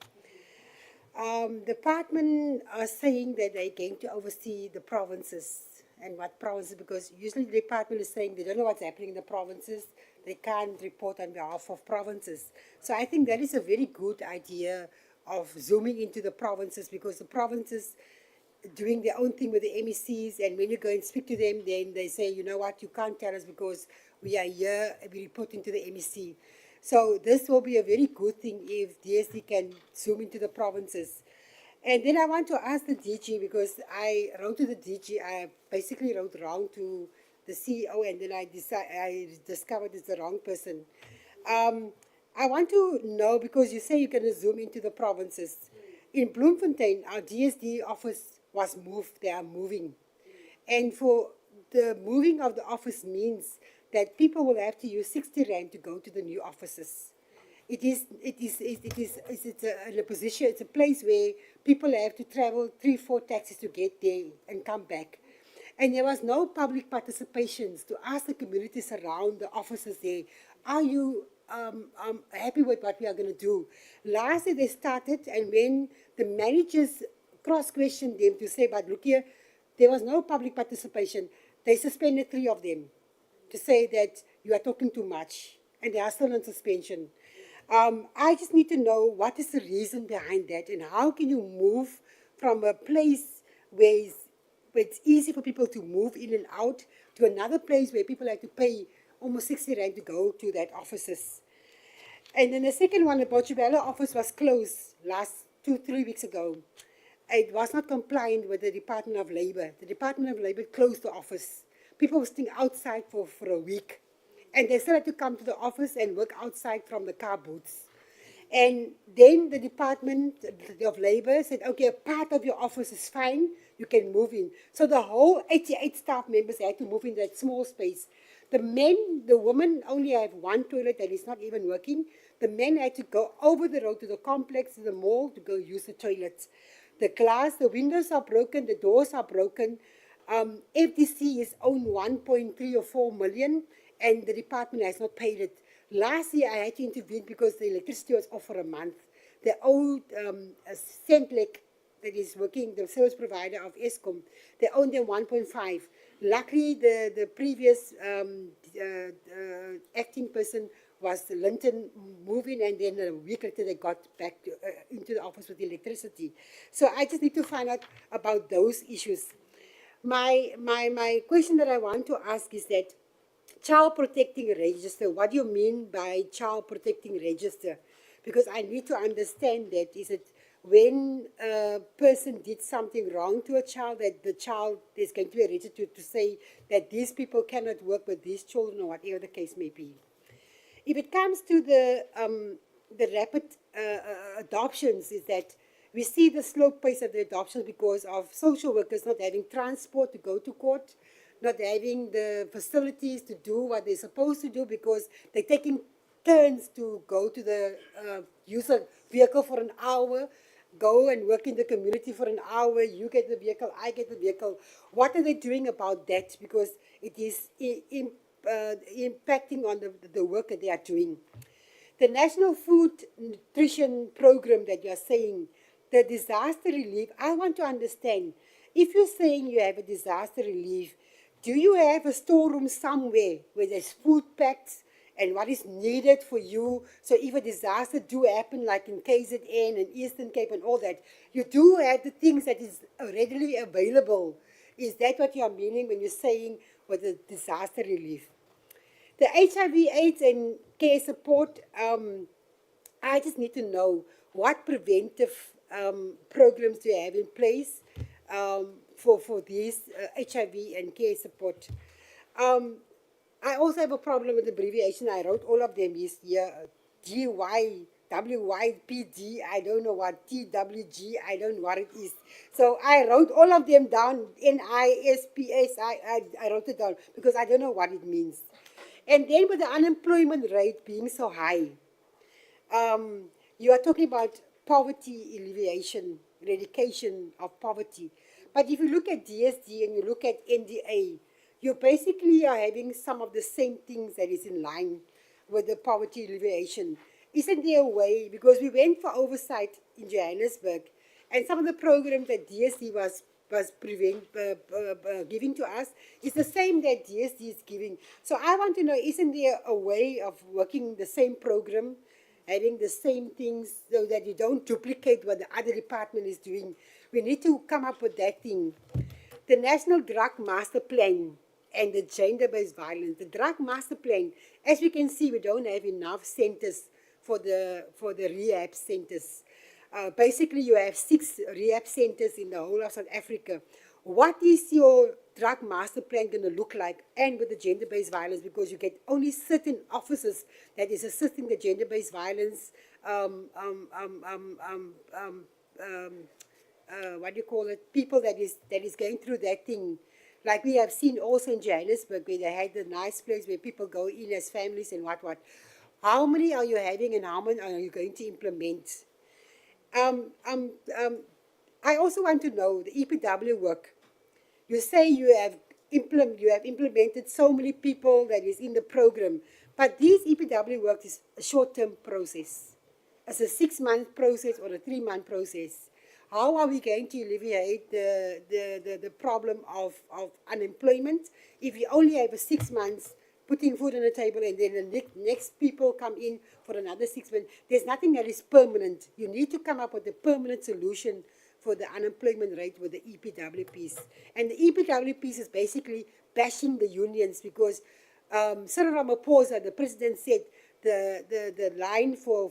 Department are saying that they're going to oversee the provinces and what provinces, because usually the department is saying they don't know what's happening in the provinces. They can't report on behalf of provinces. So I think that is a very good idea of zooming into the provinces, because the provinces doing their own thing with the MECs, and when you go and speak to them, then they say, you know what, you can't tell us because we are here and we report into the MEC. So this will be a very good thing if DSD can zoom into the provinces. And then I want to ask the DG, because I wrote to the DG, I basically wrote wrong to the CEO, and then I discovered it's the wrong person. I want to know, because you say you're going to zoom into the provinces. In Bloemfontein, our DSD office was moved. They are moving. And for the moving of the office means that people will have to use 60 Rand to go to the new offices. It's a position, it's a place where people have to travel 3-4 taxis to get there and come back. And there was no public participations to ask the communities around the offices there, are you happy with what we are going to do? Last year they started, and when the managers cross-questioned them to say, but look here, there was no public participation, they suspended 3 of them to say that you are talking too much, and they are still on suspension. I just need to know what is the reason behind that, and how can you move from a place where it's easy for people to move in and out to another place where people have to pay almost 60 Rand to go to that offices. And then the second one, the Botshabelo office was closed last 2-3 weeks ago. It was not compliant with the Department of Labor. The Department of Labor closed the office. People were sitting outside for a week. And they still had to come to the office and work outside from the car booths. And then the Department of Labor said, okay, a part of your office is fine, you can move in. So the whole 88 staff members had to move in that small space. The women only have one toilet that is not even working. The men had to go over the road to the complex, to the mall, to go use the toilets. The glass, the windows are broken, the doors are broken. FDC is owned 1.3 or 4 million, and the department has not paid it. Last year, I had to intervene because the electricity was off for a month. The old Centlec that is working, the service provider of Eskom, they own them 1.5. Luckily, the previous acting person was Linton moving, and then a week later they got back into the office with electricity. So I just need to find out about those issues. My question that I want to ask is that child protecting register, what do you mean by child protecting register? Because I need to understand that. Is it when a person did something wrong to a child, that the child is going to be registered to say that these people cannot work with these children, or whatever the case may be? If it comes to the rapid adoptions, is that we see the slow pace of the adoptions because of social workers not having transport to go to court, not having the facilities to do what they're supposed to do, because they're taking turns to go to the use a vehicle for an hour, go and work in the community for an hour, you get the vehicle, I get the vehicle. What are they doing about that? Because it is impacting on the work that they are doing. The National Food Nutrition Program that you're saying, the disaster relief, I want to understand, if you're saying you have a disaster relief, do you have a storeroom somewhere where there's food packs and what is needed for you? So if a disaster do happen, like in KZN and Eastern Cape and all that, you do have the things that is readily available. Is that what you are meaning when you're saying with the disaster relief? The HIV/AIDS and care support, I just need to know what preventive programs do you have in place for these HIV and care support. I also have a problem with abbreviation. I wrote all of them this year. GYWYPD, I don't know what, TWG, I don't know what it is. So I wrote all of them down, NISPS, I wrote it down because I don't know what it means. And then with the unemployment rate being so high, you are talking about poverty alleviation, eradication of poverty. But if you look at DSD and you look at NDA, you basically are having some of the same things that is in line with the poverty alleviation. Isn't there a way, because we went for oversight in Johannesburg, and some of the programs that DSD was giving to us is the same that DSD is giving. So I want to know, isn't there a way of working the same program, having the same things, so that you don't duplicate what the other department is doing? We need to come up with that thing. The National Drug Master Plan and the gender-based violence. The Drug Master Plan, as we can see, we don't have enough centers for the rehab centers. Basically, you have 6 rehab centers in the whole of South Africa. What is your drug master plan going to look like? And with the gender-based violence, because you get only certain officers that is assisting the gender-based violence, what do you call it? People that is going through that thing. Like we have seen also in Johannesburg, where they had the nice place where people go in as families and what. How many are you having, and how many are you going to implement? I also want to know the EPW work. You say you have implemented so many people that is in the program, but this EPW work is a short-term process. It's a 6-month process or a 3-month process. How are we going to alleviate the problem of unemployment if you only have a 6 months putting food on the table, and then the next people come in for another 6 months? There's nothing that is permanent. You need to come up with a permanent solution for the unemployment rate with the EPW piece. And the EPW piece is basically bashing the unions, because Cyril Ramaphosa, the president, said the line for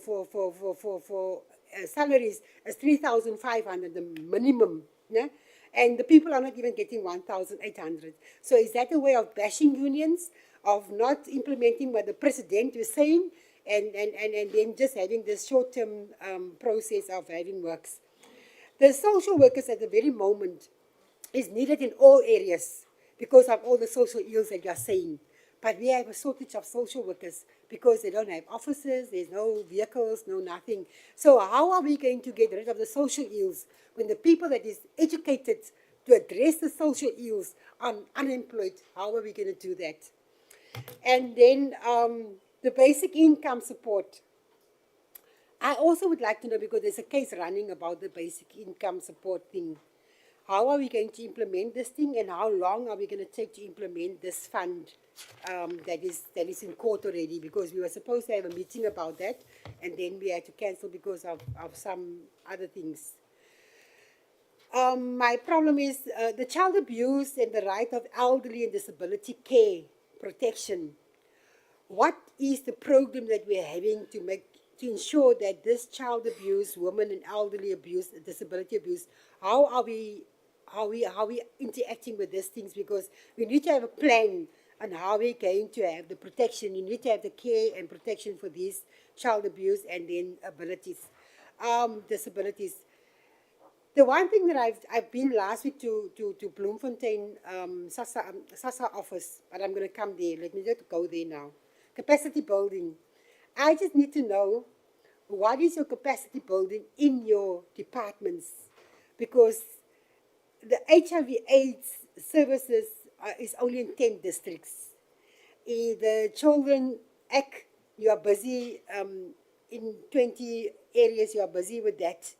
salaries is 3,500, the minimum. Yeah? And the people are not even getting 1,800. So is that a way of bashing unions, of not implementing what the president was saying, and then just having this short-term process of having works? The social workers at the very moment is needed in all areas because of all the social ills that you are saying. But we have a shortage of social workers because they don't have offices, there's no vehicles, no nothing. So how are we going to get rid of the social ills when the people that is educated to address the social ills are unemployed? How are we going to do that? And then the basic income support. I also would like to know, because there's a case running about the basic income support thing. how are we going to implement this thing, and how long are we going to take to implement this fund that is in court already, because we were supposed to have a meeting about that, and then we had to cancel because of some other things. My problem is the child abuse and the right of elderly and disability care protection. What is the program that we're having to ensure that this child abuse, women and elderly abuse, disability abuse, how are we interacting with these things? Because we need to have a plan on how we're going to have the protection. You need to have the care and protection for these child abuse and then disabilities. The one thing that I've been last week to Bloemfontein SASSA office, but I'm going to come there. Let me just go there now. Capacity building. I just need to know, what is your capacity building in your departments? Because the HIV/AIDS services is only in 10 districts. The Children Act, you are busy in 20 areas, you are busy with that.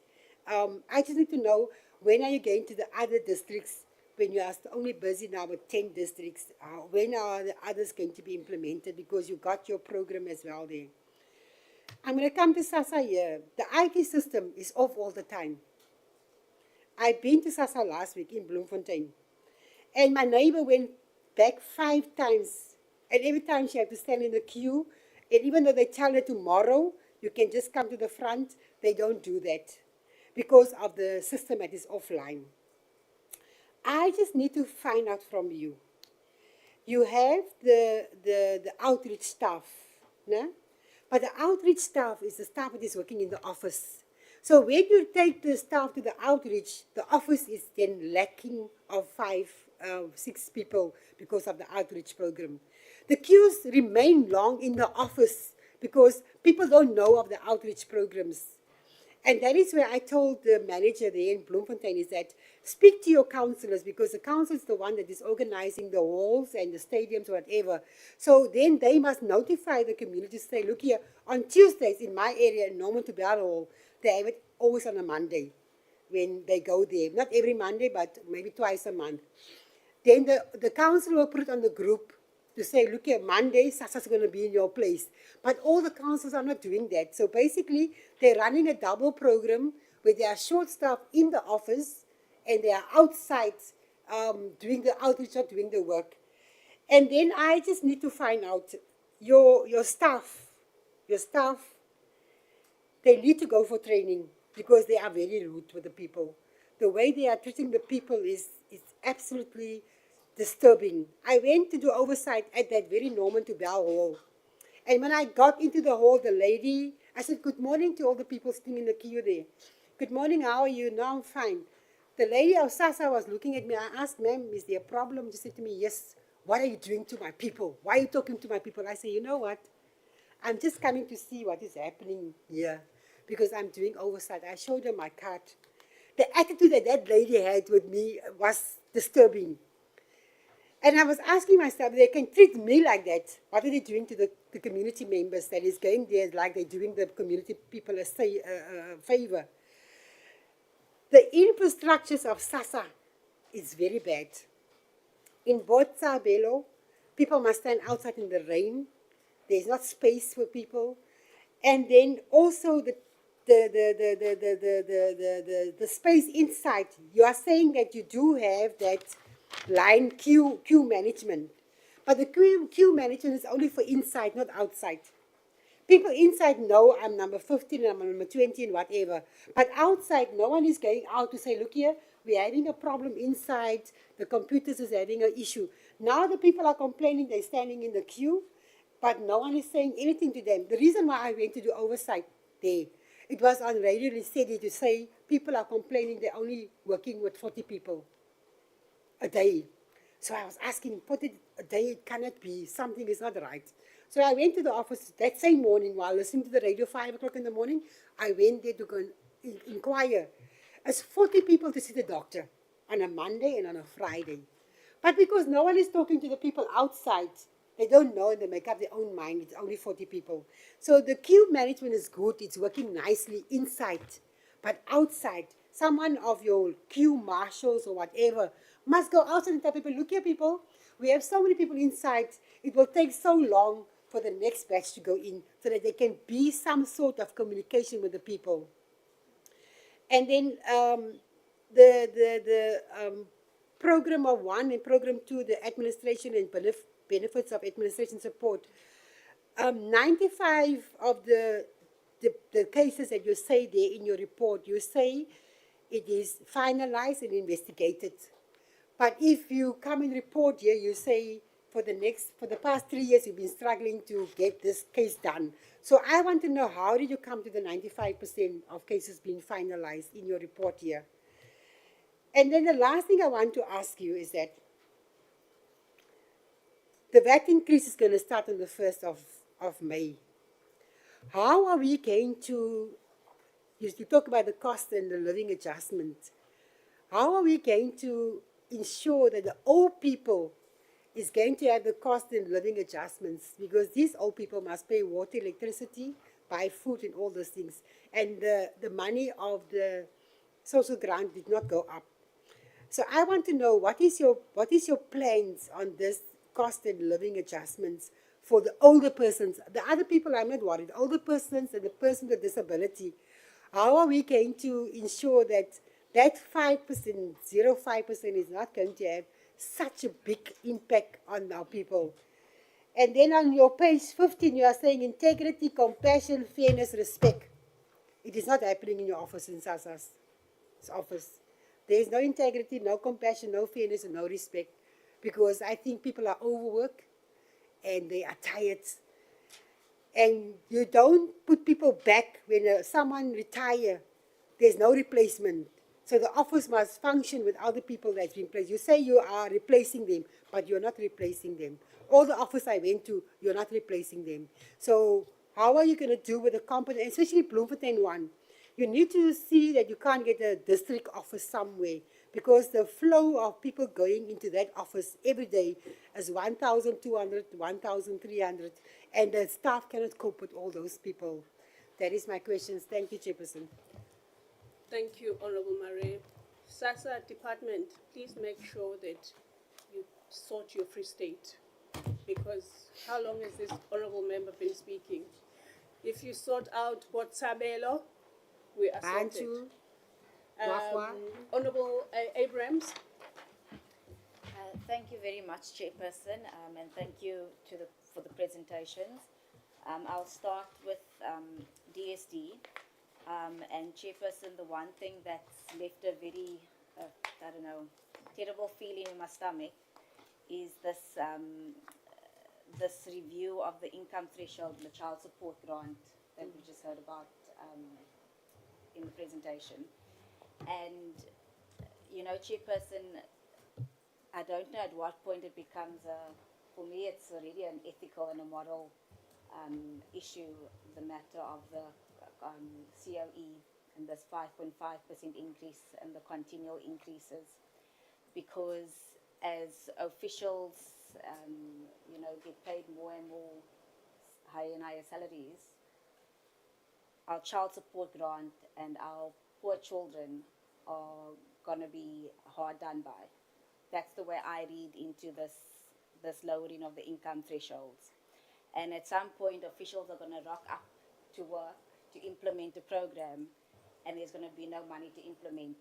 I just need to know, when are you going to the other districts, when you are only busy now with 10 districts? When are the others going to be implemented? Because you got your program as well there. I'm going to come to SASSA here. The IT system is off all the time. I've been to SASSA last week in Bloemfontein, and my neighbor went back 5 times, and every time she had to stand in the queue, and even though they tell her tomorrow, you can just come to the front, they don't do that because of the system that is offline. I just need to find out from you. You have the outreach staff, no? But the outreach staff is the staff that is working in the office. So when you take the staff to the outreach, the office is then lacking of 6 people because of the outreach program. The queues remain long in the office because people don't know of the outreach programs. And that is where I told the manager there in Bloemfontein is that speak to your councillors, because the council is the one that is organizing the halls and the stadiums or whatever. So then they must notify the community to say, look here, on Tuesdays in my area, in Norman to Bell Hall, they have it always on a Monday when they go there. Not every Monday, but maybe twice a month. Then the council will put it on the group to say, look here, Monday, SASSA's going to be in your place. But all the councils are not doing that. So basically, they're running a double program where they are short staff in the office and they are outside doing the outreach, not doing the work. And then I just need to find out your staff, they need to go for training because they are very rude with the people. The way they are treating the people is absolutely disturbing. I went to do oversight at that very Norman to Bell Hall. And when I got into the hall, the lady, I said, good morning to all the people sitting in the queue there. Good morning, how are you? No, I'm fine. The lady of SASSA was looking at me. I asked, ma'am, is there a problem? She said to me, yes. What are you doing to my people? Why are you talking to my people? I said, you know what? I'm just coming to see what is happening here because I'm doing oversight. I showed her my card. The attitude that that lady had with me was disturbing. And I was asking myself, they can treat me like that. What are they doing to the community members that is going there like they're doing the community people a favor? The infrastructures of SASSA is very bad. In Botsa Belo, people must stand outside in the rain. There's not space for people. And then also the space inside. You are saying that you do have that line queue management. But the queue management is only for inside, not outside. People inside know I'm number 15 and I'm number 20 and whatever. But outside, no one is going out to say, look here, we're having a problem inside. The computers is having an issue. Now the people are complaining, they're standing in the queue, but no one is saying anything to them. The reason why I went to do oversight there, it was on radio steady to say people are complaining they're only working with 40 people a day. So I was asking, 40 a day, it cannot be, something is not right. So I went to the office that same morning while listening to the radio, 5 o'clock in the morning. I went there to go and inquire. It's 40 people to see the doctor on a Monday and on a Friday. But because no one is talking to the people outside, they don't know and they make up their own mind. It's only 40 people. So the queue management is good. It's working nicely inside. But outside, someone of your queue marshals or whatever must go outside and tell people, look here, people, we have so many people inside, it will take so long for the next batch to go in so that there can be some sort of communication with the people. And then the program of 1 and program 2, the administration and benefits of administration support. 95 of the cases that you say there in your report, you say it is finalized and investigated. But if you come and report here, you say for the past 3 years, you've been struggling to get this case done. So I want to know, how did you come to the 95% of cases being finalized in your report here? And then the last thing I want to ask you is that the VAT increase is going to start on the 1st of May. How are we going to, you talk about the cost and the living adjustment, how are we going to ensure that the old people is going to have the cost and living adjustments? Because these old people must pay water, electricity, buy food and all those things. And the money of the social grant did not go up. So I want to know, what is your plans on this cost and living adjustments for the older persons? The other people, I'm not worried. Older persons and the person with disability. How are we going to ensure that 5%, 0.5% is not going to have such a big impact on our people? And then on your page 15, you are saying integrity, compassion, fairness, respect. It is not happening in your office, in SASSA's office. There is no integrity, no compassion, no fairness, and no respect, because I think people are overworked and they are tired. And you don't put people back when someone retires. There's no replacement. So the office must function with other people that's been placed. You say you are replacing them, but you're not replacing them. All the office I went to, you're not replacing them. So how are you going to do with the company, especially Bloemfontein 1? You need to see that you can't get a district office somewhere, because the flow of people going into that office every day is 1,200, 1,300, and the staff cannot cope with all those people. That is my questions. Thank you, Chairperson. Thank you, Honorable Marie. SASSA department, please make sure that you sort your Free State, because how long has this honorable member been speaking? If you sort out Botshabelo, we are sorted. Bantu, Wafwa. Honorable Abrams. Thank you very much, Chairperson, and thank you for the presentations. I'll start with DSD. And Chairperson, the one thing that's left a very, terrible feeling in my stomach is this this review of the income threshold, the child support grant that we just heard about in the presentation. And, Chairperson, I don't know at what point it becomes for me it's already an ethical and a moral issue, the matter of the COE and this 5.5% increase and the continual increases, because as officials, get paid more and more, higher and higher salaries, our child support grant and our poor children are going to be hard done by. That's the way I read into this lowering of the income thresholds. And at some point, officials are going to rock up to work to implement the program, and there's going to be no money to implement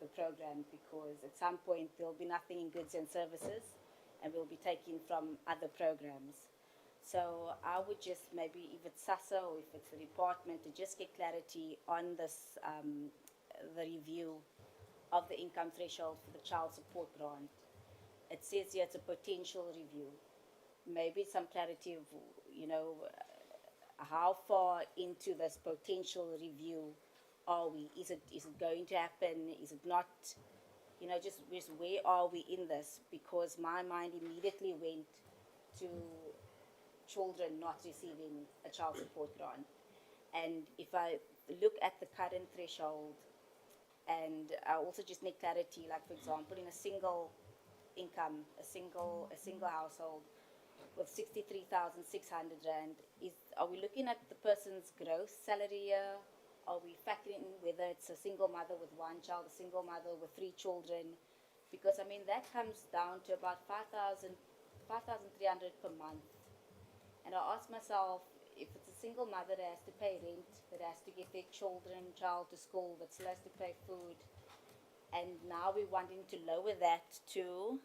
the program, because at some point there'll be nothing in goods and services, and we'll be taking from other programs. So I would just, maybe if it's SASSA or if it's the department, to just get clarity on this, the review of the income threshold for the child support grant. It says here it's a potential review. Maybe some clarity of, how far into this potential review are we? Is it going to happen? Is it not? Just where are we in this? Because my mind immediately went to children not receiving a child support grant. And if I look at the current threshold, and I also just need clarity, like for example, in a single income, a single household with 63,600 rand, are we looking at the person's gross salary here? are we factoring in whether it's a single mother with one child, a single mother with 3 children? Because, I mean, that comes down to about 5,300 per month. And I ask myself, if it's a single mother that has to pay rent, that has to get their child to school, that still has to pay food, and now we're wanting to lower that to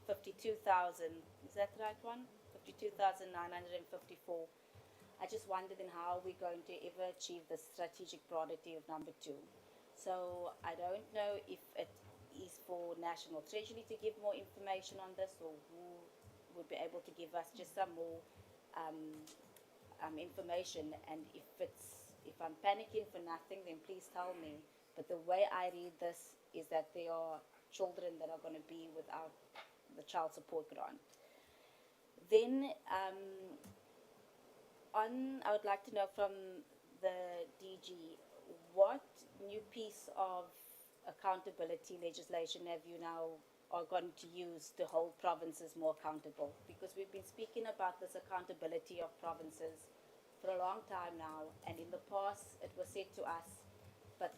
52,000. Is that the right one? 52,954. I just wonder then how we're going to ever achieve the strategic priority of number 2. So I don't know if it is for National Treasury to give more information on this, or who would be able to give us just some more information. And if I'm panicking for nothing, then please tell me. But the way I read this is that there are children that are going to be without the child support grant. Then I would like to know from the DG, what new piece of accountability legislation have you now are going to use to hold provinces more accountable? Because we've been speaking about this accountability of provinces for a long time now, and in the past it was said to us, but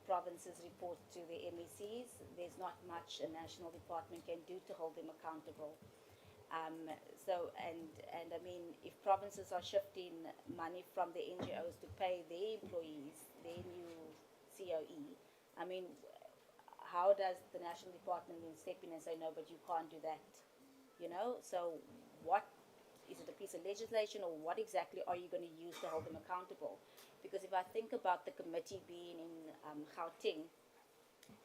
provinces report to the MECs. There's not much a national department can do to hold them accountable. And I mean, if provinces are shifting money from the NGOs to pay their employees, their new COE, I mean, how does the national department then step in and say, no, but you can't do that? You know, so what, is it a piece of legislation, or what exactly are you going to use to hold them accountable? Because if I think about the committee being in Gauteng,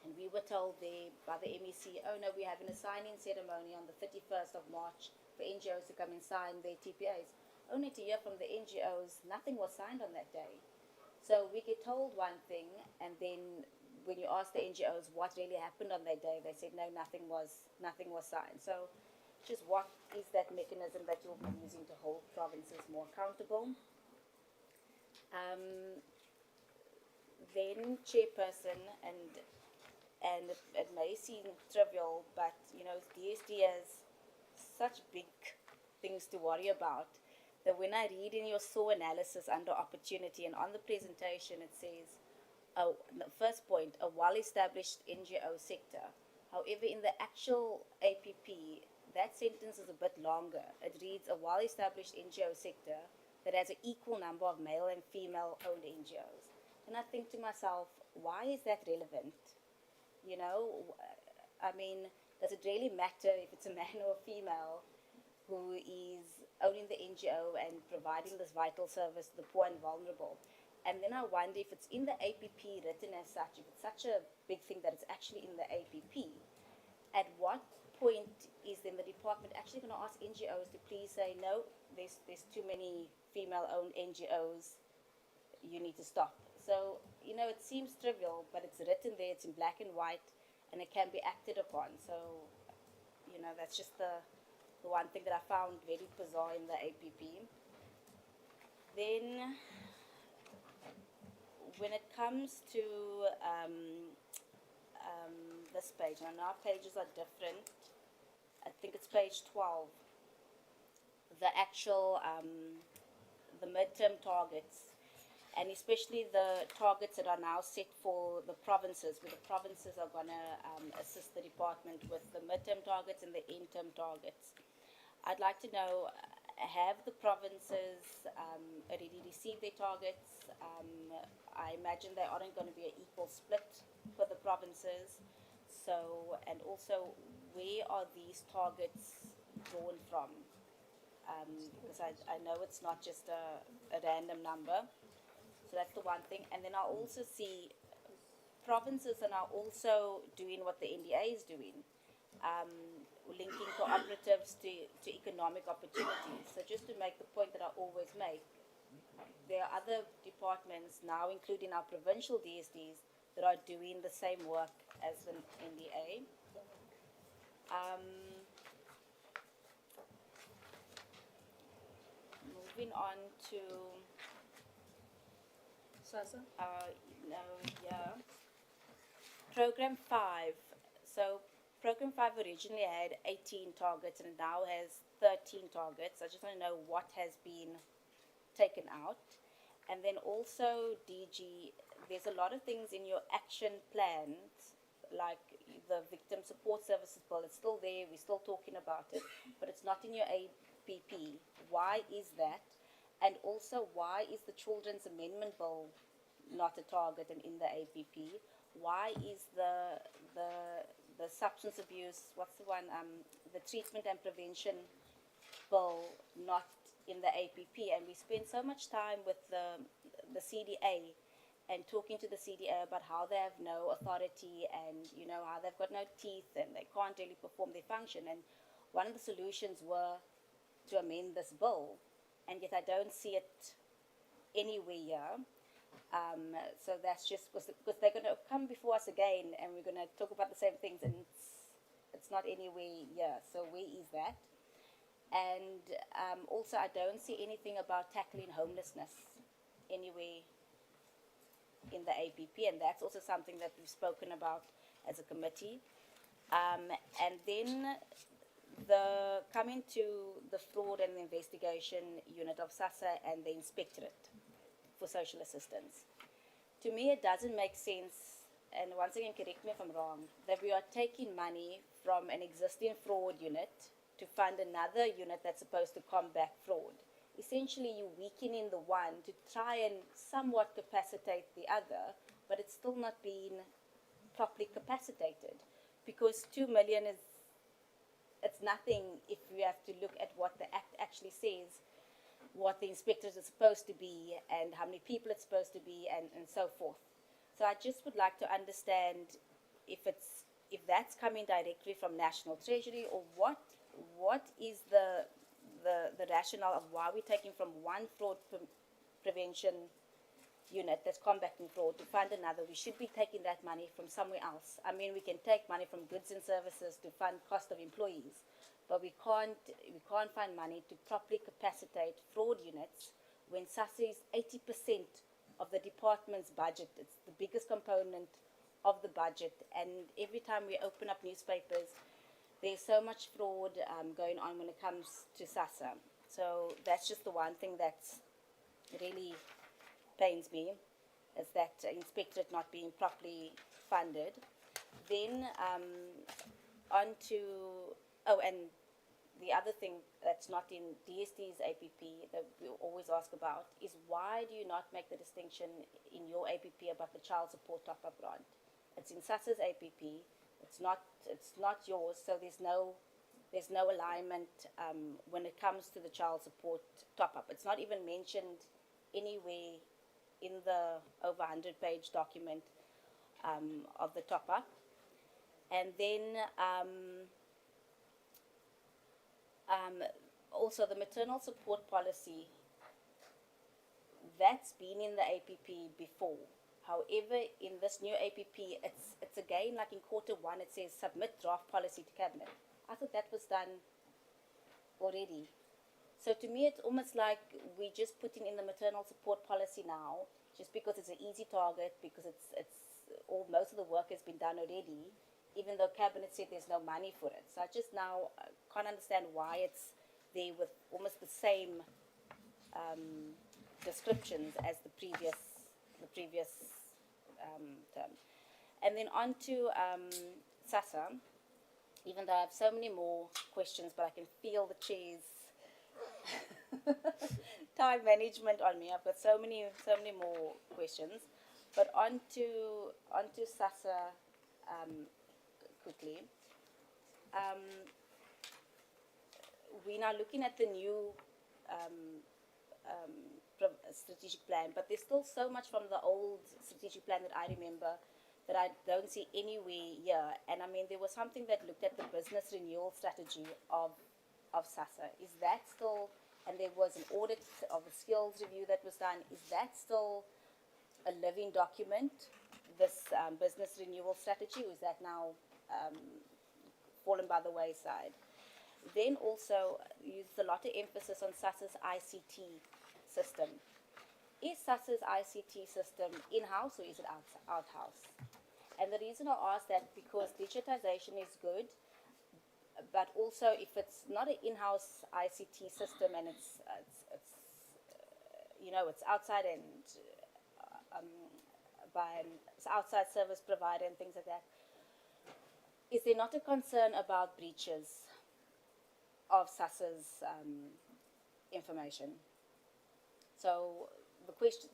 and we were told there by the MEC, oh no, we're having a signing ceremony on the 31st of March for NGOs to come and sign their TPAs. Only to hear from the NGOs, nothing was signed on that day. So we get told one thing, and then when you ask the NGOs what really happened on that day, they said no, nothing was signed. So just what is that mechanism that you'll be using to hold provinces more accountable? Then chairperson, and it may seem trivial, but you know, DSD has such big things to worry about that when I read in your SAW analysis under opportunity, and on the presentation it says, the first point, a well-established NGO sector. However, in the actual APP, that sentence is a bit longer. It reads, a well-established NGO sector that has an equal number of male and female-owned NGOs. And I think to myself, why is that relevant? You know, I mean, does it really matter if it's a man or a female who is owning the NGO and providing this vital service to the poor and vulnerable? And then I wonder if it's in the APP written as such, if it's such a big thing that it's actually in the APP, at what point is then the department actually going to ask NGOs to please say, no, there's too many female-owned NGOs, you need to stop. So, you know, it seems trivial, but it's written there, it's in black and white, and it can be acted upon. So, you know, that's just the one thing that I found very bizarre in the APP. Then, when it comes to this page, now our pages are different. I think it's page 12. The actual, the midterm targets, and especially the targets that are now set for the provinces, where the provinces are going to assist the department with the midterm targets and the end-term targets. I'd like to know, have the provinces already received their targets? I imagine they aren't going to be an equal split for the provinces. So, and also, where are these targets drawn from? Because I know it's not just a random number. So that's the one thing. And then I also see provinces are now also doing what the NDA is doing, linking cooperatives to economic opportunities. So just to make the point that I always make, there are other departments now, including our provincial DSDs, that are doing the same work as the NDA. Moving on to SASSA? Program 5. So Program 5 originally had 18 targets and it now has 13 targets. I just want to know what has been taken out. And then also, DG, there's a lot of things in your action plans, like the victim support services bill. It's still there, we're still talking about it, but it's not in your APP. Why is that? And also, why is the children's amendment bill not a target and in the APP? Why is the substance abuse, what's the one, the treatment and prevention bill not in the APP? And we spend so much time with the CDA and talking to the CDA about how they have no authority and, you know, how they've got no teeth and they can't really perform their function. And one of the solutions were to amend this bill, and yet I don't see it anywhere here. So that's just because they're going to come before us again and we're going to talk about the same things, and it's not anywhere here. So where is that? And also, I don't see anything about tackling homelessness anywhere in the APP, and that's also something that we've spoken about as a committee. And then coming to the fraud and investigation unit of SASSA and the inspectorate for social assistance. To me, it doesn't make sense, and once again, correct me if I'm wrong, that we are taking money from an existing fraud unit to fund another unit that's supposed to combat fraud. Essentially, you're weakening the one to try and somewhat capacitate the other, but it's still not being properly capacitated, because 2 million it's nothing if you have to look at what the Act actually says, what the inspectors are supposed to be, and how many people it's supposed to be, and so forth. So I just would like to understand if that's coming directly from National Treasury, or what is the rationale of why we're taking from one fraud prevention unit that's combating fraud to fund another. We should be taking that money from somewhere else. I mean, we can take money from goods and services to fund cost of employees, but we can't find money to properly capacitate fraud units when SASSA is 80% of the department's budget. It's the biggest component of the budget, and every time we open up newspapers, there's so much fraud going on when it comes to SASSA. So that's just the one thing that's really pains me, is that inspectorate not being properly funded. Then on to, and the other thing that's not in DST's APP that we always ask about is, why do you not make the distinction in your APP about the child support top-up grant? It's in SASSA's APP. It's not yours, so there's no alignment when it comes to the child support top-up. It's not even mentioned anywhere in the over 100-page document of the top-up. And then also the maternal support policy, that's been in the APP before. However, in this new APP, it's again, like in Q1, it says submit draft policy to cabinet. I thought that was done already. So to me, it's almost like we're just putting in the maternal support policy now, just because it's an easy target, because most of the work has been done already, even though cabinet said there's no money for it. So I just now can't understand why it's there with almost the same descriptions as the previous term. And then on to SASSA, even though I have so many more questions, but I can feel the chair's time management on me. I've got so many more questions. But on to SASSA quickly. We're now looking at the new strategic plan, but there's still so much from the old strategic plan that I remember that I don't see anywhere here. And I mean, there was something that looked at the business renewal strategy of SASSA. Is that still, and there was an audit of a skills review that was done, is that still a living document, this business renewal strategy, or is that now fallen by the wayside? Then also used a lot of emphasis on SASSA's ICT system. Is SASSA's ICT system in-house or is it out-house? And the reason I ask that, because digitization is good, but also if it's not an in-house ICT system and it's it's outside and by an outside service provider and things like that. Is there not a concern about breaches of SASSA's information? So the question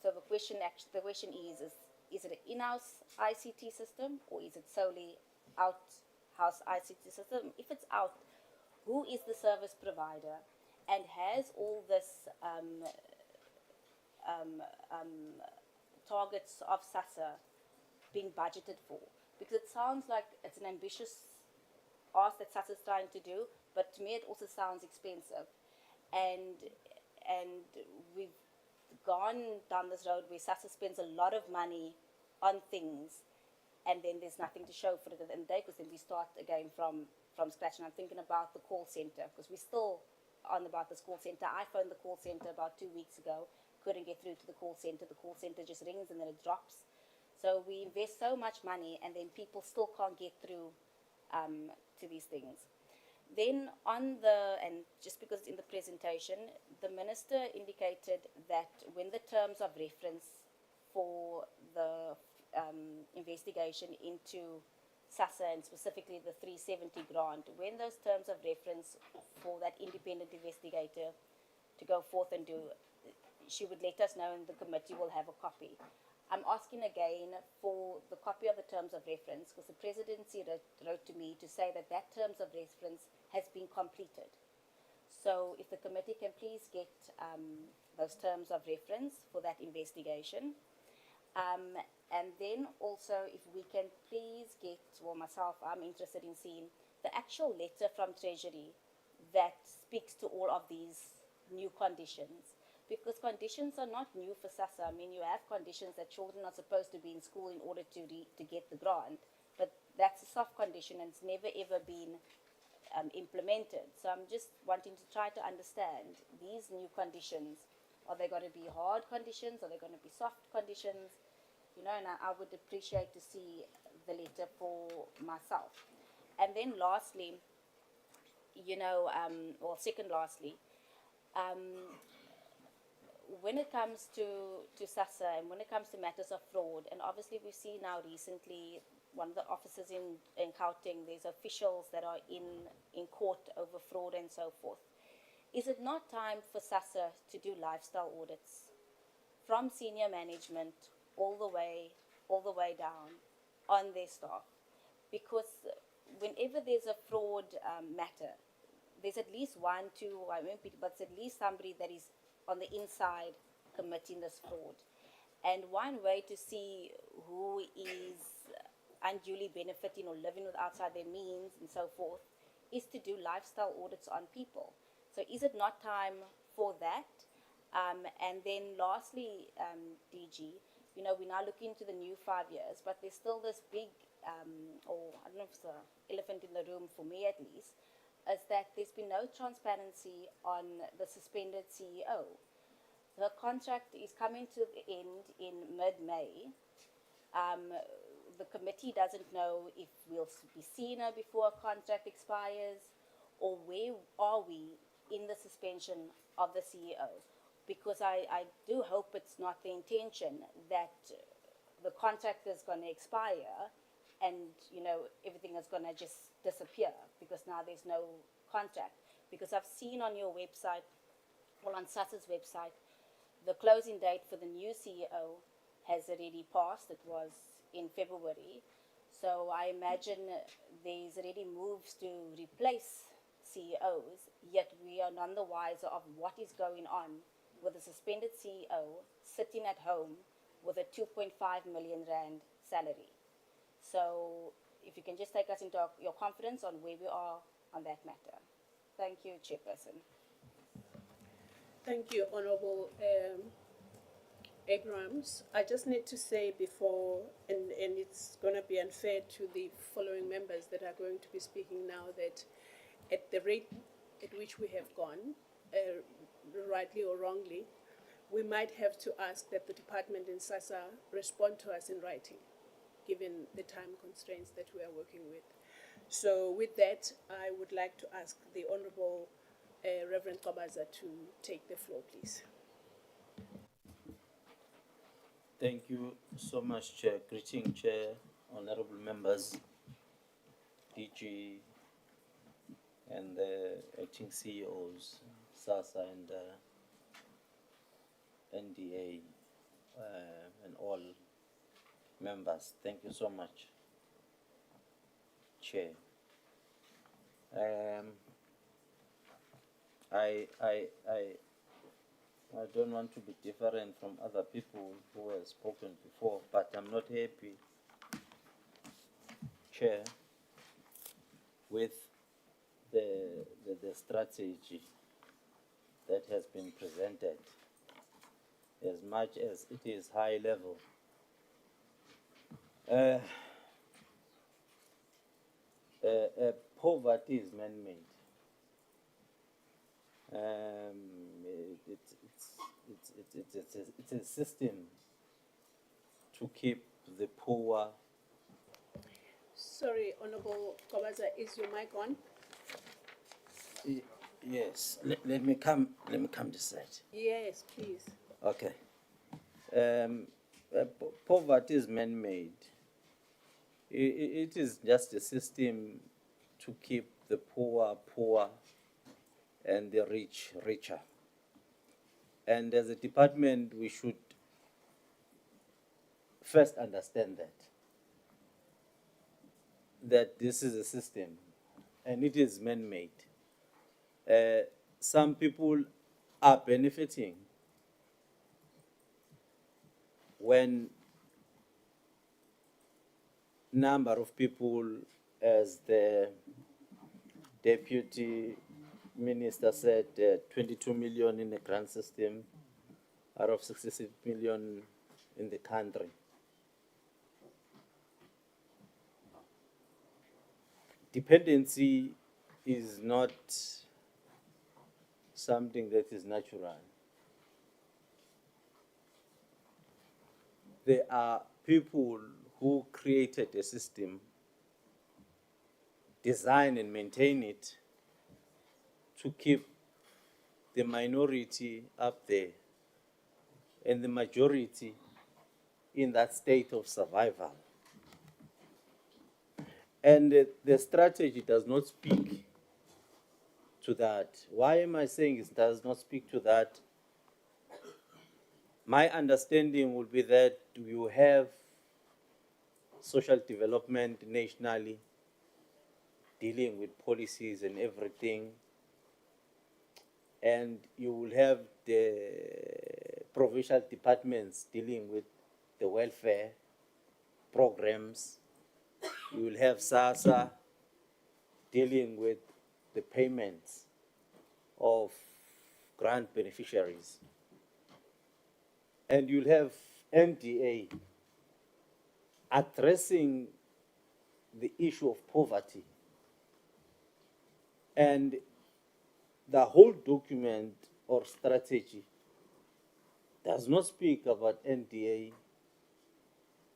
is it an in-house ICT system or is it solely out-house ICT system? If it's out, who is the service provider, and has all this targets of SASSA been budgeted for? Because it sounds like it's an ambitious ask that SASSA is trying to do, but to me it also sounds expensive, and we've gone down this road where SASSA spends a lot of money on things, and then there's nothing to show for it at the end of the day, because then we start again from scratch. And I'm thinking about the call center, because we're still on about this call center. I phoned the call center about 2 weeks ago, couldn't get through to the call center. The call center just rings and then it drops. So we invest so much money, and then people still can't get through to these things. Then and just because in the presentation, the minister indicated that when the terms of reference for the investigation into SASSA, and specifically the 370 grant, when those terms of reference for that independent investigator to go forth and do, she would let us know, and the committee will have a copy. I'm asking again for the copy of the terms of reference, because the presidency wrote to me to say that terms of reference has been completed. So if the committee can please get those terms of reference for that investigation. And then also if we can please get, well, myself, I'm interested in seeing the actual letter from Treasury that speaks to all of these new conditions. Because conditions are not new for SASSA. I mean, you have conditions that children are supposed to be in school in order to get the grant, but that's a soft condition and it's never ever been implemented. So I'm just wanting to try to understand these new conditions. Are they going to be hard conditions? Are they going to be soft conditions? And I would appreciate to see the letter for myself. And then lastly, second lastly, when it comes to SASSA and when it comes to matters of fraud, and obviously we see now recently one of the officers in Gauteng, there's officials that are in court over fraud and so forth. Is it not time for SASSA to do lifestyle audits from senior management all the way down on their staff? Because whenever there's a fraud matter, there's at least one, two, but it's at least somebody that is on the inside committing this fraud. And one way to see who is unduly benefiting or living with outside their means and so forth is to do lifestyle audits on people. So is it not time for that? And then lastly, DG, we're now looking into the new 5 years, but there's still this big, or I don't know if it's an elephant in the room for me at least, is that there's been no transparency on the suspended CEO. Her contract is coming to the end in mid-May. The committee doesn't know if we'll be seeing her before her contract expires, or where are we in the suspension of the CEO? Because I do hope it's not the intention that the contract is going to expire and everything is going to just disappear because now there's no contract. Because I've seen on your website, well, on SASSA's website, the closing date for the new CEO has already passed. It was in February. So I imagine there's already moves to replace CEOs, yet we are none the wiser of what is going on with a suspended CEO sitting at home with a 2.5 million rand salary. So if you can just take us into your confidence on where we are on that matter. Thank you, Chairperson. Thank you, Honorable Abrams. I just need to say before, and it's going to be unfair to the following members that are going to be speaking now, that at the rate at which we have gone, rightly or wrongly, we might have to ask that the department in SASSA respond to us in writing, given the time constraints that we are working with. So with that, I would like to ask the Honorable Reverend Kobaza to take the floor, please. Thank you so much, Chair. Greeting, Chair, honorable members, DG, and the acting CEOs, SASSA and NDA, and all members. Thank you so much, Chair. I don't want to be different from other people who have spoken before, but I'm not happy, Chair, with the strategy that has been presented, as much as it is high level. Poverty is man-made. It's a system to keep the poor. Sorry, Honorable Kobaza, is your mic on? Yes, let me come this side. Yes, please. Okay. Poverty is man-made. It is just a system to keep the poor poor and the rich richer. And as a department, we should first understand that this is a system and it is man-made. Some people are benefiting when number of people, as the deputy minister said, 22 million in the grant system out of 66 million in the country. Dependency is not something that is natural. There are people who created a system, design and maintain it to keep the minority up there and the majority in that state of survival. And the strategy does not speak to that. Why am I saying it does not speak to that? My understanding would be that you have social development nationally dealing with policies and everything, and you will have the provincial departments dealing with the welfare programs. You will have SASSA dealing with the payments of grant beneficiaries. And you'll have NDA addressing the issue of poverty. And the whole document or strategy does not speak about NDA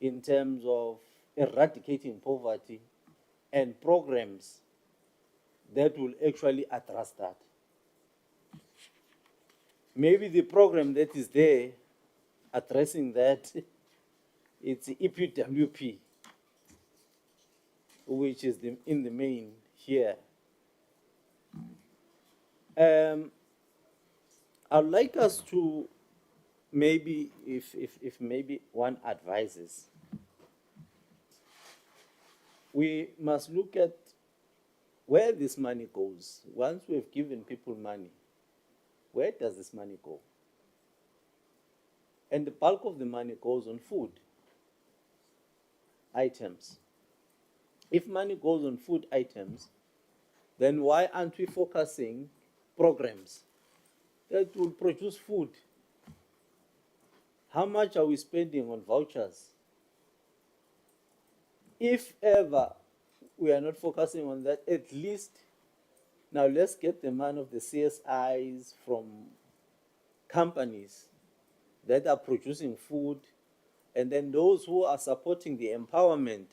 in terms of eradicating poverty and programs that will actually address that. Maybe the program that is there addressing that, it's EPWP, which is in the main here. I'd like us to maybe, if maybe one advises, we must look at where this money goes. Once we've given people money, where does this money go? And the bulk of the money goes on food items. If money goes on food items, then why aren't we focusing programs that will produce food? How much are we spending on vouchers? If ever we are not focusing on that, at least now let's get the money of the CSIs from companies that are producing food, and then those who are supporting the empowerment,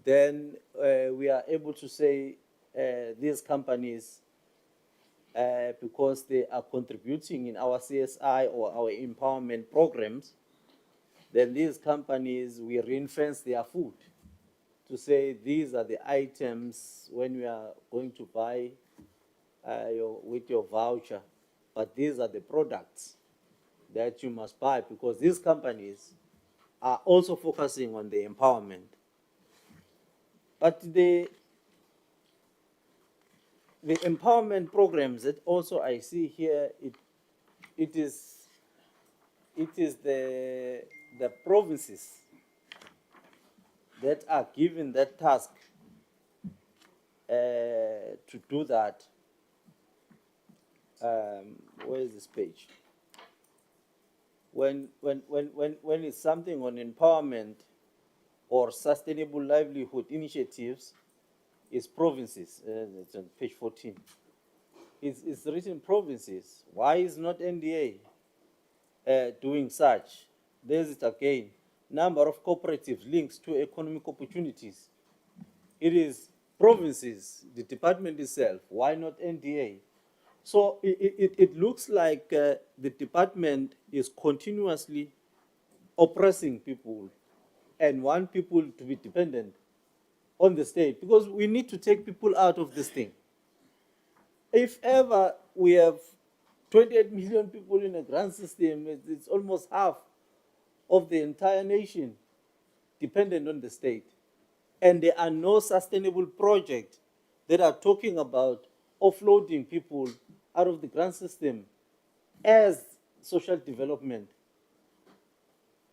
then we are able to say these companies, because they are contributing in our CSI or our empowerment programs, then these companies, we ring-fence their food to say these are the items when we are going to buy with your voucher, but these are the products that you must buy, because these companies are also focusing on the empowerment. But the empowerment programs that also I see here, it is the provinces that are given that task to do that. Where is this page? When it's something on empowerment or sustainable livelihood initiatives, it's provinces. It's on page 14. It's written provinces. Why is not NDA doing such? There's it again. Number of cooperatives links to economic opportunities. It is provinces, the department itself. Why not NDA? So it looks like the department is continuously oppressing people and want people to be dependent on the state, because we need to take people out of this thing. If ever we have 28 million people in a grant system, it's almost half of the entire nation dependent on the state. And there are no sustainable projects that are talking about offloading people out of the grant system as social development.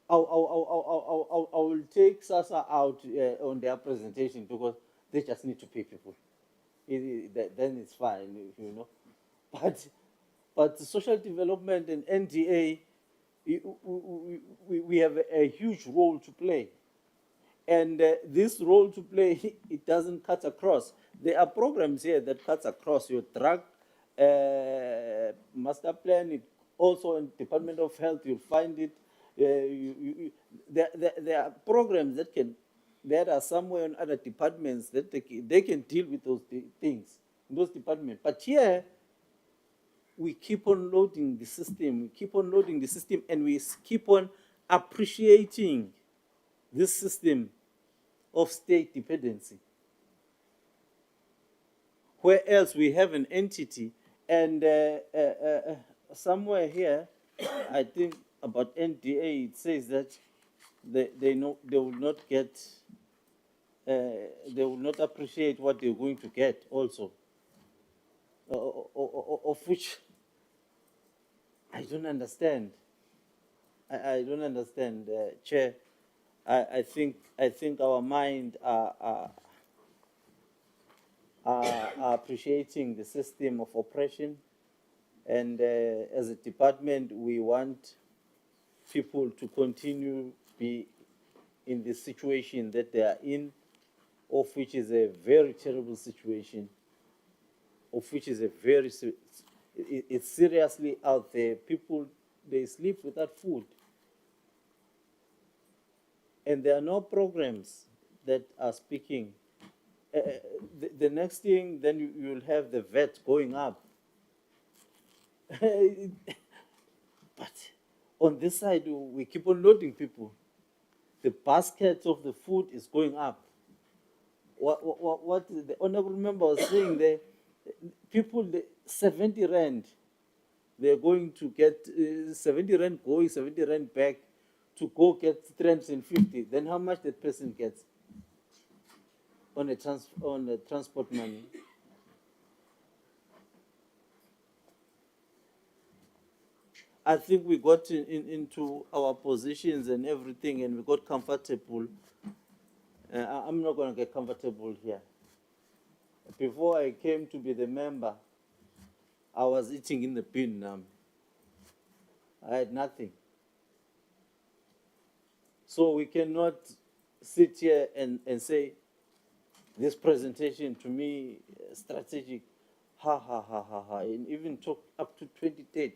I will take SASSA out on their presentation because they just need to pay people. Then it's fine, you know. But social development and NDA, we have a huge role to play. And this role to play, it doesn't cut across. There are programs here that cuts across your drug master plan. It also in Department of Health, you'll find it. There are programs that are somewhere in other departments that they can deal with those things in those departments. But here, we keep on loading the system. And we keep on appreciating this system of state dependency. Where else we have an entity, and somewhere here, I think about NDA, it says that they will not get, they will not appreciate what they're going to get also, of which I don't understand. I don't understand, Chair. I think our mind are appreciating the system of oppression, and as a department, we want people to continue be in the situation that they are in, of which is a very terrible situation, of which is a very, it's seriously out there. People, they sleep without food. And there are no programs that are speaking. The next thing, then you will have the VAT going up. But on this side, we keep on loading people. The basket of the food is going up. What the honorable member was saying there, people, 70 rand, they're going to get 70 rand going, 70 rand back to go get 350. Then how much that person gets on a transport money? I think we got into our positions and everything, and we got comfortable. I'm not going to get comfortable here. Before I came to be the member, I was eating in the bin now. I had nothing. So we cannot sit here and say, this presentation to me, strategic, and even talk up to 2030.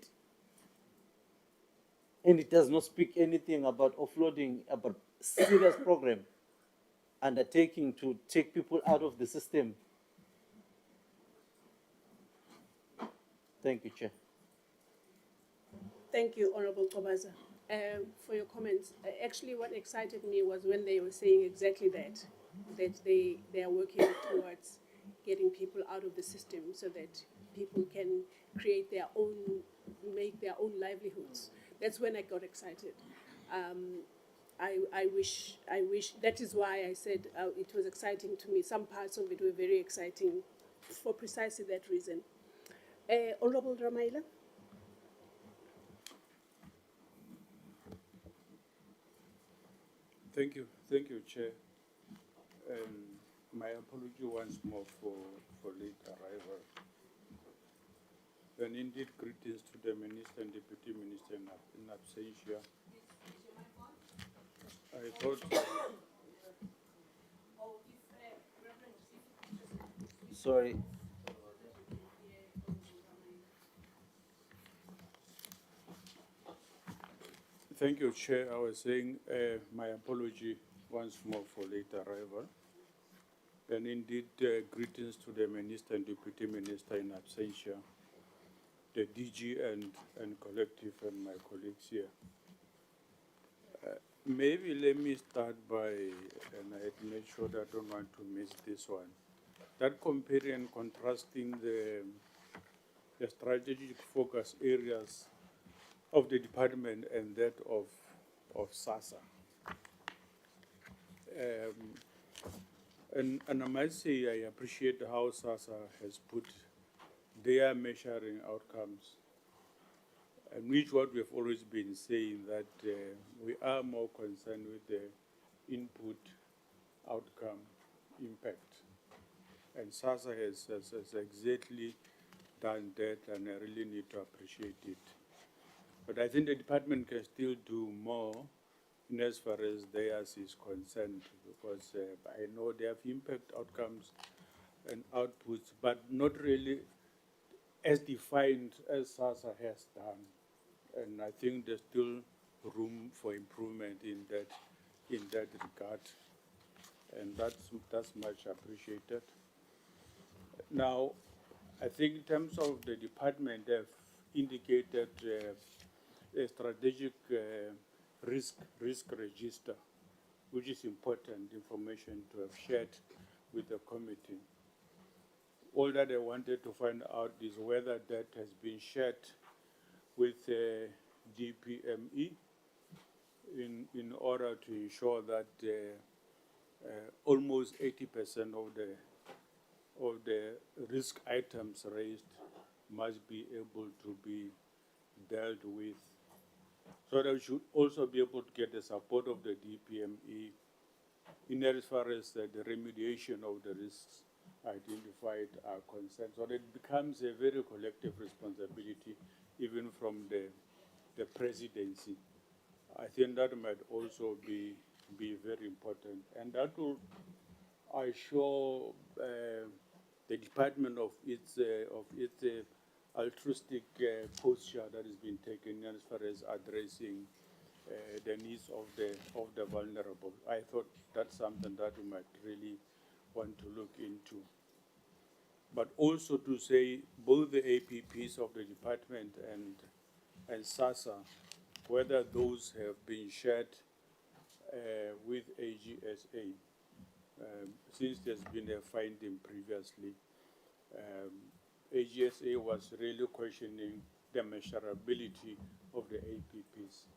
And it does not speak anything about offloading, about serious program undertaking to take people out of the system. Thank you, Chair. Thank you, Honorable Kobaza. for your comments. Actually, what excited me was when they were saying exactly that, that they are working towards getting people out of the system so that people can create their own, make their own livelihoods. That's when I got excited. I wish, that is why I said it was exciting to me. Some parts of it were very exciting for precisely that reason. Honorable Ramaila? Thank you, Chair. My apology once more for late arrival. And indeed, greetings to the Minister and Deputy Minister in absentia. I thought. Sorry. Thank you, Chair. I was saying my apology once more for late arrival. And indeed, greetings to the Minister and Deputy Minister in absentia, the DG and collective and my colleagues here. Maybe let me start by, and I made sure that I don't want to miss this one, that comparing and contrasting the strategic focus areas of the department and that of SASSA. And I must say I appreciate how SASSA has put their measuring outcomes, and which what we've always been saying, that we are more concerned with the input, outcome, impact. And SASSA has exactly done that, and I really need to appreciate it. But I think the department can still do more in as far as theirs is concerned, because I know they have impact, outcomes, and outputs, but not really as defined as SASSA has done. And I think there's still room for improvement in that regard, and that's much appreciated. Now, I think in terms of the department, they've indicated a strategic risk register, which is important information to have shared with the committee. All that I wanted to find out is whether that has been shared with DPME in order to ensure that almost 80% of the risk items raised must be able to be dealt with. So that we should also be able to get the support of the DPME in as far as the remediation of the risks identified are concerned. So that it becomes a very collective responsibility, even from the presidency. I think that might also be very important, and that will assure the department of its altruistic posture that has been taken as far as addressing the needs of the vulnerable. I thought that's something that we might really want to look into. But also to say both the APPs of the department and SASSA, whether those have been shared with AGSA, since there's been a finding previously. AGSA was really questioning the measurability of the APPs,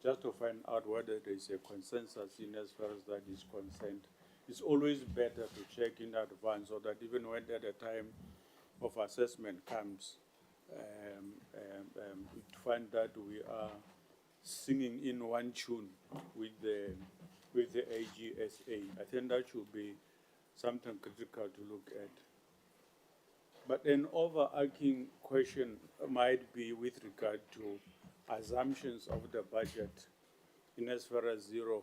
just to find out whether there is a consensus in as far as that is concerned. It's always better to check in advance, so that even when the time of assessment comes, we find that we are singing in one tune with the AGSA. I think that should be something critical to look at. But an overarching question might be with regard to assumptions of the budget in as far as 0.5%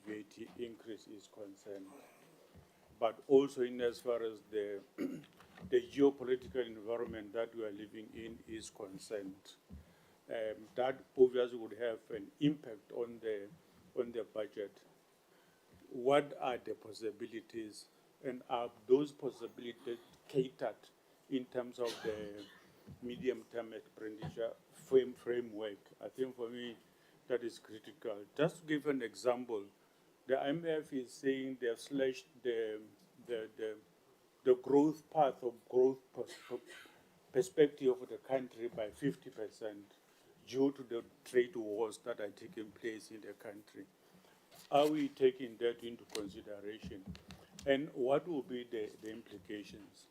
VAT increase is concerned, but also in as far as the geopolitical environment that we are living in is concerned. That obviously would have an impact on the budget. What are the possibilities, and are those possibilities catered in terms of the medium-term expenditure framework? I think for me, that is critical. Just to give an example, the IMF is saying they've slashed the growth path of growth perspective of the country by 50% due to the trade wars that are taking place in the country. Are we taking that into consideration? And what will be the implications?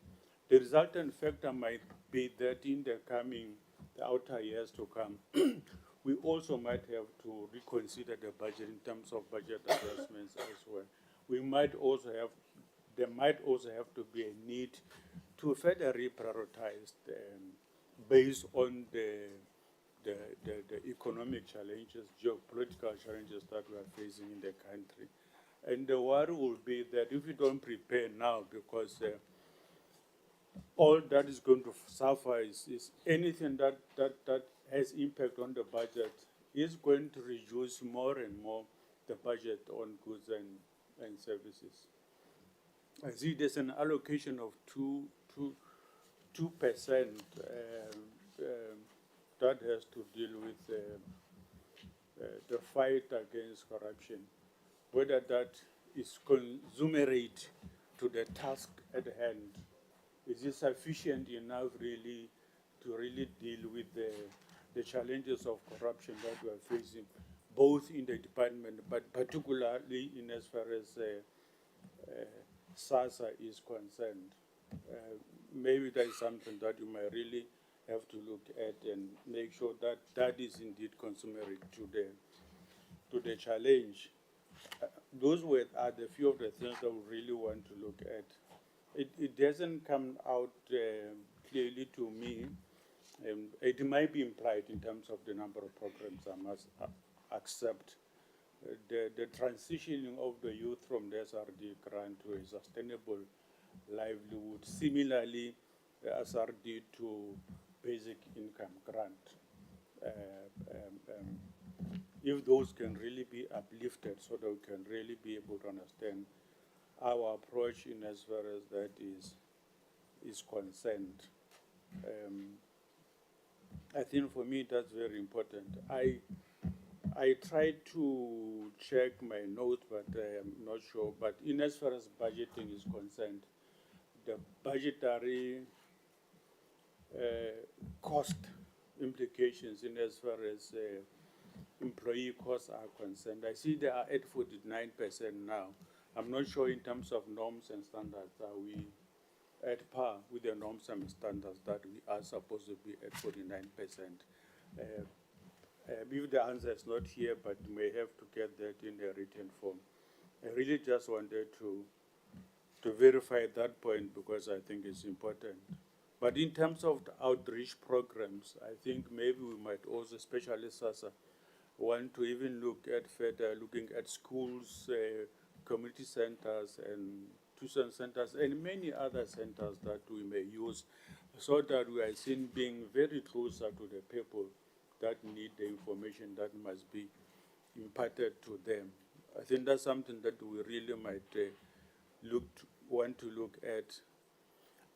The resultant factor might be that in the outer years to come, we also might have to reconsider the budget in terms of budget adjustments as well. There might also have to be a need to further reprioritize based on the economic challenges, geopolitical challenges that we are facing in the country. And the worry will be that if we don't prepare now, because all that is going to suffer is anything that has impact on the budget is going to reduce more and more the budget on goods and services. I see there's an allocation of 2% that has to deal with the fight against corruption. Whether that is consummate to the task at hand, is it sufficient enough really to really deal with the challenges of corruption that we are facing, both in the department, but particularly in as far as SASSA is concerned? Maybe that is something that you might really have to look at and make sure that that is indeed consummate to the challenge. Those are the few of the things that we really want to look at. It doesn't come out clearly to me. It might be implied in terms of the number of programs I must accept. The transitioning of the youth from the SRD grant to a sustainable livelihood, similarly SRD to basic income grant. If those can really be uplifted so that we can really be able to understand our approach in as far as that is concerned. I think for me that's very important. I tried to check my notes, but I am not sure. But in as far as budgeting is concerned, the budgetary cost implications in as far as employee costs are concerned, I see they are at 49% now. I'm not sure in terms of norms and standards, are we at par with the norms and standards that we are supposed to be at 49%? If the answer is not here, but you may have to get that in a written form. I really just wanted to verify that point because I think it's important. But in terms of the outreach programs, I think maybe we might also, especially SASSA, want to even look at further, looking at schools, community centers and tuition centers and many other centers that we may use so that we are seen being very closer to the people that need the information that must be imparted to them. I think that's something that we really might want to look at.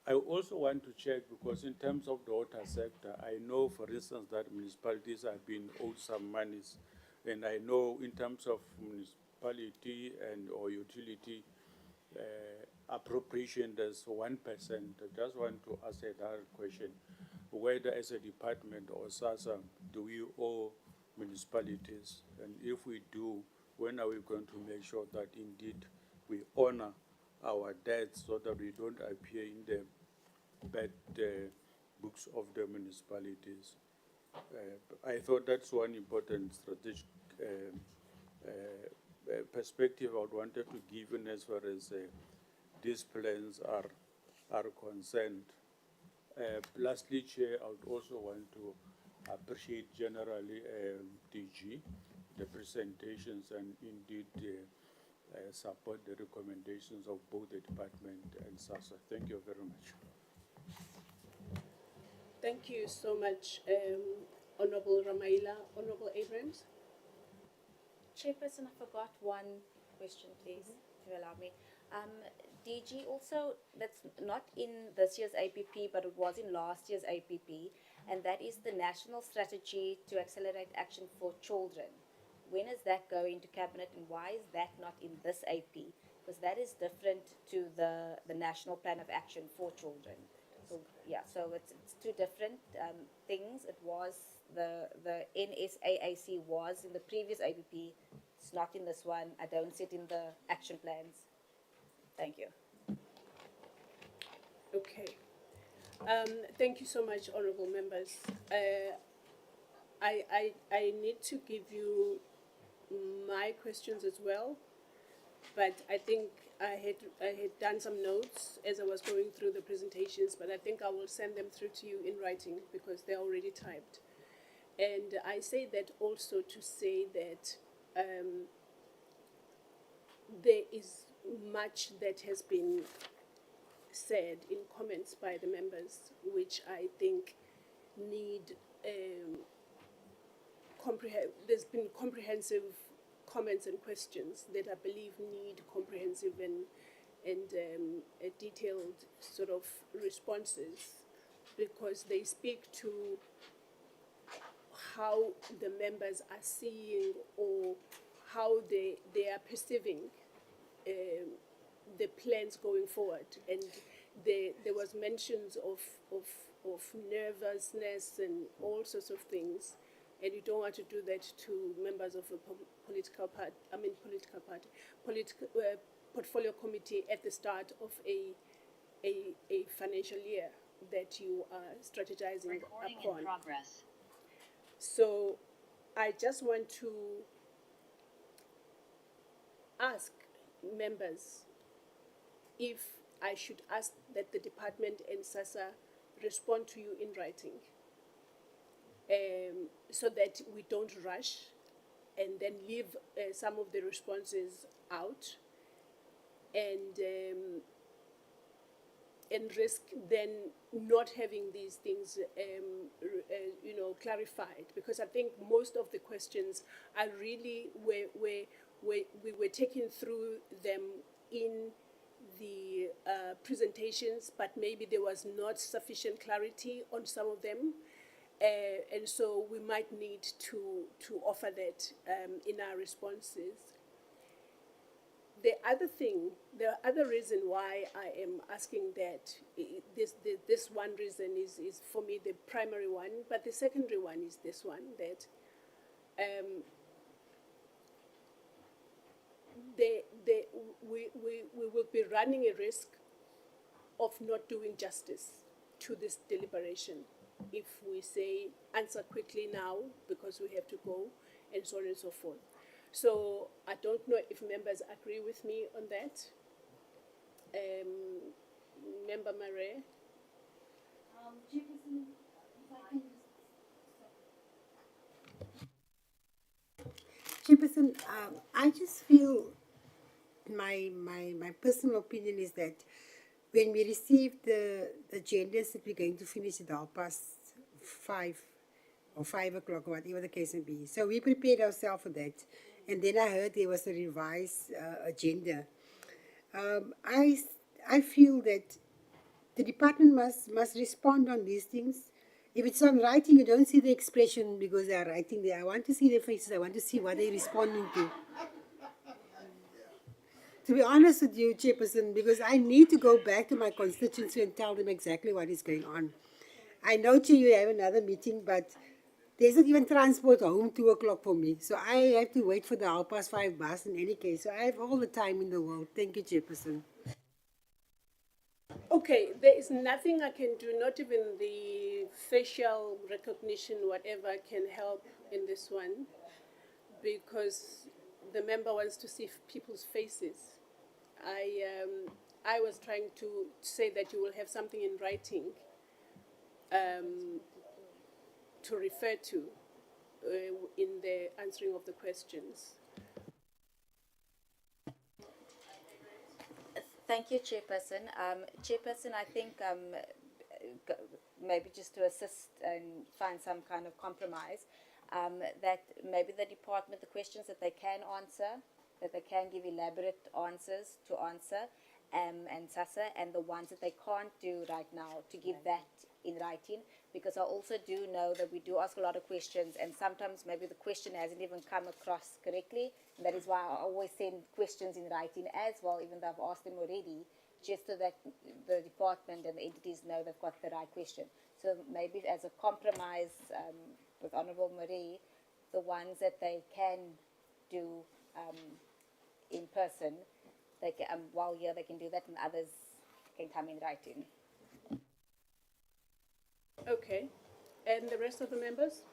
I also want to check because in terms of the water sector, I know, for instance, that municipalities have been owed some monies, and I know in terms of municipality and or utility appropriation, there's 1%. I just want to ask that question, whether as a department or SASSA, do we owe municipalities? And if we do, when are we going to make sure that indeed we honor our debts so that we don't appear in the bad books of the municipalities? I thought that's one important strategic perspective I wanted to give in as far as these plans are concerned. Lastly, Chair, I would also want to appreciate generally DG, the presentations, and indeed support the recommendations of both the department and SASSA. Thank you very much. Thank you so much, Honorable Ramaila. Honorable Abrams? Chairperson, I forgot one question, please, if you allow me. DG also, that's not in this year's APP, but it was in last year's APP, and that is the National Strategy to Accelerate Action for Children. when is that going to cabinet, and why is that not in this AP? Because that is different to the National Plan of Action for Children. So yeah, so it's two different things. It was the NSAAC was in the previous APP. It's not in this one. I don't see it in the action plans. Thank you. Okay. Thank you so much, honorable members. I need to give you my questions as well, but I think I had done some notes as I was going through the presentations, but I think I will send them through to you in writing because they're already typed. And I say that also to say that there is much that has been said in comments by the members, which I think need there's been comprehensive comments and questions that I believe need comprehensive and detailed sort of responses, because they speak to how the members are seeing or how they are perceiving the plans going forward. And there was mentions of nervousness and all sorts of things, and you don't want to do that to members of a portfolio committee at the start of a financial year that you are strategizing Recording upon. in progress. So I just want to ask members if I should ask that the department and SASSA respond to you in writing, so that we don't rush and then leave some of the responses out and risk then not having these things clarified, because I think most of the questions are really where we were taking through them in the presentations, but maybe there was not sufficient clarity on some of them. And so we might need to offer that in our responses. The other reason why I am asking that, this one reason is for me the primary one, but the secondary one is this one, that we will be running a risk of not doing justice to this deliberation if we say answer quickly now because we have to go, and so on and so forth. So I don't know if members agree with me on that. Member Mare? Chairperson, if I can Chairperson, I just feel my personal opinion is that when we received the agendas that we're going to finish at 5:30 or 5 o'clock, or whatever the case may be. So we prepared ourselves for that. And then I heard there was a revised agenda. I feel that the department must respond on these things. If it's on writing, you don't see the expression because they are writing there. I want to see their faces. I want to see what they're responding to. To be honest with you, Chairperson, because I need to go back to my constituency and tell them exactly what is going on. I know, Chair, you have another meeting, but there's not even transport home 2 o'clock for me. So I have to wait for the 5:30 bus in any case. So I have all the time in the world. Thank you, Chairperson. Okay, there is nothing I can do, not even the facial recognition, whatever, can help in this one, because the member wants to see people's faces. I was trying to say that you will have something in writing to refer to in the answering of the questions. Thank you, Chairperson. Chairperson, I think maybe just to assist and find some kind of compromise, that maybe the department, the questions that they can answer, that they can give elaborate answers to answer, and SASSA, and the ones that they can't do right now, to give that in writing, because I also do know that we do ask a lot of questions, and sometimes maybe the question hasn't even come across correctly. And that is why I always send questions in writing as well, even though I've asked them already, just so that the department and the entities know they've got the right question. So maybe as a compromise with Honourable Marie, the ones that they can do in person, they can, while here they can do that, and others can come in writing. Okay. And the rest of the members?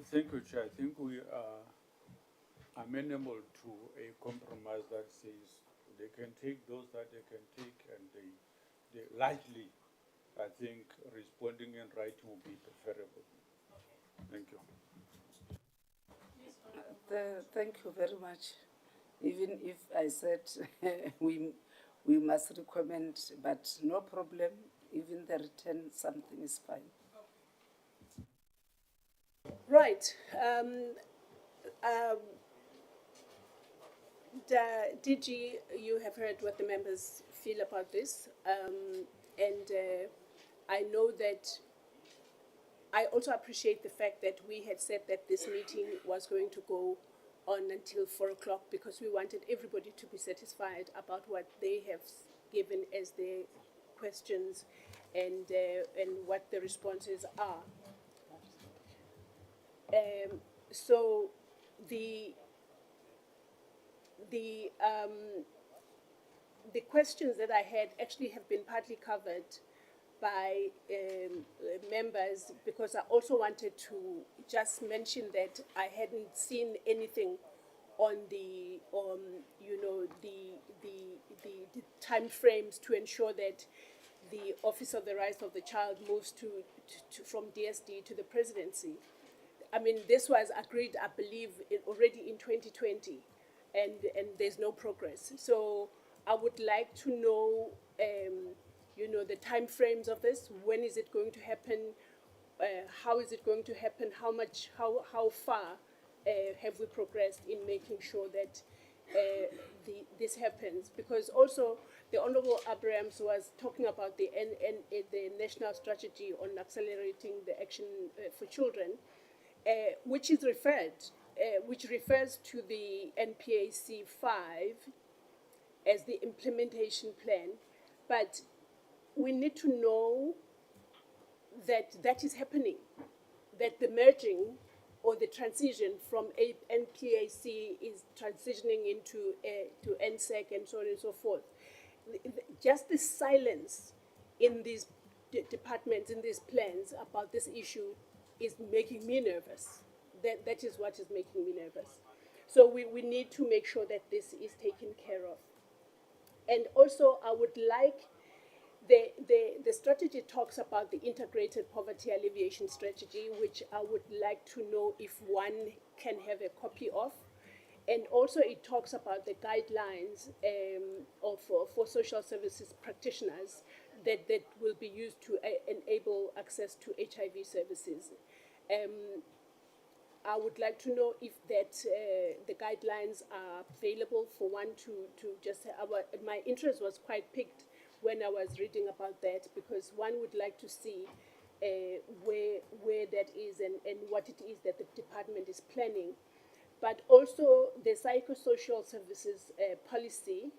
Thank you, Chair. I think we are amenable to a compromise that says they can take those that they can take, and they largely, I think, responding in writing will be preferable. Thank you. Thank you very much. Even if I said we must recommend, but no problem. Even the return something is fine. Right. DG, you have heard what the members feel about this. And I know that I also appreciate the fact that we had said that this meeting was going to go on until 4 o'clock, because we wanted everybody to be satisfied about what they have given as their questions and what the responses are. So the questions that I had actually have been partly covered by members, because I also wanted to just mention that I hadn't seen anything on the time frames to ensure that the Office of the Rights of the Child moves from DSD to the presidency. I mean, this was agreed, I believe, already in 2020, and there's no progress. So I would like to know, the time frames of this. When is it going to happen? How is it going to happen? How far have we progressed in making sure that this happens? Because also the Honourable Abrahams was talking about the National Strategy on Accelerating the Action for Children, which refers to the NPAC 5 as the implementation plan, but we need to know that is happening, that the merging or the transition from NPAC is transitioning into to NSEC and so on and so forth. Just the silence in these departments, in these plans about this issue is making me nervous. That is what is making me nervous. So we need to make sure that this is taken care of. And also I would like, the strategy talks about the integrated poverty alleviation strategy, which I would like to know if one can have a copy of. And also it talks about the guidelines for social services practitioners that will be used to enable access to HIV services. I would like to know if the guidelines are available for one to just, my interest was quite piqued when I was reading about that, because one would like to see where that is and what it is that the department is planning. But also the psychosocial services policy,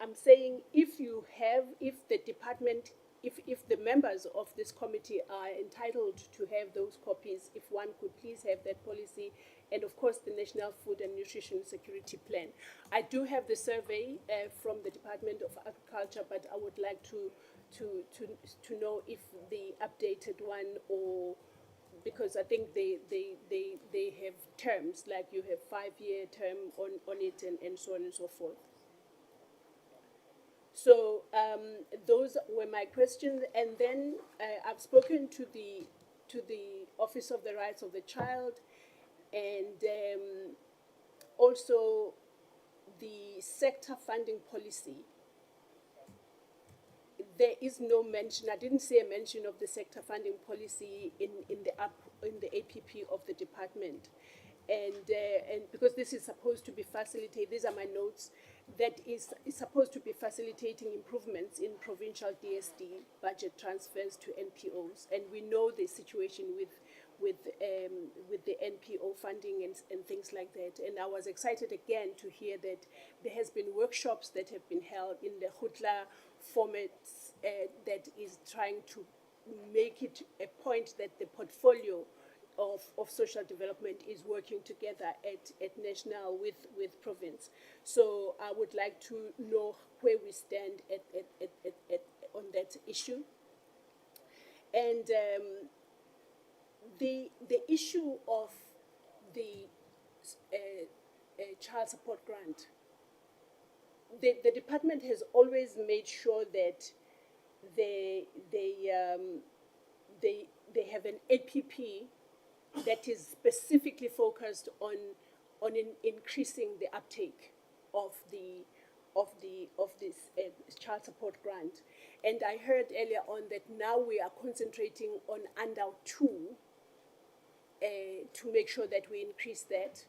I'm saying if the department, if the members of this committee are entitled to have those copies, if one could please have that policy, and of course the National Food and Nutrition Security Plan. I do have the survey from the Department of Agriculture, but I would like to know if the updated one, or because I think they have terms, like you have 5-year term on it and so on and so forth. So those were my questions, and then I've spoken to the Office of the Rights of the Child, and also the sector funding policy. There is no mention. I didn't see a mention of the sector funding policy in the APP of the department, and because this is supposed to be facilitate, these are my notes, that is supposed to be facilitating improvements in provincial DSD budget transfers to NPOs, and we know the situation with the NPO funding and things like that. And I was excited again to hear that there has been workshops that have been held in the Khutla formats that is trying to make it a point that the portfolio of social development is working together at national with province. So I would like to know where we stand on that issue. And the issue of the child support grant, the department has always made sure that they have an APP that is specifically focused on increasing the uptake of this child support grant. And I heard earlier on that now we are concentrating on under 2 to make sure that we increase that.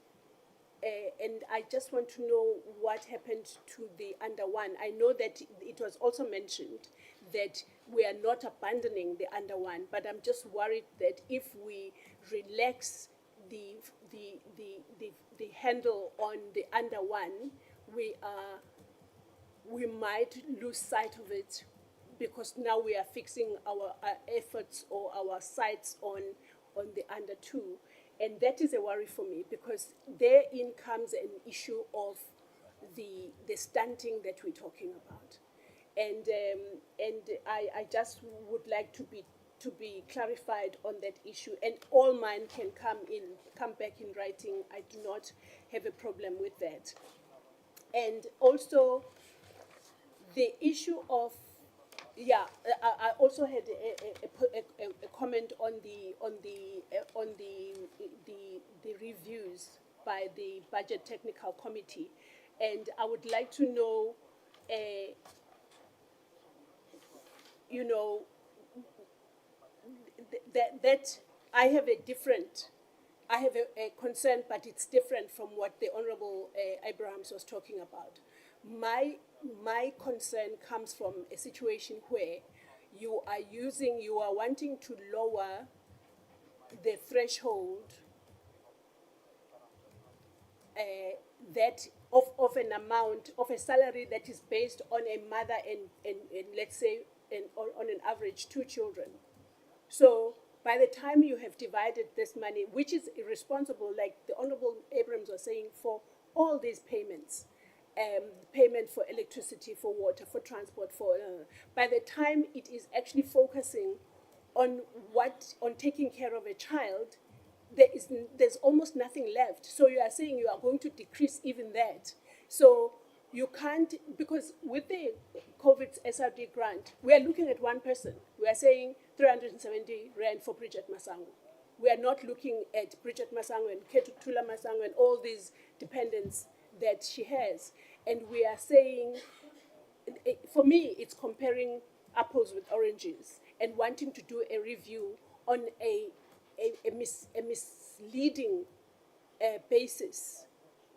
And I just want to know what happened to the under 1. I know that it was also mentioned that we are not abandoning the under 1, but I'm just worried that if we relax the handle on the under 1, we might lose sight of it, because now we are fixing our efforts or our sights on the under 2. And that is a worry for me, because therein comes an issue of the stunting that we're talking about. And I just would like to be clarified on that issue. And all mine can come back in writing. I do not have a problem with that. And also the issue of, I also had a comment on the reviews by the Budget Technical Committee, and I would like to know, that I have a concern, but it's different from what the Honorable Abrahams was talking about. My concern comes from a situation where you are wanting to lower the threshold that of an amount of a salary that is based on a mother and let's say on an average 2 children. So by the time you have divided this money, which is irresponsible, like the Honorable Abrams was saying, for all these payments, payment for electricity, for water, for transport, by the time it is actually focusing on taking care of a child, there's almost nothing left. So you are saying you are going to decrease even that. So you can't, because with the COVID SRD grant, we are looking at one person. We are saying 370 Rand for Bridget Masango. We are not looking at Bridget Masango and Ketutula Masango and all these dependents that she has. And we are saying, for me, it's comparing apples with oranges and wanting to do a review on a misleading basis.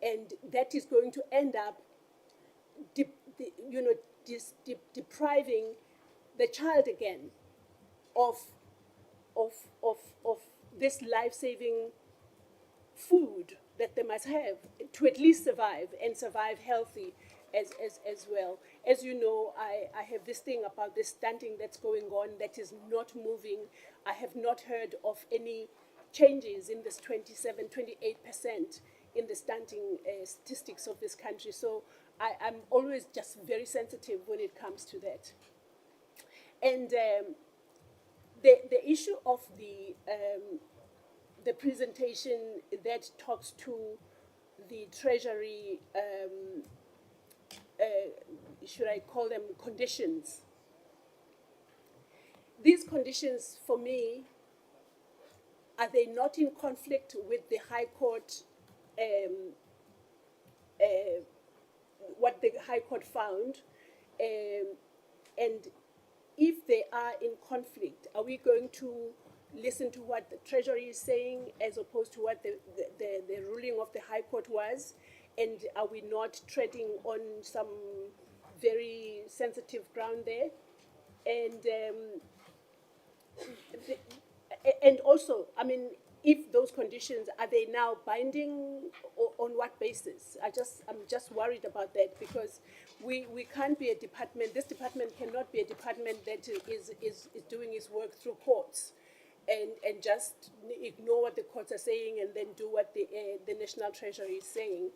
And that is going to end up depriving the child again of this life-saving food that they must have to at least survive and survive healthy as well. As you know, I have this thing about this stunting that's going on that is not moving. I have not heard of any changes in this 28% in the stunting statistics of this country. So I'm always just very sensitive when it comes to that. And the issue of the presentation that talks to the Treasury, should I call them conditions? These conditions, for me, are they not in conflict with the High Court, what the High Court found? And if they are in conflict, are we going to listen to what the Treasury is saying as opposed to what the ruling of the High Court was? And are we not treading on some very sensitive ground there? And and also, I mean, if those conditions, are they now binding on what basis? I'm just worried about that, because we can't be a department, this department cannot be a department that is doing its work through courts and just ignore what the courts are saying and then do what the National Treasury is saying.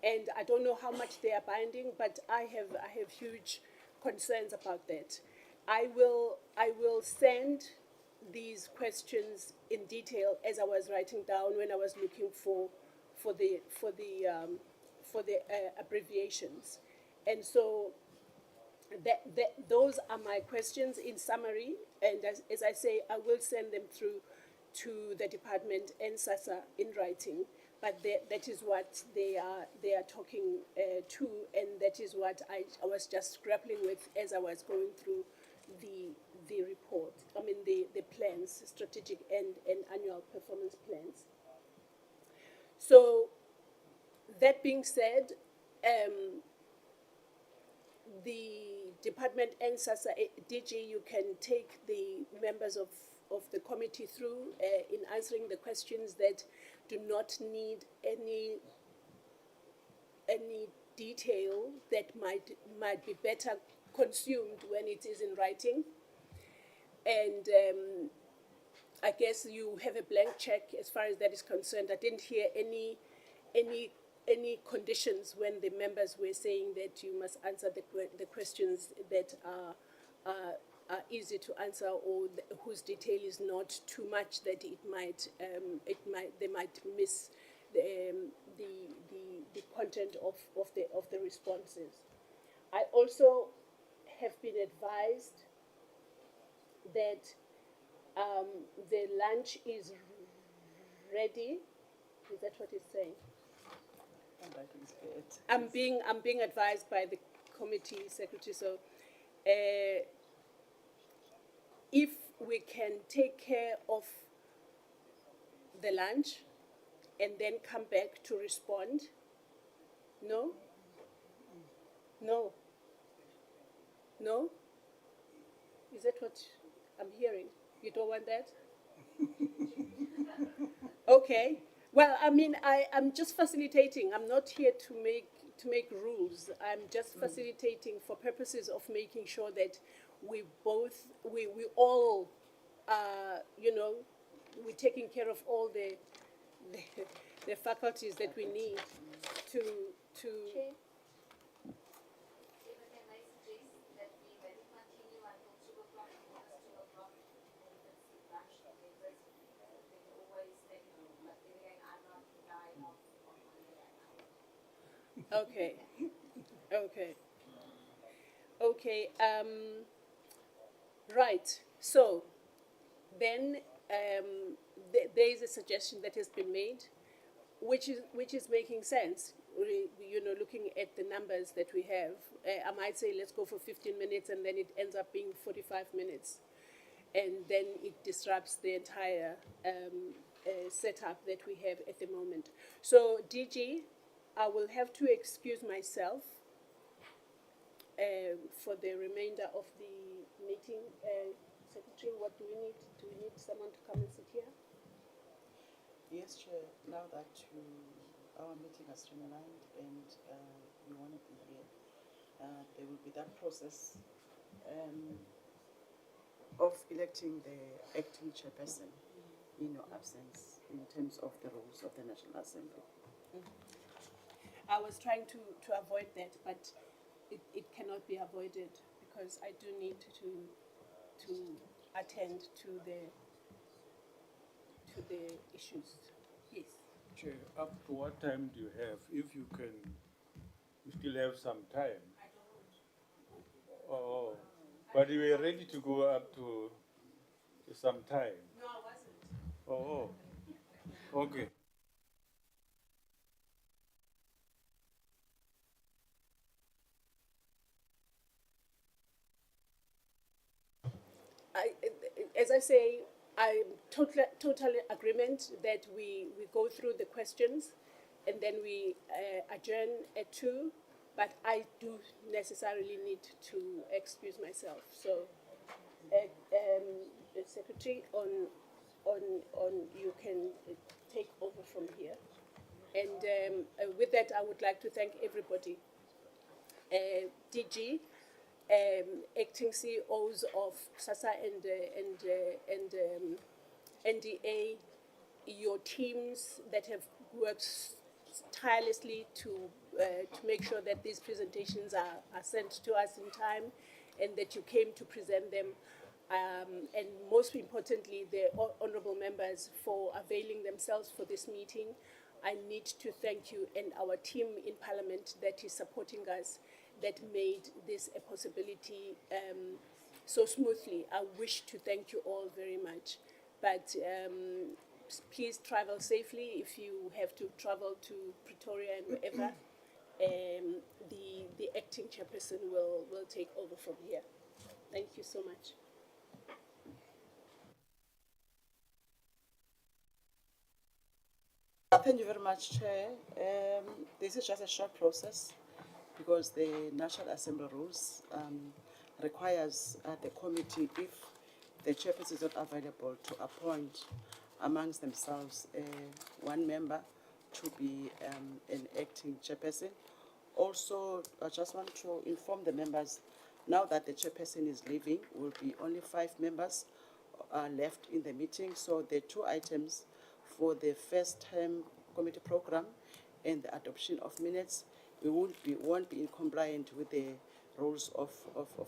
And I don't know how much they are binding, but I have huge concerns about that. I will send these questions in detail as I was writing down when I was looking for the abbreviations, and so those are my questions in summary. And as I say, I will send them through to the department and SASSA in writing. But that is what they are talking to, and that is what I was just grappling with as I was going through the report. I mean the plans, strategic and annual performance plans. So that being said, the department and SASSA DG, you can take the members of the committee through in answering the questions that do not need any detail, that might be better consumed when it is in writing. And I guess you have a blank check as far as that is concerned. I didn't hear any conditions when the members were saying that you must answer the questions that are easy to answer, or whose detail is not too much that they might miss the content of the responses. I also have been advised that the lunch is ready. Is that what it's saying? I'm being advised by the committee secretary. So, if we can take care of the lunch and then come back to respond. No? No? No? Is that what I'm hearing? You don't want that? Okay. Well, I mean, I'm just facilitating. I'm not here to make rules. I'm just facilitating for purposes of making sure that we all, we're taking care of all the faculties that we need to. Chair, can I suggest that we let it continue until 2 o'clock, because 2 o'clock, if it's lunch, they always take, but then again, I'm not the guy of Monday. Okay. Okay. Right. So then there is a suggestion that has been made, which is making sense. Looking at the numbers that we have, I might say let's go for 15 minutes, and then it ends up being 45 minutes, and then it disrupts the entire setup that we have at the moment. So DG, I will have to excuse myself for the remainder of the meeting. Secretary, what do we need? Do we need someone to come and sit here? Yes, Chair. Now that our meeting has streamlined and you want to be here, there will be that process of electing the acting chairperson in your absence in terms of the rules of the National Assembly. I was trying to avoid that, but it cannot be avoided, because I do need to attend to the issues. Yes. Chair, up to what time do you have? If you can, you still have some time. Oh, but you were ready to go up to some time. No, I wasn't. Oh, okay. As I say, I'm totally agreement that we go through the questions and then we adjourn at 2, but I do necessarily need to excuse myself. So, the secretary on you can take over from here. And with that, I would like to thank everybody. DG, acting CEOs of SASSA and NDA, your teams that have worked tirelessly to make sure that these presentations are sent to us in time and that you came to present them. And most importantly, the honorable members for availing themselves for this meeting. I need to thank you and our team in Parliament that is supporting us, that made this a possibility so smoothly. I wish to thank you all very much. But please travel safely if you have to travel to Pretoria and wherever. The acting chairperson will take over from here. Thank you so much. Thank you very much, Chair. This is just a short process because the National Assembly rules requires the committee, if the chairperson is not available, to appoint amongst themselves one member to be an acting chairperson. Also, I just want to inform the members, now that the chairperson is leaving, will be only 5 members left in the meeting. So the 2 items for the first term committee program and the adoption of minutes, we won't be in compliant with the rules of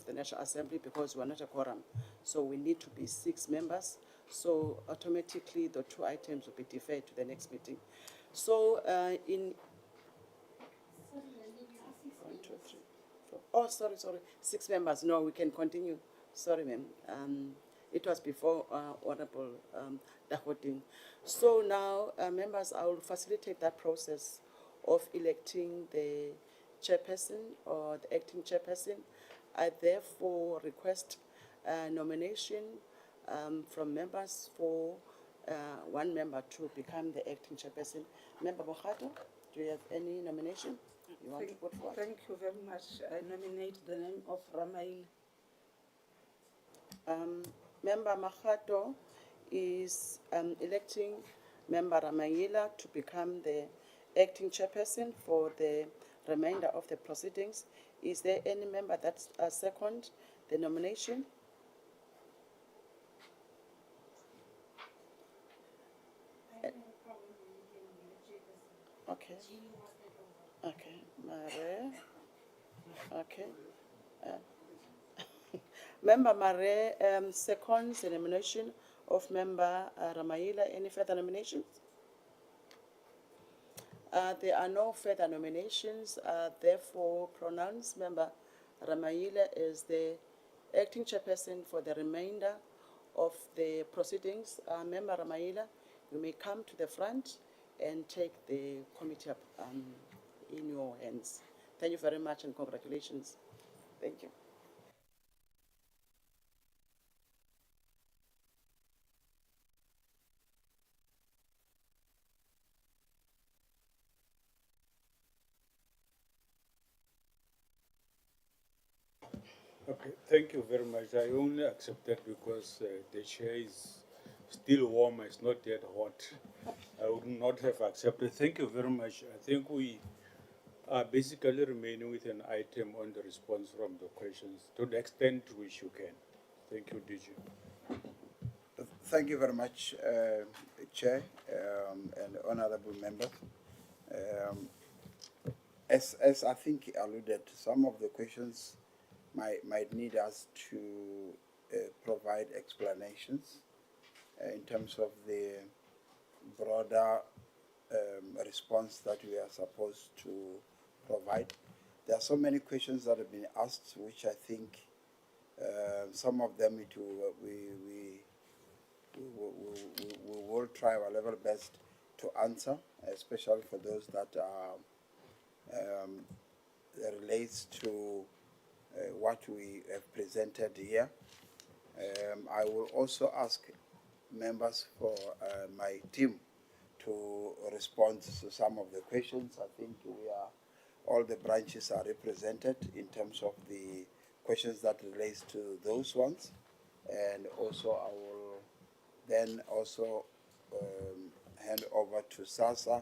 the National Assembly because we are not a quorum. So we need to be 6 members. So automatically the 2 items will be deferred to the next meeting. So 1, 2, 3, 4. Oh, sorry, 6 members. No, we can continue. Sorry, ma'am. It was before Honorable Dahotin. So now, members, I will facilitate that process of electing the chairperson or the acting chairperson. I therefore request nomination from members for 1 member to become the acting chairperson. Member Mohato, do you have any nomination you want to put forward? Thank you very much. I nominate the name of Ramail. Member Mahato is electing Member Ramayila to become the acting chairperson for the remainder of the proceedings. Is there any member that's second the nomination? Okay. Okay, Mare. Okay. Member Mare seconds the nomination of Member Ramayila. Any further nominations? There are no further nominations. Therefore, pronounce Member Ramayila as the acting chairperson for the remainder of the proceedings. Member Ramayila, you may come to the front and take the committee up in your hands. Thank you very much and congratulations. Thank you. Okay, thank you very much. I only accepted because the chair is still warm, it's not yet hot. I would not have accepted. Thank you very much. I think we are basically remaining with an item on the response from the questions to the extent to which you can. Thank you, DG. Thank you very much, Chair and honorable members. As I think alluded, some of the questions might need us to provide explanations in terms of the broader response that we are supposed to provide. There are so many questions that have been asked, which I think some of them we will try our level best to answer, especially for those that are relates to what we have presented here. I will also ask members for my team to respond to some of the questions. I think all the branches are represented in terms of the questions that relates to those ones. And also I will then also hand over to SASSA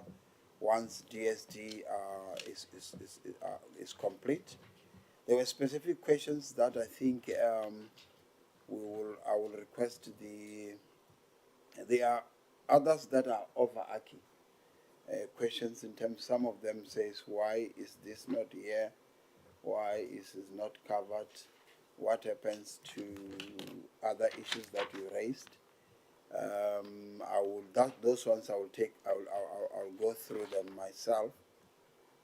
once DSD is complete. There were specific questions that I think I will request there are others that are overarching questions in terms, some of them says, why is this not here? Why is it not covered? What happens to other issues that you raised? Those ones I will take, I'll go through them myself.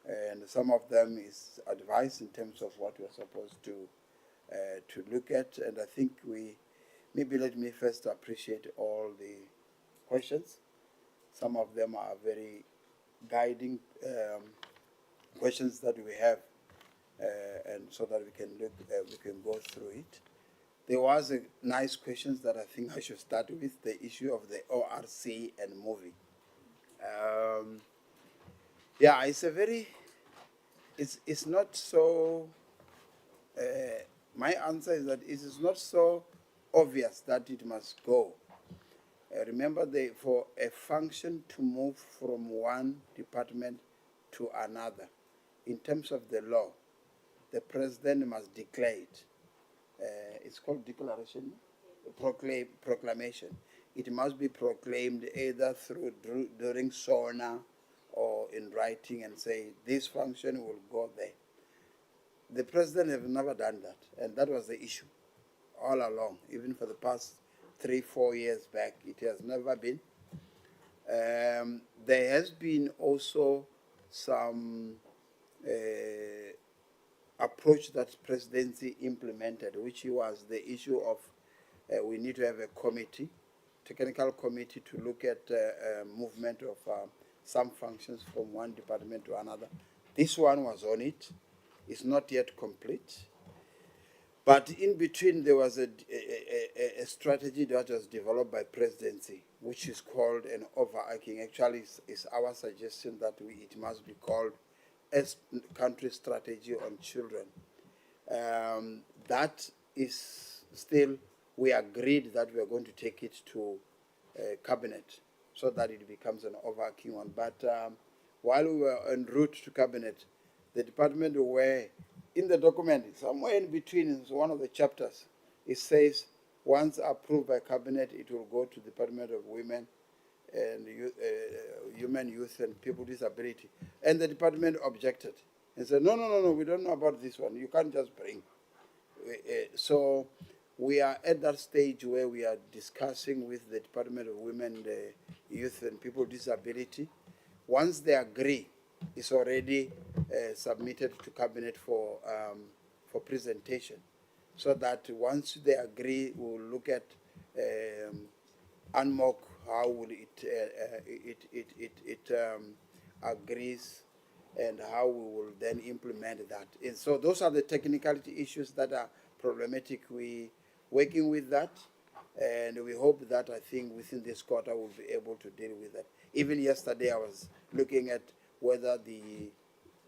And some of them is advice in terms of what we're supposed to look at. And I think maybe let me first appreciate all the questions. Some of them are very guiding questions that we have, and so that we can go through it. There was a nice questions that I think I should start with, the issue of the ORC and moving. Yeah, it's not so, my answer is that it is not so obvious that it must go. Remember, for a function to move from one department to another, in terms of the law, the president must declare it. It's called declaration, proclamation. It must be proclaimed either during SONA or in writing and say, this function will go there. The president has never done that, and that was the issue all along, even for the past 3-4 years back. It has never been. There has been also some approach that presidency implemented, which was the issue of we need to have a committee, technical committee, to look at movement of some functions from one department to another. This one was on it. It's not yet complete. But in between, there was a strategy that was developed by presidency, which is called an overarching. Actually, it's our suggestion that it must be called a country strategy on children. That is still, we agreed that we are going to take it to cabinet so that it becomes an overarching one. But while we were en route to cabinet, the department were in the document, somewhere in between, is one of the chapters, it says, once approved by cabinet, it will go to the Department of Women and Human Youth and People with Disability. And the department objected and said, no, we don't know about this one. You can't just bring. So we are at that stage where we are discussing with the Department of Women, the Youth and People with Disability. Once they agree, it's already submitted to cabinet for presentation, so that once they agree, we'll look at UNMOC, how will it agrees, and how we will then implement that. And so those are the technicality issues that are problematic. We working with that, and we hope that, I think, within this quarter we'll be able to deal with that. Even yesterday I was looking at whether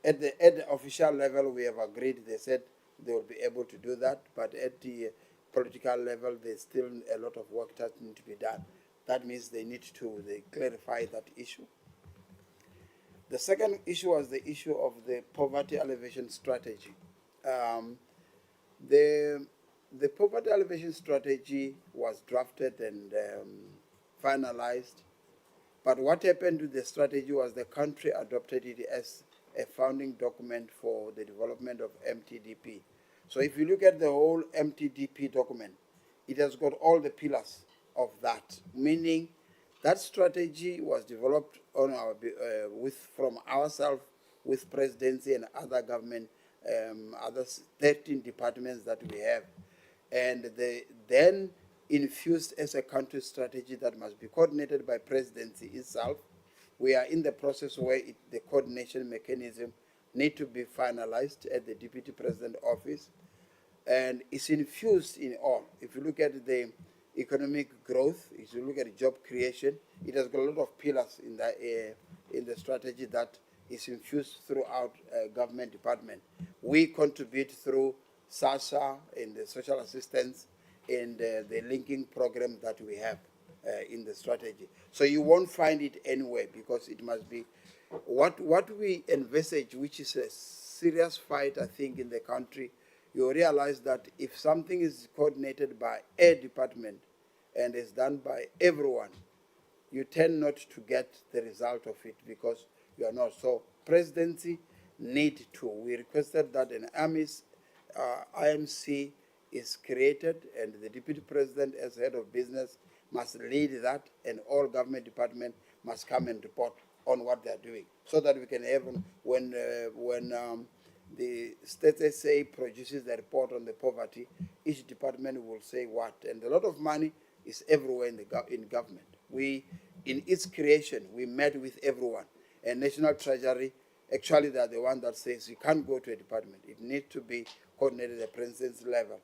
at the official level we have agreed. They said they will be able to do that, but at the political level there's still a lot of work that needs to be done. That means they need to clarify that issue. The second issue was the issue of the poverty alleviation strategy. The poverty alleviation strategy was drafted and finalized. But what happened to the strategy was the country adopted it as a founding document for the development of MTDP. So if you look at the whole MTDP document, it has got all the pillars of that, meaning that strategy was developed on from ourselves, with presidency and other government, other 13 departments that we have. And they then infused as a country strategy that must be coordinated by presidency itself. We are in the process where the coordination mechanism need to be finalized at the Deputy President office, and it's infused in all. If you look at the economic growth, if you look at job creation, it has got a lot of pillars in the strategy that is infused throughout government department. We contribute through SASSA and the social assistance and the linking program that we have in the strategy. So you won't find it anywhere because it must be what we envisage, which is a serious fight, I think, in the country. You realize that if something is coordinated by a department and is done by everyone, you tend not to get the result of it because you are not. So presidency need to. We requested that an IMC is created and the deputy president as head of business must lead that, and all government departments must come and report on what they are doing so that we can have, when the state SA produces the report on the poverty, each department will say what. And a lot of money is everywhere in government. In its creation, we met with everyone. And National Treasury, actually, they are the one that says you can't go to a department. It needs to be coordinated at the presidency level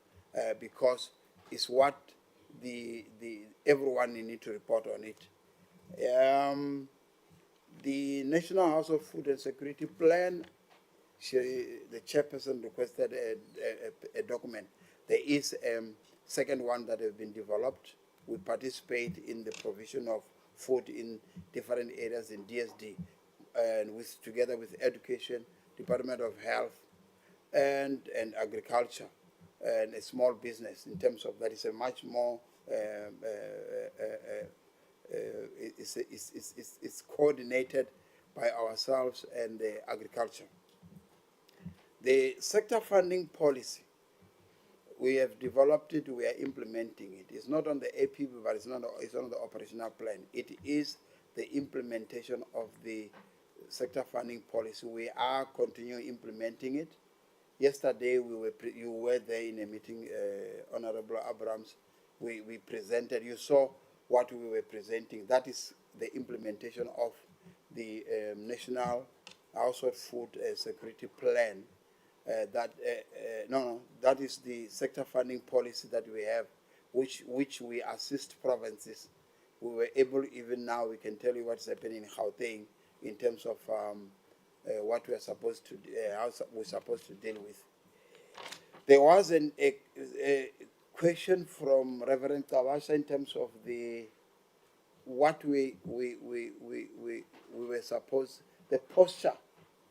because it's what everyone need to report on it. The National Household Food and Security Plan, the chairperson requested a document. There is a second one that has been developed. We participate in the provision of food in different areas in DSD, and together with Education, Department of Health, and Agriculture, and a small business. In terms of that, it's a much more it's coordinated by ourselves and the agriculture. The sector funding policy, we have developed it, we are implementing it. It's not on the APB, but it's on the operational plan. It is the implementation of the sector funding policy. We are continuing implementing it. Yesterday, you were there in a meeting, Honorable Abrams. We presented, you saw what we were presenting. That is the implementation of the National Household Food Security Plan. That is the sector funding policy that we have, which we assist provinces. We were able, even now, we can tell you what's happening in Gauteng in terms of what we are supposed to, how we're supposed to deal with. There was a question from Reverend Kawasha in terms of what we were supposed, the posture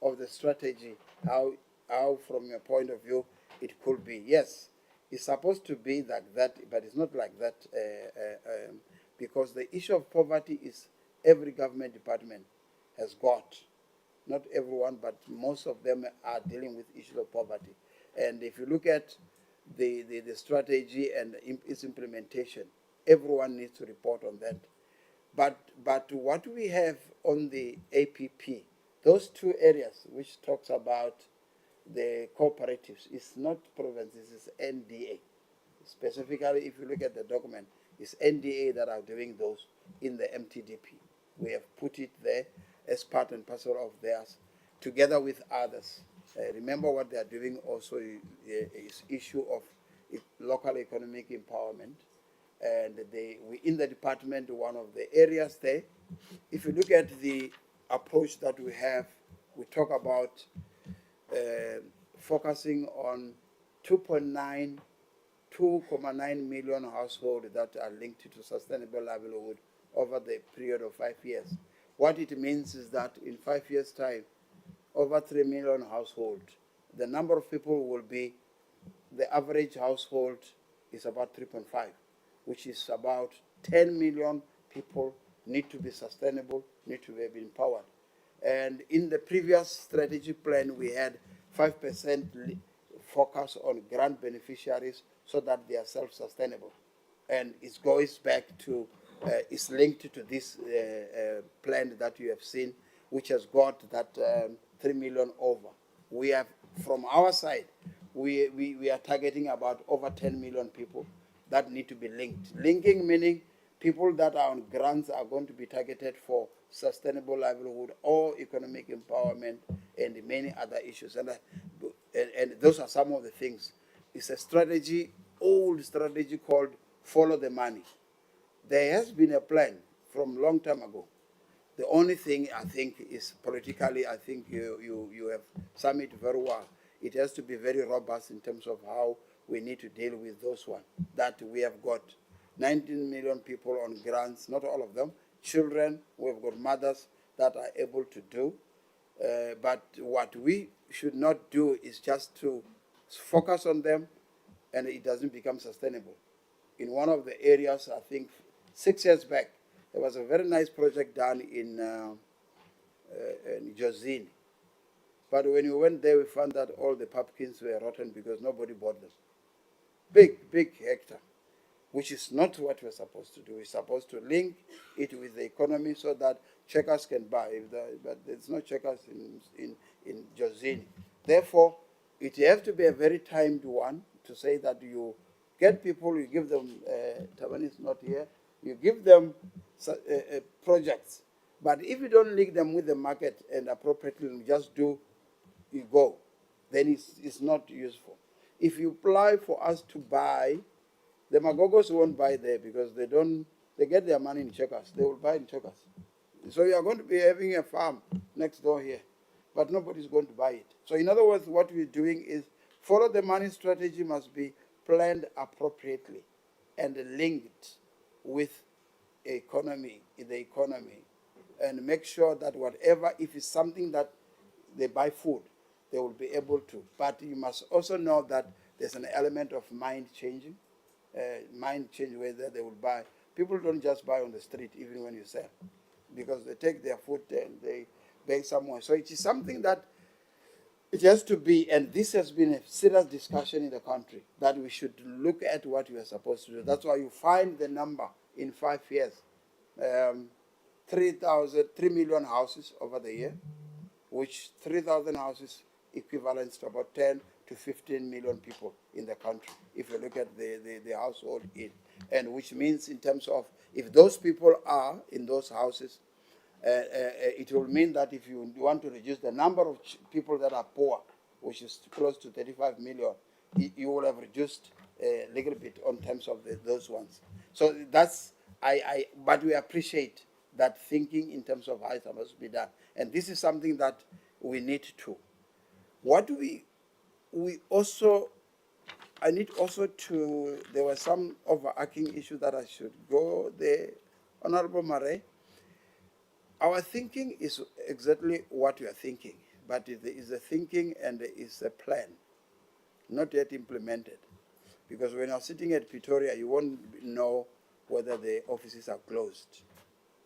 of the strategy, how from your point of view it could be. Yes, it's supposed to be like that, but it's not like that because the issue of poverty is every government department has got. Not everyone, but most of them are dealing with issue of poverty. And if you look at the strategy and its implementation, everyone needs to report on that. But what we have on the APP, those two areas which talks about the cooperatives, is not provinces, it's NDA. Specifically, if you look at the document, it's NDA that are doing those in the MTDP. We have put it there as part and parcel of theirs, together with others. Remember what they are doing also is issue of local economic empowerment. And we in the department, one of the areas there, if you look at the approach that we have, we talk about focusing on 2.9 million households that are linked to sustainable livelihood over the period of 5 years. What it means is that in 5 years' time, over 3 million households, the number of people will be, the average household is about 3.5, which is about 10 million people need to be sustainable, need to be empowered. And in the previous strategy plan, we had 5% focus on grant beneficiaries so that they are self-sustainable. And it goes back to, it's linked to this plan that you have seen, which has got that 3 million over. We have, from our side, we are targeting about over 10 million people that need to be linked. Linking meaning people that are on grants are going to be targeted for sustainable livelihood or economic empowerment and many other issues. And those are some of the things. It's a strategy, old strategy called follow the money. There has been a plan from a long time ago. The only thing I think is politically, I think you have summed it very well. It has to be very robust in terms of how we need to deal with those ones. That we have got 19 million people on grants, not all of them, children, we have got mothers that are able to do. But what we should not do is just to focus on them and it doesn't become sustainable. In one of the areas, I think 6 years back, there was a very nice project done in Jozini. But when we went there, we found that all the pumpkins were rotten because nobody bought them. Big hectare, which is not what we're supposed to do. We're supposed to link it with the economy so that checkers can buy. But there's no checkers in Jozini. Therefore, it has to be a very timed one to say that you get people, you give them, Tabani is not here, you give them projects. But if you don't link them with the market and appropriately just do, you go, then it's not useful. If you apply for us to buy, the Magogos won't buy there because they get their money in checkers. They will buy in checkers. So you are going to be having a farm next door here, but nobody's going to buy it. So in other words, what we're doing is follow the money strategy must be planned appropriately and linked with the economy, and make sure that whatever, if it's something that they buy food, they will be able to. But you must also know that there's an element of mind changing whether they will buy. People don't just buy on the street even when you sell, because they take their food and they bake somewhere. So it is something that it has to be, and this has been a serious discussion in the country, that we should look at what we are supposed to do. That's why you find the number in 5 years, 3 million houses over the year, which 3,000 houses equivalents to about 10 to 15 million people in the country, if you look at the household in. And which means in terms of, if those people are in those houses, it will mean that if you want to reduce the number of people that are poor, which is close to 35 million, you will have reduced a little bit on terms of those ones. So that's, but we appreciate that thinking in terms of how it's supposed to be done. And this is something that we need to. What we also, I need also to, there were some overarching issues that I should go there. Honorable Mare, our thinking is exactly what you are thinking, but there is a thinking and there is a plan, not yet implemented. Because when you're sitting at Pretoria, you won't know whether the offices are closed,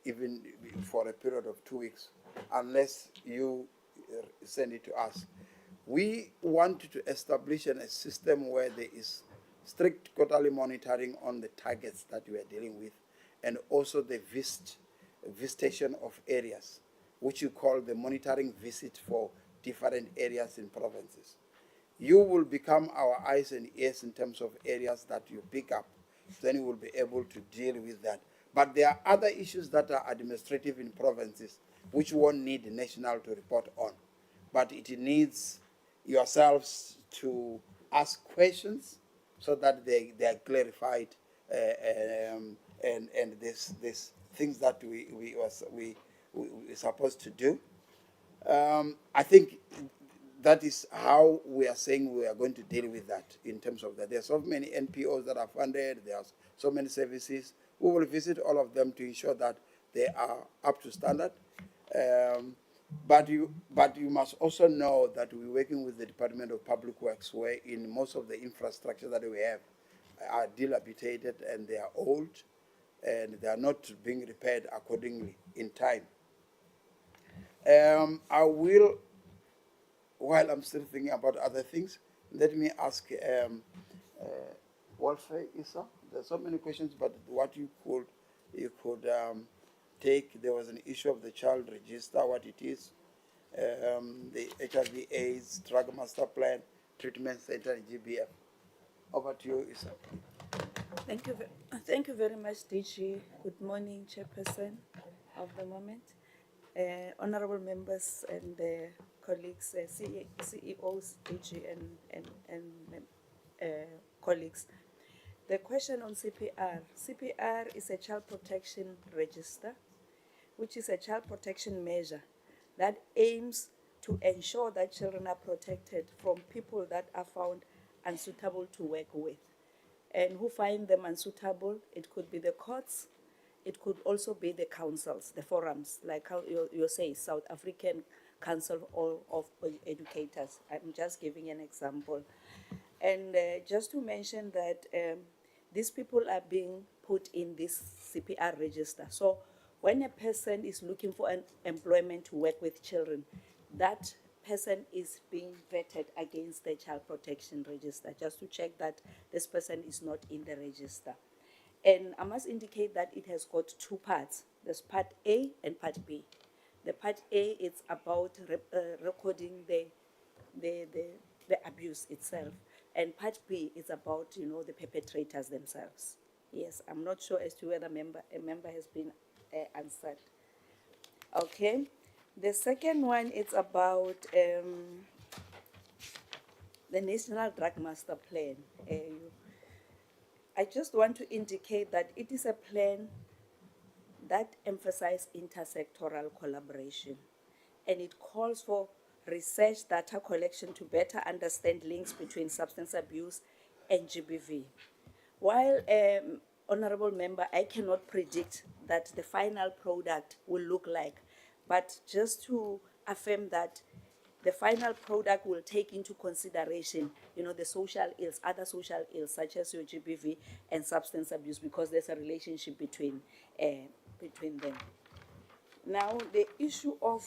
even for a period of 2 weeks, unless you send it to us. We want to establish a system where there is strict quarterly monitoring on the targets that we are dealing with, and also the visitation of areas, which you call the monitoring visit for different areas in provinces. You will become our eyes and ears in terms of areas that you pick up. Then you will be able to deal with that. But there are other issues that are administrative in provinces, which won't need national to report on. But it needs yourselves to ask questions so that they are clarified, and there's things that we're supposed to do. I think that is how we are saying we are going to deal with that in terms of that. There are so many NPOs that are funded, there are so many services. We will visit all of them to ensure that they are up to standard. But you must also know that we're working with the Department of Public Works, where in most of the infrastructure that we have are dilapidated and they are old and they are not being repaired accordingly in time. I will, while I'm still thinking about other things, let me ask Wolfe Issa. There's so many questions, but what you could take, there was an issue of the child register, what it is, the HIV/AIDS drug master plan, treatment center, and GBF. Over to you, Issa. Thank you very much, DG. Good morning, Chairperson of the moment, honorable members and colleagues, CEOs, DG, and colleagues. The question on CPR. CPR is a child protection register, which is a child protection measure that aims to ensure that children are protected from people that are found unsuitable to work with. And who find them unsuitable? It could be the courts, it could also be the councils, the forums, like how you say, South African Council of Educators. I'm just giving an example. And just to mention that these people are being put in this CPR register. So when a person is looking for an employment to work with children, that person is being vetted against the child protection register, just to check that this person is not in the register. And I must indicate that it has got two parts. There's part A and part B. The part A is about recording the abuse itself, and part B is about the perpetrators themselves. Yes, I'm not sure as to whether a member has been answered. Okay, the second one is about the National Drug Master Plan. I just want to indicate that it is a plan that emphasizes intersectoral collaboration, and it calls for research data collection to better understand links between substance abuse and GBV. While, Honorable Member, I cannot predict that the final product will look like, but just to affirm that the final product will take into consideration, the social ills, other social ills such as your GBV and substance abuse, because there's a relationship between them. Now, the issue of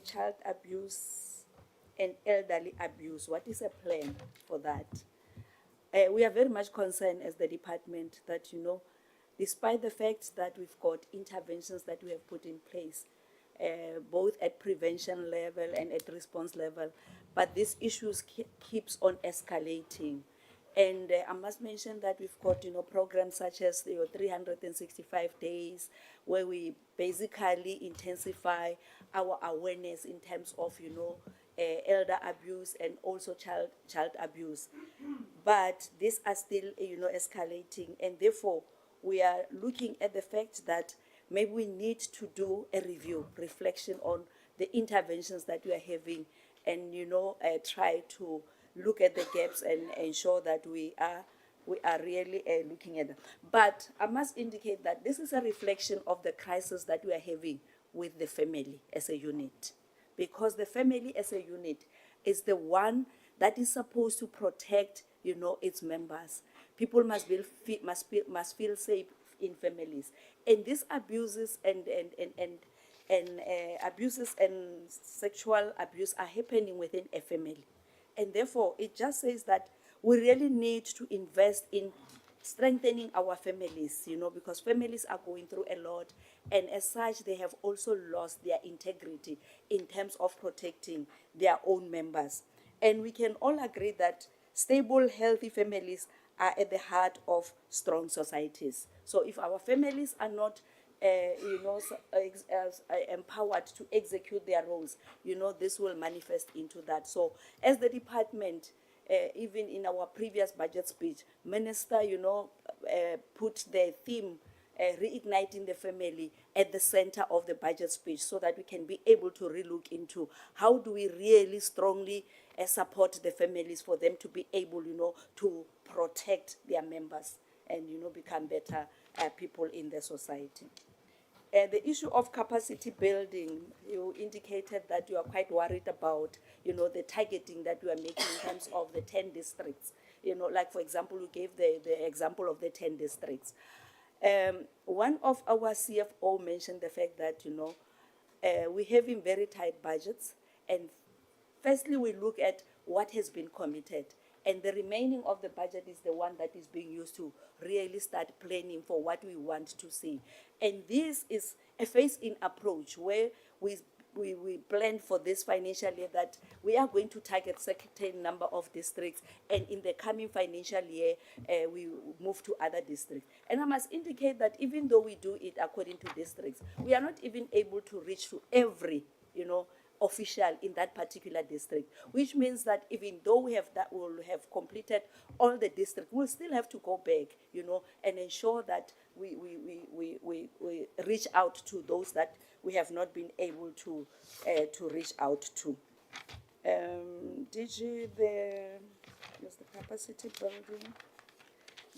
child abuse and elderly abuse, what is a plan for that? We are very much concerned as the department that, despite the fact that we've got interventions that we have put in place, both at prevention level and at response level, but these issues keeps on escalating. And I must mention that we've got, programs such as the 365 days, where we basically intensify our awareness in terms of, elder abuse and also child abuse. But these are still, escalating, and therefore we are looking at the fact that maybe we need to do a review, reflection on the interventions that we are having, and try to look at the gaps and ensure that we are really looking at them. But I must indicate that this is a reflection of the crisis that we are having with the family as a unit, because the family as a unit is the one that is supposed to protect, its members. People must feel safe in families, and these abuses and abuses and sexual abuse are happening within a family. And therefore, it just says that we really need to invest in strengthening our families, because families are going through a lot, and as such, they have also lost their integrity in terms of protecting their own members. And we can all agree that stable, healthy families are at the heart of strong societies. So if our families are not empowered to execute their roles, this will manifest into that. So as the department, even in our previous budget speech, Minister, put the theme, reigniting the family, at the center of the budget speech, so that we can be able to relook into how do we really strongly support the families for them to be able, to protect their members and, become better people in the society. The issue of capacity building, you indicated that you are quite worried about, the targeting that you are making in terms of the 10 districts. Like, for example, you gave the example of the 10 districts. One of our CFO mentioned the fact that, we have in very tight budgets, and firstly, we look at what has been committed, and the remaining of the budget is the one that is being used to really start planning for what we want to see. And this is a phase-in approach where we plan for this financial year that we are going to target certain number of districts, and in the coming financial year, we move to other districts. And I must indicate that even though we do it according to districts, we are not even able to reach to every, official in that particular district, which means that even though we will have completed all the district, we'll still have to go back, and ensure that we reach out to those that we have not been able to reach out to. DG, there's the capacity building.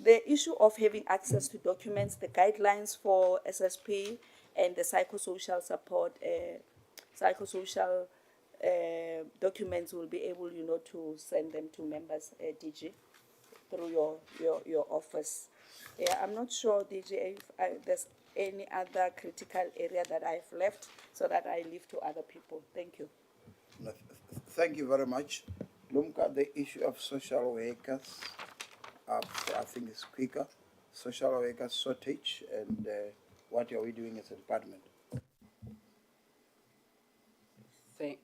The issue of having access to documents, the guidelines for SSP and the psychosocial support, psychosocial documents will be able, to send them to members, DG, through your office. Yeah, I'm not sure, DG, if there's any other critical area that I've left, so that I leave to other people. Thank you. No, thank you very much. Lumka, the issue of social workers, I think is quicker. Social workers shortage, and what are we doing as a department? Thank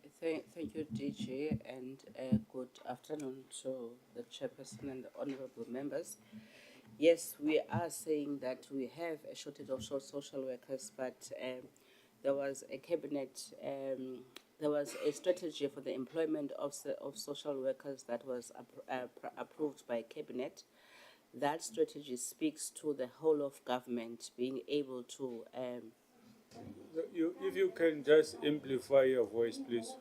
you, DG, and good afternoon to the chairperson and the honorable members. Yes, we are saying that we have a shortage of social workers, but there was a cabinet, there was a strategy for the employment of social workers that was approved by cabinet. That strategy speaks to the whole of government being able to. If you can just amplify your voice, please.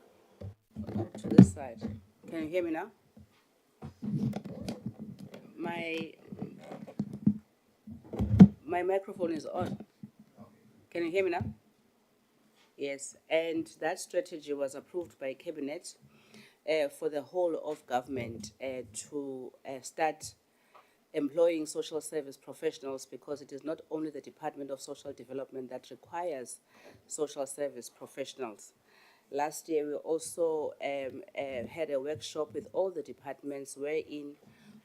To this side. Can you hear me now? My microphone is on. Can you hear me now? Yes, and that strategy was approved by cabinet for the whole of government to start employing social service professionals, because it is not only the Department of Social Development that requires social service professionals. Last year, we also had a workshop with all the departments wherein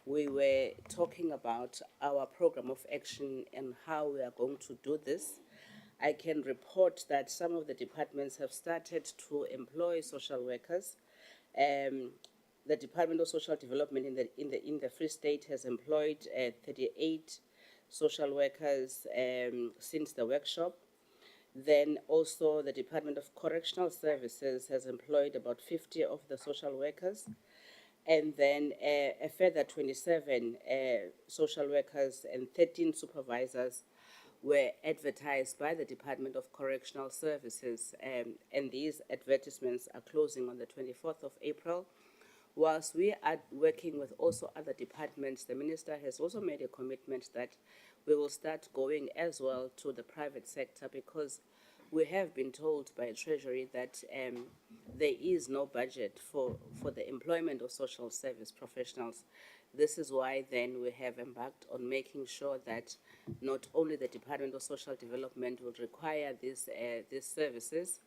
we were talking about our program of action and how we are going to do this. I can report that some of the departments have started to employ social workers. The Department of Social Development in the Free State has employed 38 social workers since the workshop. Then also the Department of Correctional Services has employed about 50 of the social workers. And then a further 27 social workers and 13 supervisors were advertised by the Department of Correctional Services. And these advertisements are closing on the 24th of April. Whilst we are working with also other departments, the Minister has also made a commitment that we will start going as well to the private sector, because we have been told by Treasury that there is no budget for the employment of social service professionals. This is why then we have embarked on making sure that not only the Department of Social Development will require these services.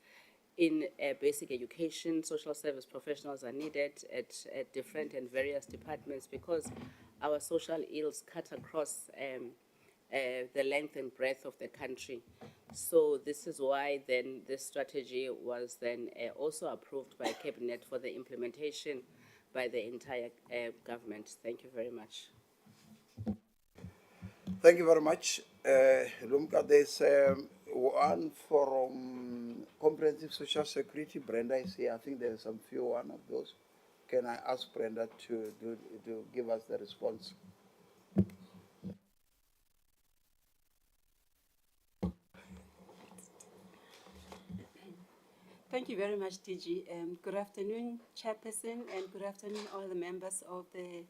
In basic education, social service professionals are needed at different and various departments, because our social ills cut across the length and breadth of the country. So this is why then this strategy was then also approved by Cabinet for the implementation by the entire government. Thank you very much. Thank you very much. Lumka, there's one from Comprehensive Social Security. Brenda is here. I think there's some few one of those. Can I ask Brenda to give us the response? Thank you very much, DG. Good afternoon, Chairperson, and good afternoon, all the members of the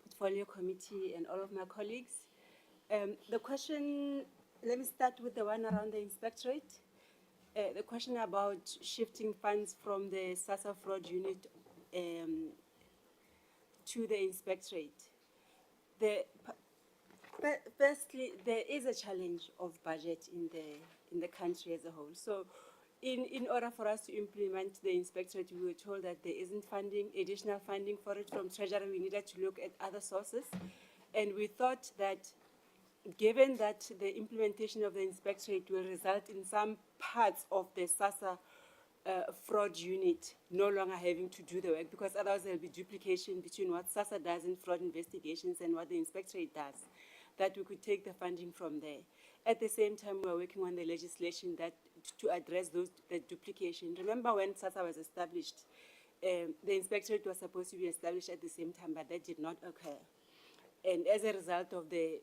Portfolio Committee and all of my colleagues. The question, let me start with the one around the inspectorate. The question about shifting funds from the SASSA fraud unit to the inspectorate. Firstly, there is a challenge of budget in the country as a whole. So in order for us to implement the inspectorate, we were told that there isn't additional funding for it from Treasury. We needed to look at other sources. And we thought that given that the implementation of the inspectorate will result in some parts of the SASSA fraud unit no longer having to do the work, because otherwise there will be duplication between what SASSA does in fraud investigations and what the inspectorate does. that we could take the funding from there. At the same time, we're working on the legislation that to address the duplication. Remember when SASSA was established, the inspectorate was supposed to be established at the same time, but that did not occur. And as a result of the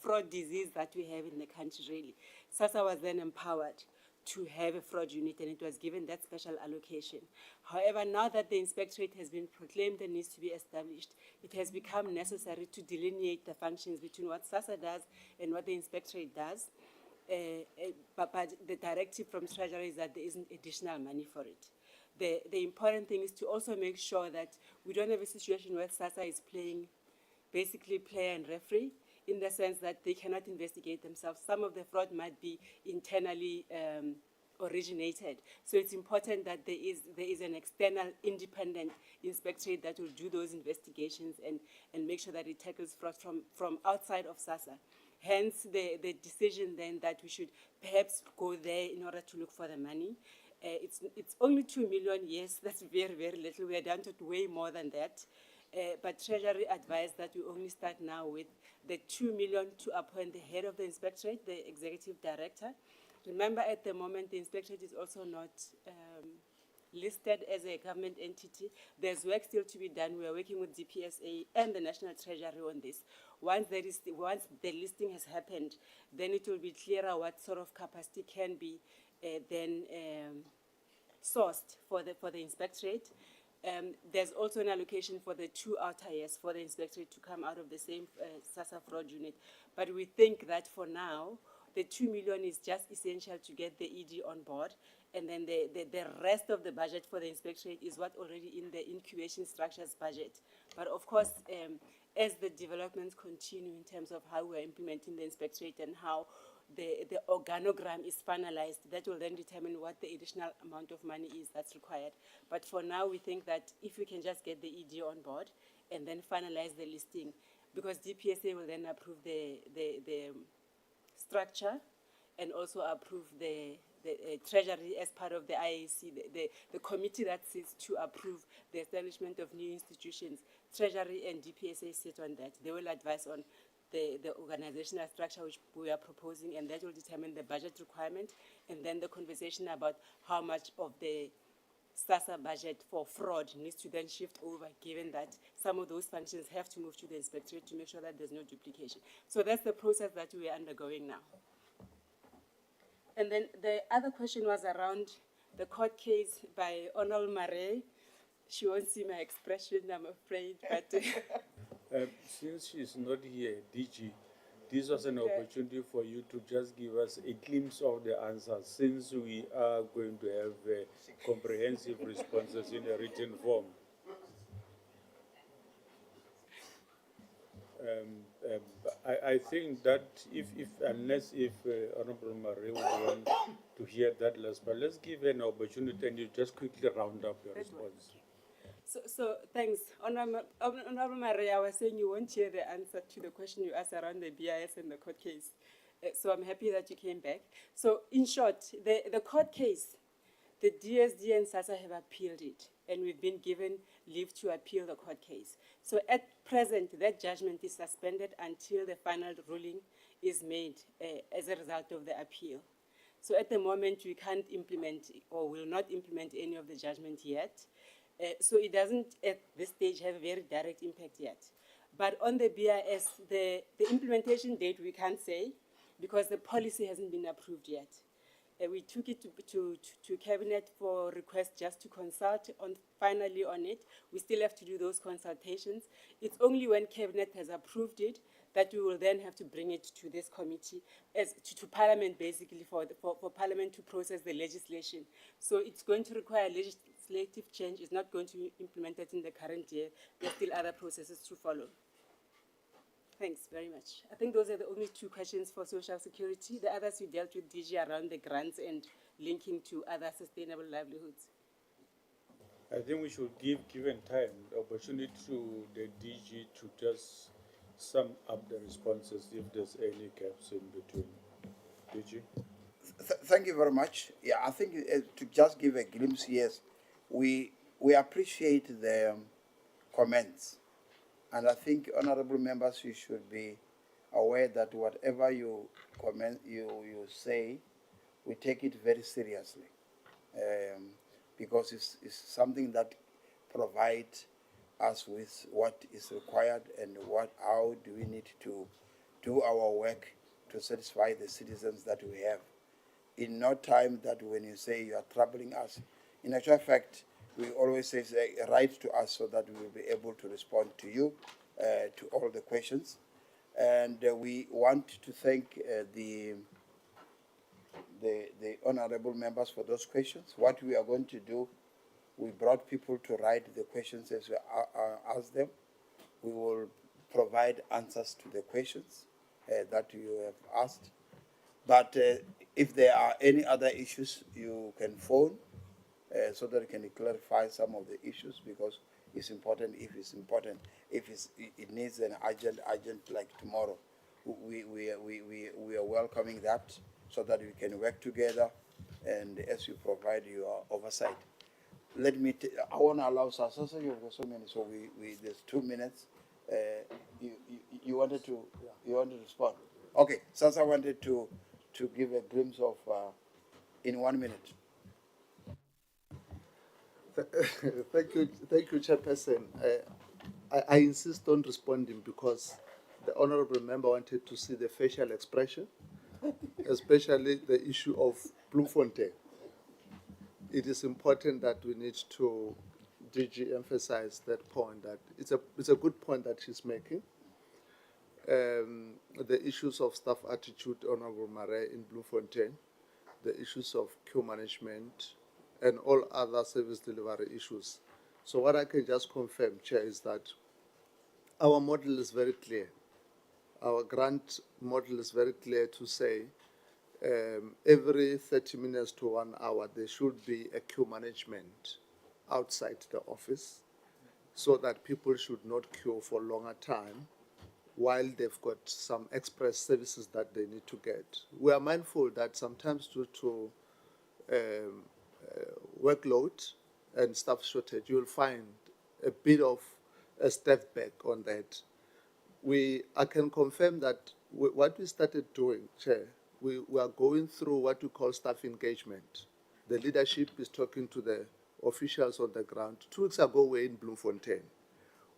fraud disease that we have in the country, really, SASSA was then empowered to have a fraud unit, and it was given that special allocation. However, now that the inspectorate has been proclaimed and needs to be established, it has become necessary to delineate the functions between what SASSA does and what the inspectorate does. But the directive from Treasury is that there isn't additional money for it. The important thing is to also make sure that we don't have a situation where SASSA is playing basically player and referee, in the sense that they cannot investigate themselves. Some of the fraud might be internally originated. So it's important that there is an external independent inspectorate that will do those investigations and make sure that it tackles fraud from outside of SASSA. Hence the decision then that we should perhaps go there in order to look for the money. It's only 2 million, yes, that's very, very little. We are down to way more than that. But Treasury advised that we only start now with the 2 million to appoint the head of the inspectorate, the executive director. Remember, at the moment, the inspectorate is also not listed as a government entity. There's work still to be done. We are working with DPSA and the National Treasury on this. Once the listing has happened, then it will be clearer what sort of capacity can be then sourced for the inspectorate. There's also an allocation for the 2 outer years for the inspectorate to come out of the same SASSA fraud unit. But we think that for now, the 2 million is just essential to get the ED on board. And then the rest of the budget for the inspectorate is what already in the incubation structures budget. But of course, as the developments continue in terms of how we're implementing the inspectorate and how the organogram is finalized, that will then determine what the additional amount of money is that's required. But for now, we think that if we can just get the ED on board and then finalize the listing, because DPSA will then approve the structure and also approve the Treasury as part of the IAC, the committee that sits to approve the establishment of new institutions. Treasury and DPSA sit on that. They will advise on the organizational structure which we are proposing, and that will determine the budget requirement, and then the conversation about how much of the SASSA budget for fraud needs to then shift over, given that some of those functions have to move to the inspectorate to make sure that there's no duplication. So that's the process that we are undergoing now. And then the other question was around the court case by Honorable Mare. She won't see my expression, I'm afraid, but... Since she's not here, DG, this was an opportunity for you to just give us a glimpse of the answers, since we are going to have comprehensive responses in a written form. I think that unless Honorable Marie would want to hear that last part, let's give her an opportunity and you just quickly round up your response. So thanks. Honorable Maria, I was saying you won't hear the answer to the question you asked around the BIS and the court case. So I'm happy that you came back. So in short, the court case, the DSD and SASSA have appealed it, and we've been given leave to appeal the court case. So at present, that judgment is suspended until the final ruling is made as a result of the appeal. So at the moment, we can't implement or will not implement any of the judgment yet. So it doesn't, at this stage, have a very direct impact yet. But on the BIS, the implementation date, we can't say, because the policy hasn't been approved yet. We took it to Cabinet for request just to consult finally on it. We still have to do those consultations. It's only when Cabinet has approved it that we will then have to bring it to this committee, to Parliament, basically, for Parliament to process the legislation. So it's going to require legislative change. It's not going to be implemented in the current year. There are still other processes to follow. Thanks very much. I think those are the only 2 questions for Social Security. The others we dealt with DG around the grants and linking to other sustainable livelihoods. I think we should give, given time, the opportunity to the DG to just sum up the responses if there's any gaps in between. DG? Thank you very much. Yeah, I think to just give a glimpse, yes, we appreciate the comments And I think, honorable members, you should be aware that whatever you comment, you say, we take it very seriously, because it's something that provides us with what is required and how do we need to do our work to satisfy the citizens that we have. In no time that when you say you are troubling us, in actual fact, we always say write to us so that we will be able to respond to you, to all the questions. And we want to thank the honorable members for those questions. What we are going to do, we brought people to write the questions as we ask them. We will provide answers to the questions that you have asked. But if there are any other issues, you can phone so that you can clarify some of the issues, because it's important. If it's important, if it needs an urgent like tomorrow, we are welcoming that so that we can work together, and as you provide your oversight. Let me. I want to allow SASSA. You've got so many, so there's 2 minutes. You wanted to respond. Okay, SASSA wanted to give a glimpse of in 1 minute. Thank you, Chairperson. I insist on responding because the honourable member wanted to see the facial expression, especially the issue of Bloemfontein. It is important that we need to emphasize that point, that it's a good point that she's making. The issues of staff attitude, Honourable Mare, in Bloemfontein, the issues of queue management, and all other service delivery issues. So what I can just confirm, Chair, is that our model is very clear. Our grant model is very clear to say every 30 minutes to 1 hour, there should be a queue management outside the office so that people should not queue for longer time while they've got some express services that they need to get. We are mindful that sometimes due to workload and staff shortage, you'll find a bit of a step back on that. I can confirm that what we started doing, Chair, we are going through what we call staff engagement. The leadership is talking to the officials on the ground. 2 weeks ago, we were in Bloemfontein.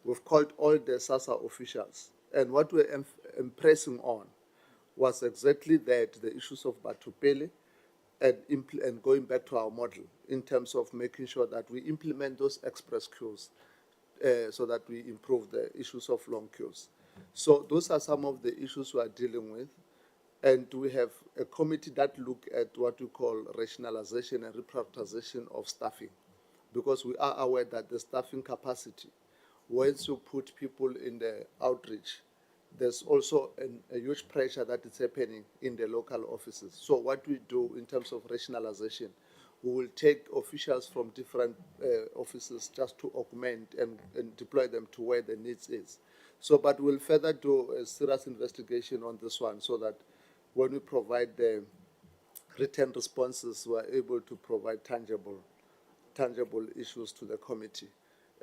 We've called all the SASSA officials, and what we're impressing on was exactly that, the issues of Batupele, and going back to our model in terms of making sure that we implement those express queues so that we improve the issues of long queues. So those are some of the issues we are dealing with. And we have a committee that look at what we call rationalization and reprioritization of staffing, because we are aware that the staffing capacity, once you put people in the outreach, there's also a huge pressure that is happening in the local offices. So what we do in terms of rationalization, we will take officials from different offices just to augment and deploy them to where the needs is. So, but we'll further do a serious investigation on this one so that when we provide the written responses, we're able to provide tangible issues to the committee.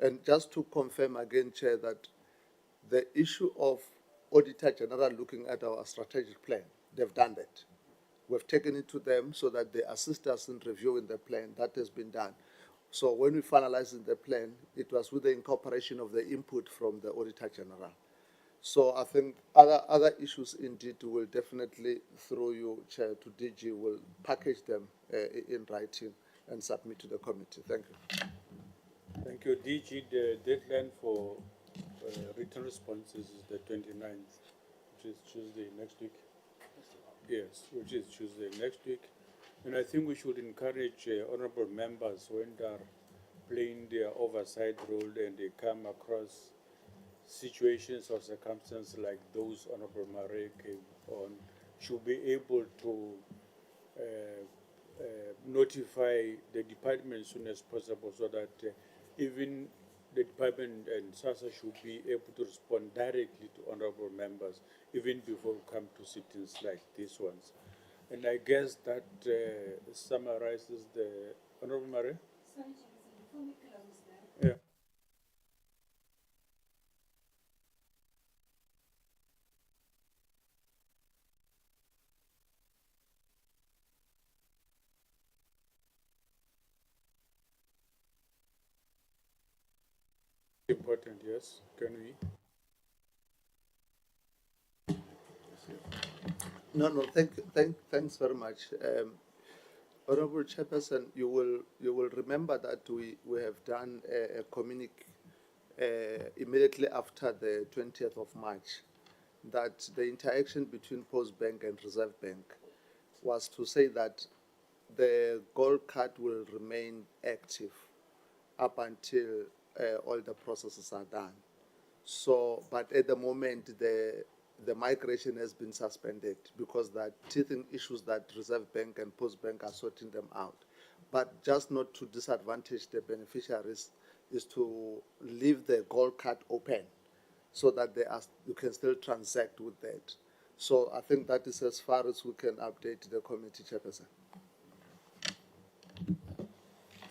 And just to confirm again, Chair, that the issue of Auditor General looking at our strategic plan, they've done that. We've taken it to them so that they assist us in reviewing the plan. That has been done. So when we finalized the plan, it was with the incorporation of the input from the Auditor General. So I think other issues indeed will definitely, through you, Chair, to DG, will package them in writing and submit to the committee. Thank you. Thank you, DG. The deadline for written responses is the 29th, which is Tuesday next week. Yes, which is Tuesday next week. And I think we should encourage honorable members when they are playing their oversight role and they come across situations or circumstances like those Honorable Mare came on, should be able to notify the department as soon as possible so that even the department and SASSA should be able to respond directly to honorable members even before we come to sittings like these ones. And I guess that summarizes the Honorable Mare. Yeah. Important, yes. Can we? No, thanks very much. Honorable Chairperson, you will remember that we have done a communique immediately after the 20th of March, that the interaction between Post Bank and Reserve Bank was to say that the gold card will remain active up until all the processes are done. So, but at the moment, the migration has been suspended because there are teething issues that Reserve Bank and Post Bank are sorting them out. But just not to disadvantage the beneficiaries is to leave the gold card open so that you can still transact with that. So I think that is as far as we can update the committee, Chairperson.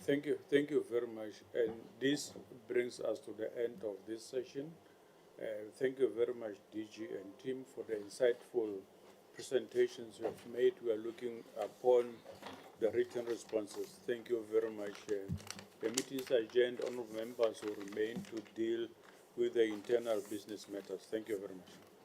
Thank you very much. And this brings us to the end of this session. Thank you very much, DG and team, for the insightful presentations you have made. We are looking upon the written responses. Thank you very much. The meeting is adjourned. Honourable members will remain to deal with the internal business matters. Thank you very much.